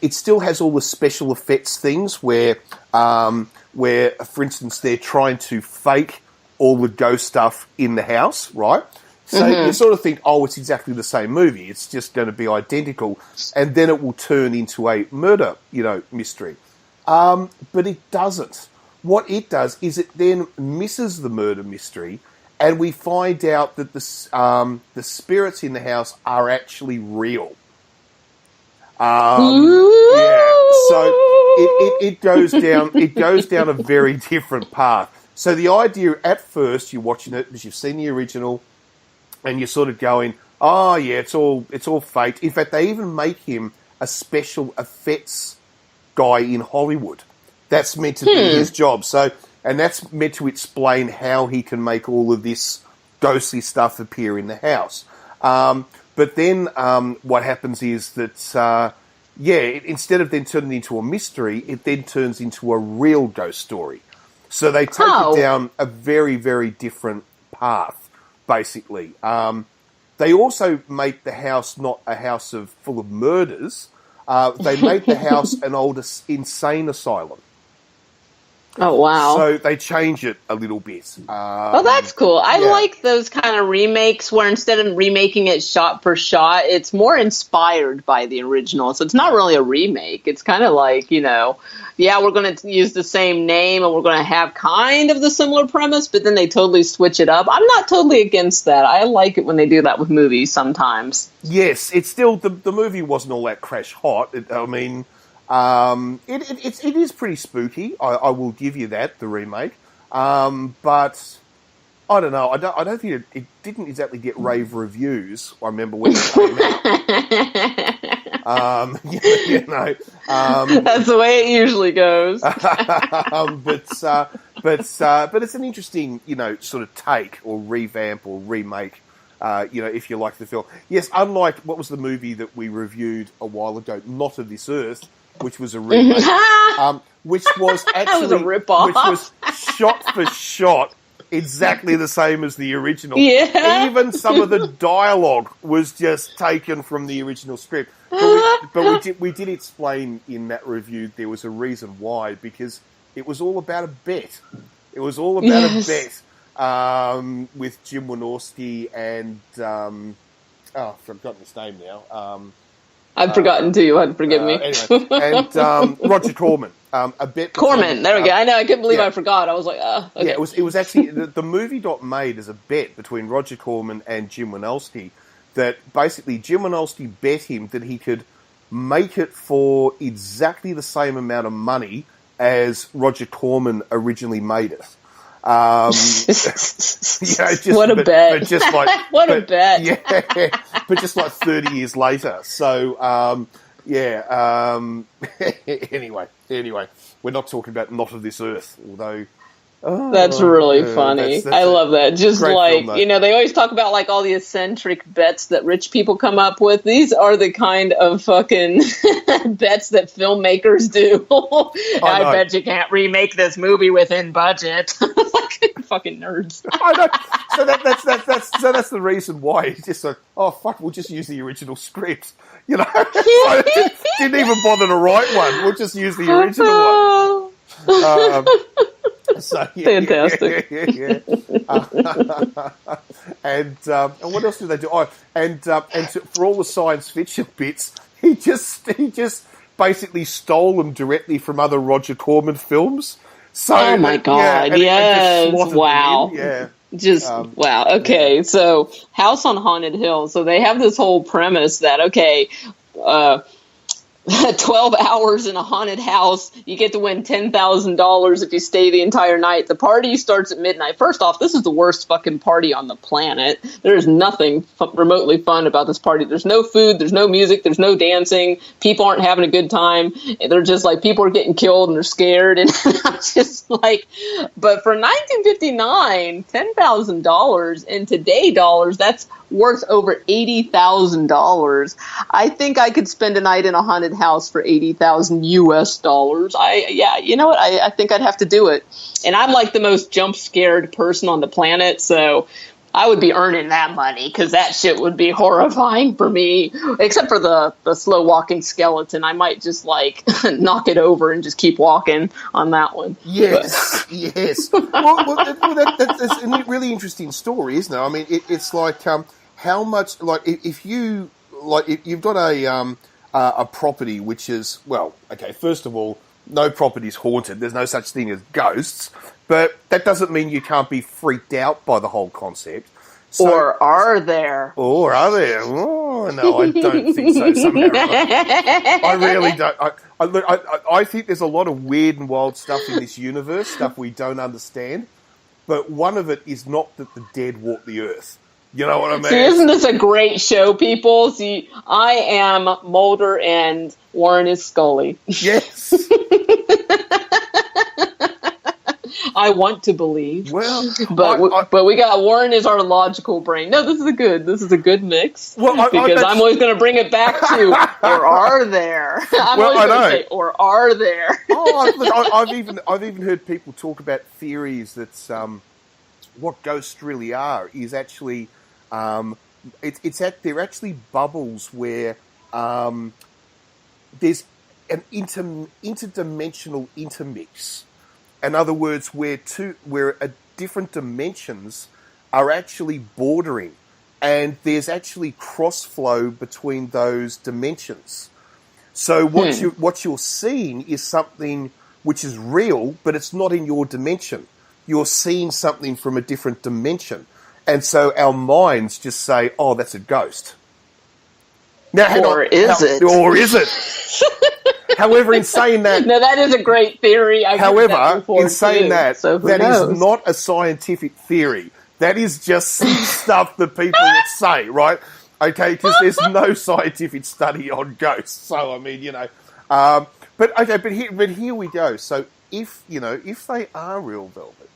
it still has all the special effects things where, for instance, they're trying to fake all the ghost stuff in the house, right? So you sort of think, oh, it's exactly the same movie. It's just going to be identical. And then it will turn into a murder, mystery. But it doesn't. What it does is it then misses the murder mystery, and we find out that the spirits in the house are actually real. So it goes down a very different path. So the idea at first you're watching it because you've seen the original, and you're sort of going, oh yeah, it's all fake. In fact, they even make him a special effects guy in Hollywood. That's meant to be his job. So, and that's meant to explain how he can make all of this ghostly stuff appear in the house. But then what happens is that, instead of then turning into a mystery, it then turns into a real ghost story. So they take it down a very, very different path, basically. They also make the house not a house full of murders. They make the house an old insane asylum. Oh, wow. So they change it a little bit. Oh, that's cool. I like those kind of remakes where instead of remaking it shot for shot, it's more inspired by the original. So it's not really a remake. It's kind of like, we're going to use the same name and we're going to have kind of the similar premise, but then they totally switch it up. I'm not totally against that. I like it when they do that with movies sometimes. Yes, it's still, the movie wasn't all that crash hot. It is pretty spooky. I will give you that, the remake. But I don't know. I don't think it didn't exactly get rave reviews. I remember when it came out. That's the way it usually goes. But it's an interesting, sort of take or revamp or remake. If you like the film. Yes, unlike what was the movie that we reviewed a while ago, Not of This Earth, which was a remake, which was actually that was a rip-off. Which was shot for shot exactly the same as the original. Yeah. Even some of the dialogue was just taken from the original script. But we did explain in that review there was a reason why, because it was all about a bet. It was all about a bet with Jim Wynorski and I've forgotten his name now. I've forgotten too. You had to forgive me. Anyway, and Roger Corman. A bet. Corman. There we go. I know. I couldn't believe I forgot. I was like, okay. Yeah, it was actually the movie got made as a bet between Roger Corman and Jim Wynorski. That basically Jim Wynorski bet him that he could make it for exactly the same amount of money as Roger Corman originally made it. What a bet! What a bet! Yeah, but just like 30 years later. So anyway, we're not talking about Not of This Earth, although That's really yeah, funny. that's I a love that. Just great like, film, though. they always talk about like all the eccentric bets that rich people come up with. These are the kind of fucking bets that filmmakers do. I know. bet you can't remake this movie within budget. Fucking nerds. I know. So that's the reason why it's just like, oh fuck, we'll just use the original script. So didn't even bother to write one. We'll just use the original one. So, Fantastic. Yeah. And what else did they do? Oh, for all the science fiction bits, he just basically stole them directly from other Roger Corman films. So, Oh my God! and Yes! just slotted them Wow! in. Yeah. Wow. Okay, so House on Haunted Hill. So they have this whole premise that 12 hours in a haunted house, you get to win $10,000 if you stay the entire night. The party starts at midnight. First off, this is the worst fucking party on the planet. There's nothing remotely fun about this party. There's no food, there's no music, there's no dancing. People aren't having a good time. They're just like, people are getting killed and they're scared. And I'm just like, but for 1959, $10,000 in today dollars, that's worth over $80,000. I think I could spend a night in a haunted house for $80,000 US. You know what? I think I'd have to do it. And I'm like the most jump scared person on the planet, so I would be earning that money because that shit would be horrifying for me. Except for the slow walking skeleton, I might just like knock it over and just keep walking on that one. Yes. Well, that's a really interesting story, isn't it? I mean, it's like how much like if you've got a property which is, well, okay, first of all, no property is haunted. There's no such thing as ghosts, but that doesn't mean you can't be freaked out by the whole concept. So, or are there? Or are there? Oh, no, I don't think so. Somehow, I really don't. I think there's a lot of weird and wild stuff in this universe, stuff we don't understand, but one of it is not that the dead walk the earth. You know what I mean? See, isn't this a great show, people? See, I am Mulder and Warren is Scully. Yes. I want to believe. Well, but we got Warren is our logical brain. No, this is a good mix. Well, because I'm always going to bring it back to, or are there? I'm always going to say, or are there? I've even heard people talk about theories that what ghosts really are is actually they're actually bubbles where there's an interdimensional intermix. In other words, where different dimensions are actually bordering, and there's actually cross flow between those dimensions. So what you're seeing is something which is real, but it's not in your dimension. You're seeing something from a different dimension. And so our minds just say, oh, that's a ghost. Now, Or is it? However, in saying that... No, that is a great theory. However, in saying that, so that is not a scientific theory. That is just stuff that people would say, right? Okay, because there's no scientific study on ghosts. So, I mean, but here we go. So, if they are real, Velvet,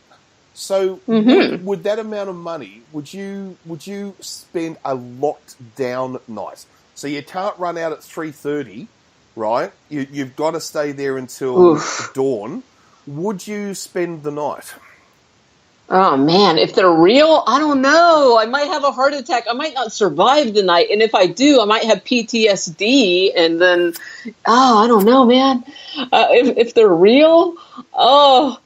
so would that amount of money, would you spend a locked down night? So you can't run out at 3:30, right? You've got to stay there until dawn. Would you spend the night? Oh man, if they're real, I don't know. I might have a heart attack. I might not survive the night, and if I do, I might have PTSD. And then, I don't know, man. If they're real, I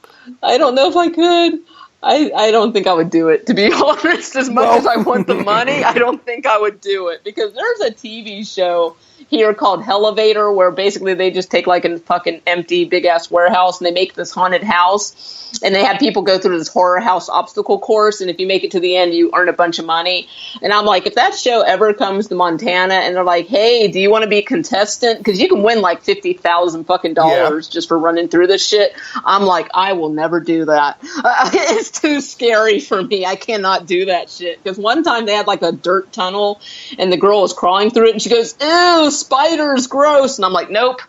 don't know if I could. I don't think I would do it, to be honest. As much as I want the money, I don't think I would do it. Because there's a TV show here called Hellevator where basically they just take like a fucking empty big-ass warehouse and they make this haunted house. And they have people go through this horror house obstacle course. And if you make it to the end, you earn a bunch of money. And I'm like, if that show ever comes to Montana and they're like, hey, do you want to be a contestant? Because you can win like $50,000 fucking dollars just for running through this shit. I'm like, I will never do that. It's too scary for me. I cannot do that shit. Because one time they had like a dirt tunnel and the girl was crawling through it and she goes, ew, spiders, gross. And I'm like, nope,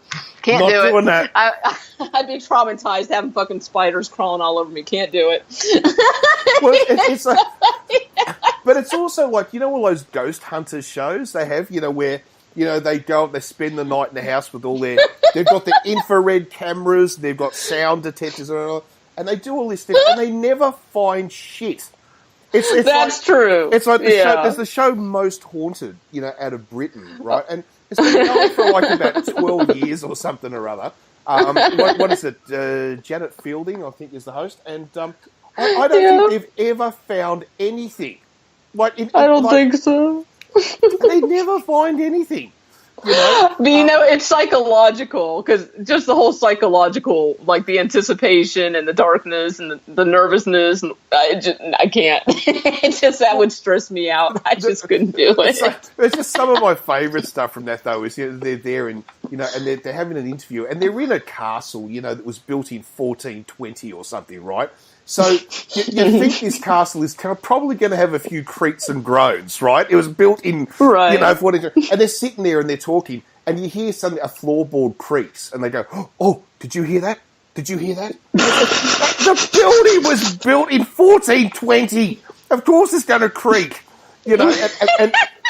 can't Not do it. doing that. I'd be traumatized having fucking spiders crawling all over me. Can't do it. Well, it's like, but it's also like, you know, all those ghost hunters shows they have, you know, where, you know, they go, they spend the night in the house with all their, they've got the infrared cameras, they've got sound detectors, and they do all this stuff, and they never find shit. It's That's like, true. It's like the Yeah. show, there's the show Most Haunted, you know, out of Britain, right? And it's been going for like about 12 years or something or other. What is it? Janet Fielding, I think, is the host, and I don't think they've ever found anything. Like, I don't think so. They never find anything. You know? But you know, it's psychological, because just the whole psychological, like the anticipation and the darkness and the nervousness, and I can't. It's just that would stress me out. I just couldn't do it. It's just some of my favourite stuff from that, though, is, you know, they're there and, you know, and they're having an interview, and they're in a castle, you know, that was built in 1420 or something, right? So you think this castle is probably going to have a few creaks and groans, right? It was built in, Right. you know, and they're sitting there and they're talking, and you hear suddenly a floorboard creaks, and they go, "Oh, did you hear that? Did you hear that?" The building was built in 1420. Of course, it's going to creak, you know.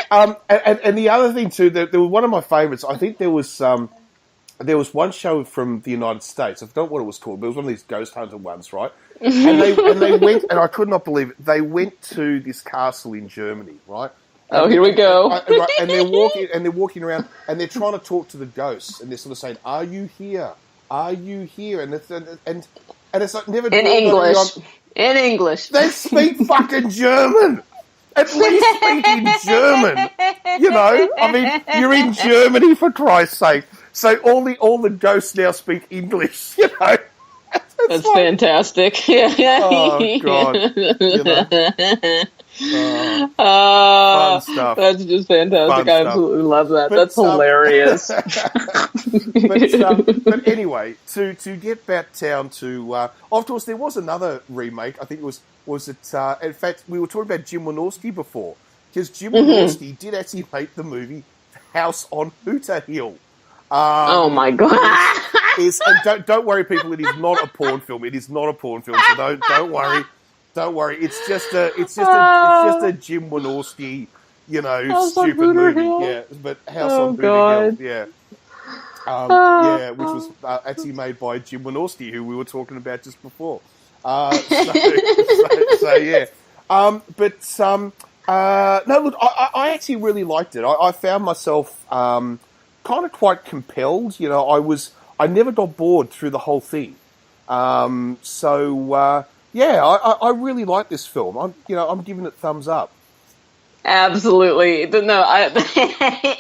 And the other thing too, there was one of my favourites. I think there was one show from the United States. I forgot what it was called, but it was one of these ghost hunter ones, right? And they went, and I could not believe it. They went to this castle in Germany, right? Oh, here we go. Right, and they're walking around, and they're trying to talk to the ghosts, and they're sort of saying, "Are you here? Are you here?" And it's like never In English. In English. They speak fucking German. At least speak in German. You know, I mean, you're in Germany, for Christ's sake. So all the ghosts now speak English. You know. That's fantastic. Yeah. Oh God. You know. Fun stuff. That's just fantastic. Fun I stuff. absolutely love that. But, That's hilarious. but anyway, to get back down to, of course, there was another remake. I think it was it? In fact, we were talking about Jim Wynorski before, because Jim Wynorski did actually make the movie House on Hooter Hill. Oh my God. And don't worry, people. It is not a porn film. It is not a porn film. So don't worry. Don't worry. It's just a Jim Wynorski, you know, House on stupid Hooter movie. Hill. Yeah, but House on Hooter God. Hill. Yeah. Yeah, which was actually made by Jim Wynorski, who we were talking about just before. So yeah. No, look, I actually really liked it. I found myself kind of quite compelled. You know, I never got bored through the whole thing. Yeah, I really like this film. I'm giving it thumbs up. Absolutely. No,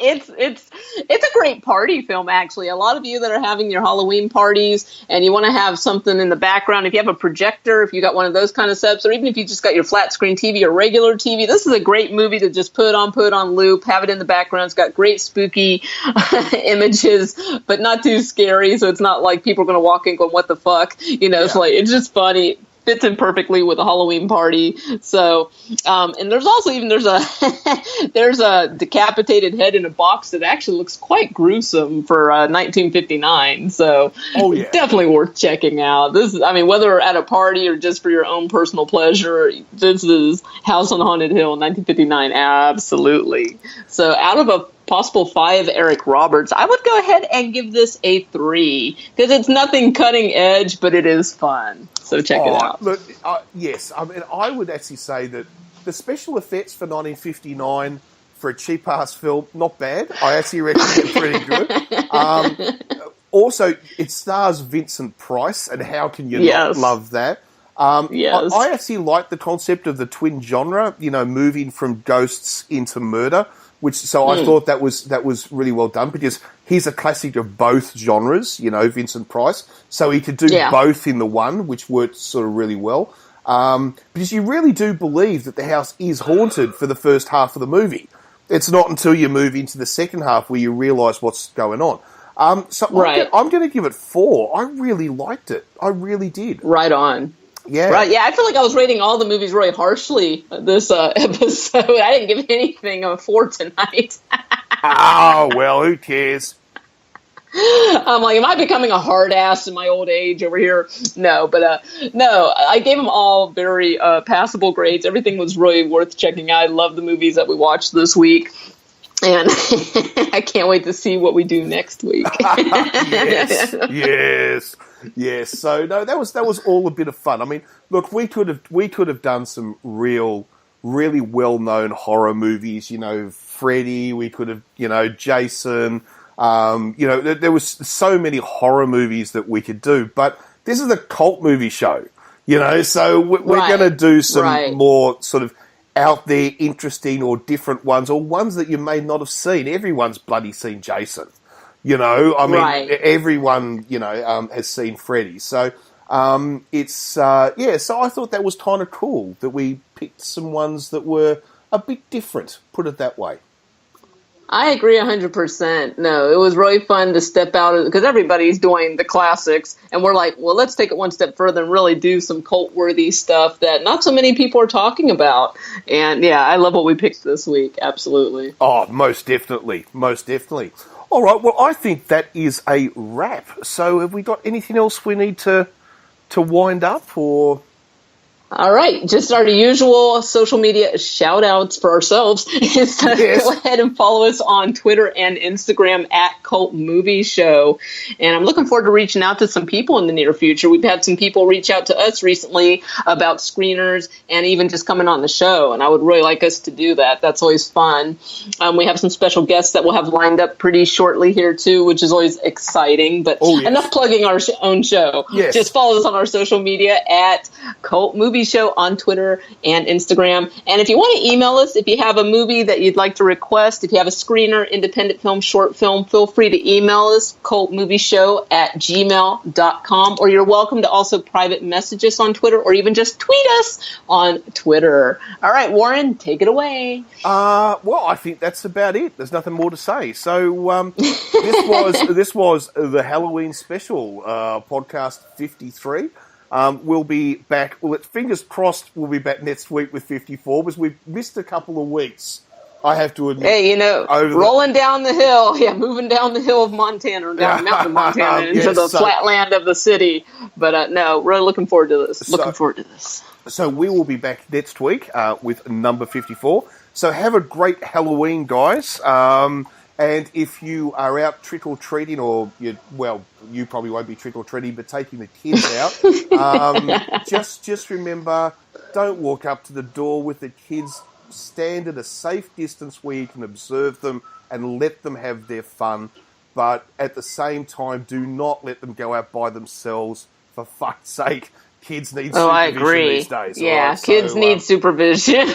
it's a great party film, actually. A lot of you that are having your Halloween parties and you want to have something in the background, if you have a projector, if you got one of those kind of setups, or even if you just got your flat screen TV or regular TV, this is a great movie to just put on loop, have it in the background. It's got great spooky images, but not too scary, so it's not like people are going to walk in going, what the fuck? You know, It's like, it's just funny. Fits in perfectly with a Halloween party. So, and there's a decapitated head in a box that actually looks quite gruesome for 1959. So, definitely worth checking out. This is, I mean, whether at a party or just for your own personal pleasure, this is House on Haunted Hill, 1959. Absolutely. So, out of a possible 5 Eric Roberts, I would go ahead and give this a 3 because it's nothing cutting edge, but it is fun. So check it out. Look, yes, I mean, I would actually say that the special effects for 1959 for a cheap-ass film, not bad. I actually reckon they're pretty good. Also, it stars Vincent Price, and how can you not love that? Yes. I actually like the concept of the twin genre, you know, moving from ghosts into murder. I thought that was really well done, because he's a classic of both genres, you know, Vincent Price. So he could do both in the one, which worked sort of really well. Because you really do believe that the house is haunted for the first half of the movie. It's not until you move into the second half where you realise what's going on. I'm going to give it 4. I really liked it. I really did. Right on. Yeah. Right. Yeah, I feel like I was rating all the movies really harshly this episode. I didn't give anything a 4 tonight. Oh, well, who cares? I'm like, am I becoming a hard ass in my old age over here? No, but no, I gave them all very passable grades. Everything was really worth checking out. I love the movies that we watched this week. And I can't wait to see what we do next week. yes. So no, that was all a bit of fun. I mean, look, we could have done some really well-known horror movies. You know, Freddy. We could have, Jason. There was so many horror movies that we could do, but this is a cult movie show. So we're going to do some more sort of out there, interesting or different ones, or ones that you may not have seen. Everyone's bloody seen Jason. Everyone, has seen Freddy. So, so I thought that was kind of cool that we picked some ones that were a bit different, put it that way. I agree 100%. No, it was really fun to step out because everybody's doing the classics, and we're like, well, let's take it one step further and really do some cult-worthy stuff that not so many people are talking about. And yeah, I love what we picked this week. Absolutely. Oh, most definitely. All right, well, I think that is a wrap. So have we got anything else we need to wind up, or... All right, just our usual social media shout-outs for ourselves. So Go ahead and follow us on Twitter and Instagram at Cult Movie Show. And I'm looking forward to reaching out to some people in the near future. We've had some people reach out to us recently about screeners and even just coming on the show. And I would really like us to do that. That's always fun. We have some special guests that we'll have lined up pretty shortly here, too, which is always exciting. But enough plugging our own show. Yes. Just follow us on our social media at Cult Movie Show on Twitter and Instagram. And if you want to email us, if you have a movie that you'd like to request, if you have a screener, independent film, short film, feel free to email us, cultmovieshow@gmail.com, or you're welcome to also private message us on Twitter or even just tweet us on Twitter. All right, Warren, take it away. Well, I think that's about it. There's nothing more to say. So this was the Halloween special, podcast 53. We'll be back. Well, fingers crossed we'll be back next week with 54, because we've missed a couple of weeks, I have to admit. Hey, rolling down the hill. Yeah, moving down the hill of Montana, or down the mountain of Montana into the flatland of the city. But no, really looking forward to this. So we will be back next week with number 54. So have a great Halloween, guys. And if you are out trick-or-treating, or you probably won't be trick-or-treating, but taking the kids out, just remember, don't walk up to the door with the kids. Stand at a safe distance where you can observe them and let them have their fun. But at the same time, do not let them go out by themselves. For fuck's sake, kids need supervision I agree. These days. Yeah, right? kids need supervision.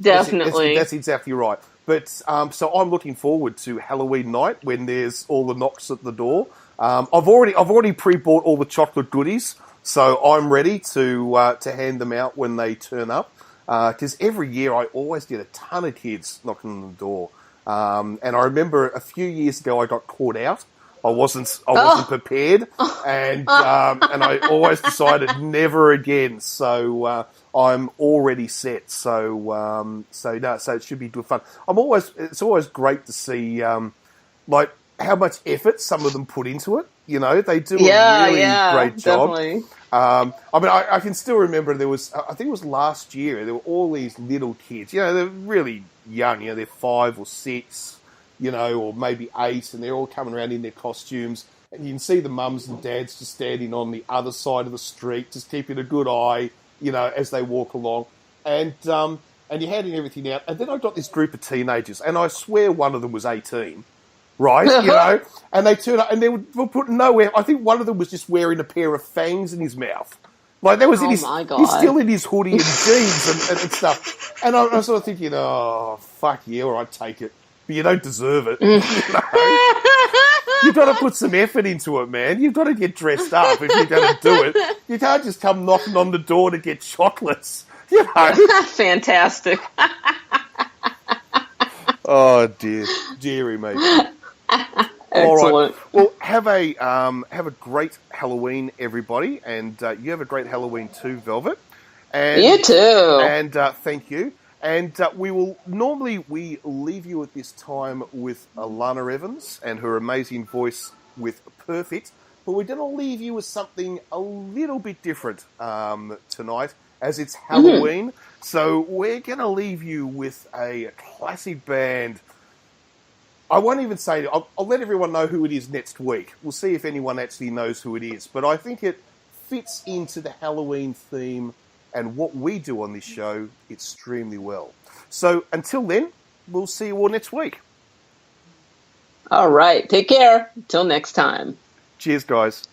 Definitely. That's exactly right. But so I'm looking forward to Halloween night when there's all the knocks at the door. I've already pre-bought all the chocolate goodies, so I'm ready to hand them out when they turn up. Because every year I always get a ton of kids knocking on the door. And I remember a few years ago I got caught out. I wasn't prepared, and I always decided never again. So I'm already set. So it should be good fun. It's always great to see like how much effort some of them put into it. They do a really great job. Definitely. I can still remember there was, I think it was last year, there were all these little kids. They're really young. They're 5 or 6. Or maybe 8, and they're all coming around in their costumes, and you can see the mums and dads just standing on the other side of the street, just keeping a good eye, as they walk along, and you're handing everything out, and then I got this group of teenagers, and I swear one of them was 18, right, and they turn up, and they were put nowhere. I think one of them was just wearing a pair of fangs in his mouth. Like, that was in his, he's still in his hoodie and jeans and stuff, and I was sort of thinking, oh, fuck yeah, all right, take it. But you don't deserve it. You've got to put some effort into it, man. You've got to get dressed up if you're going to do it. You can't just come knocking on the door to get chocolates. Fantastic. Oh dear, dearie me. All right. Well, have a great Halloween, everybody, and you have a great Halloween too, Velvet. And you too. And thank you. And we leave you at this time with Alana Evans and her amazing voice with Perfect. But we're going to leave you with something a little bit different tonight, as it's Halloween. So we're going to leave you with a classic band. I won't even say it. I'll let everyone know who it is next week. We'll see if anyone actually knows who it is. But I think it fits into the Halloween theme and what we do on this show extremely well. So until then, we'll see you all next week. All right. Take care. Until next time. Cheers, guys.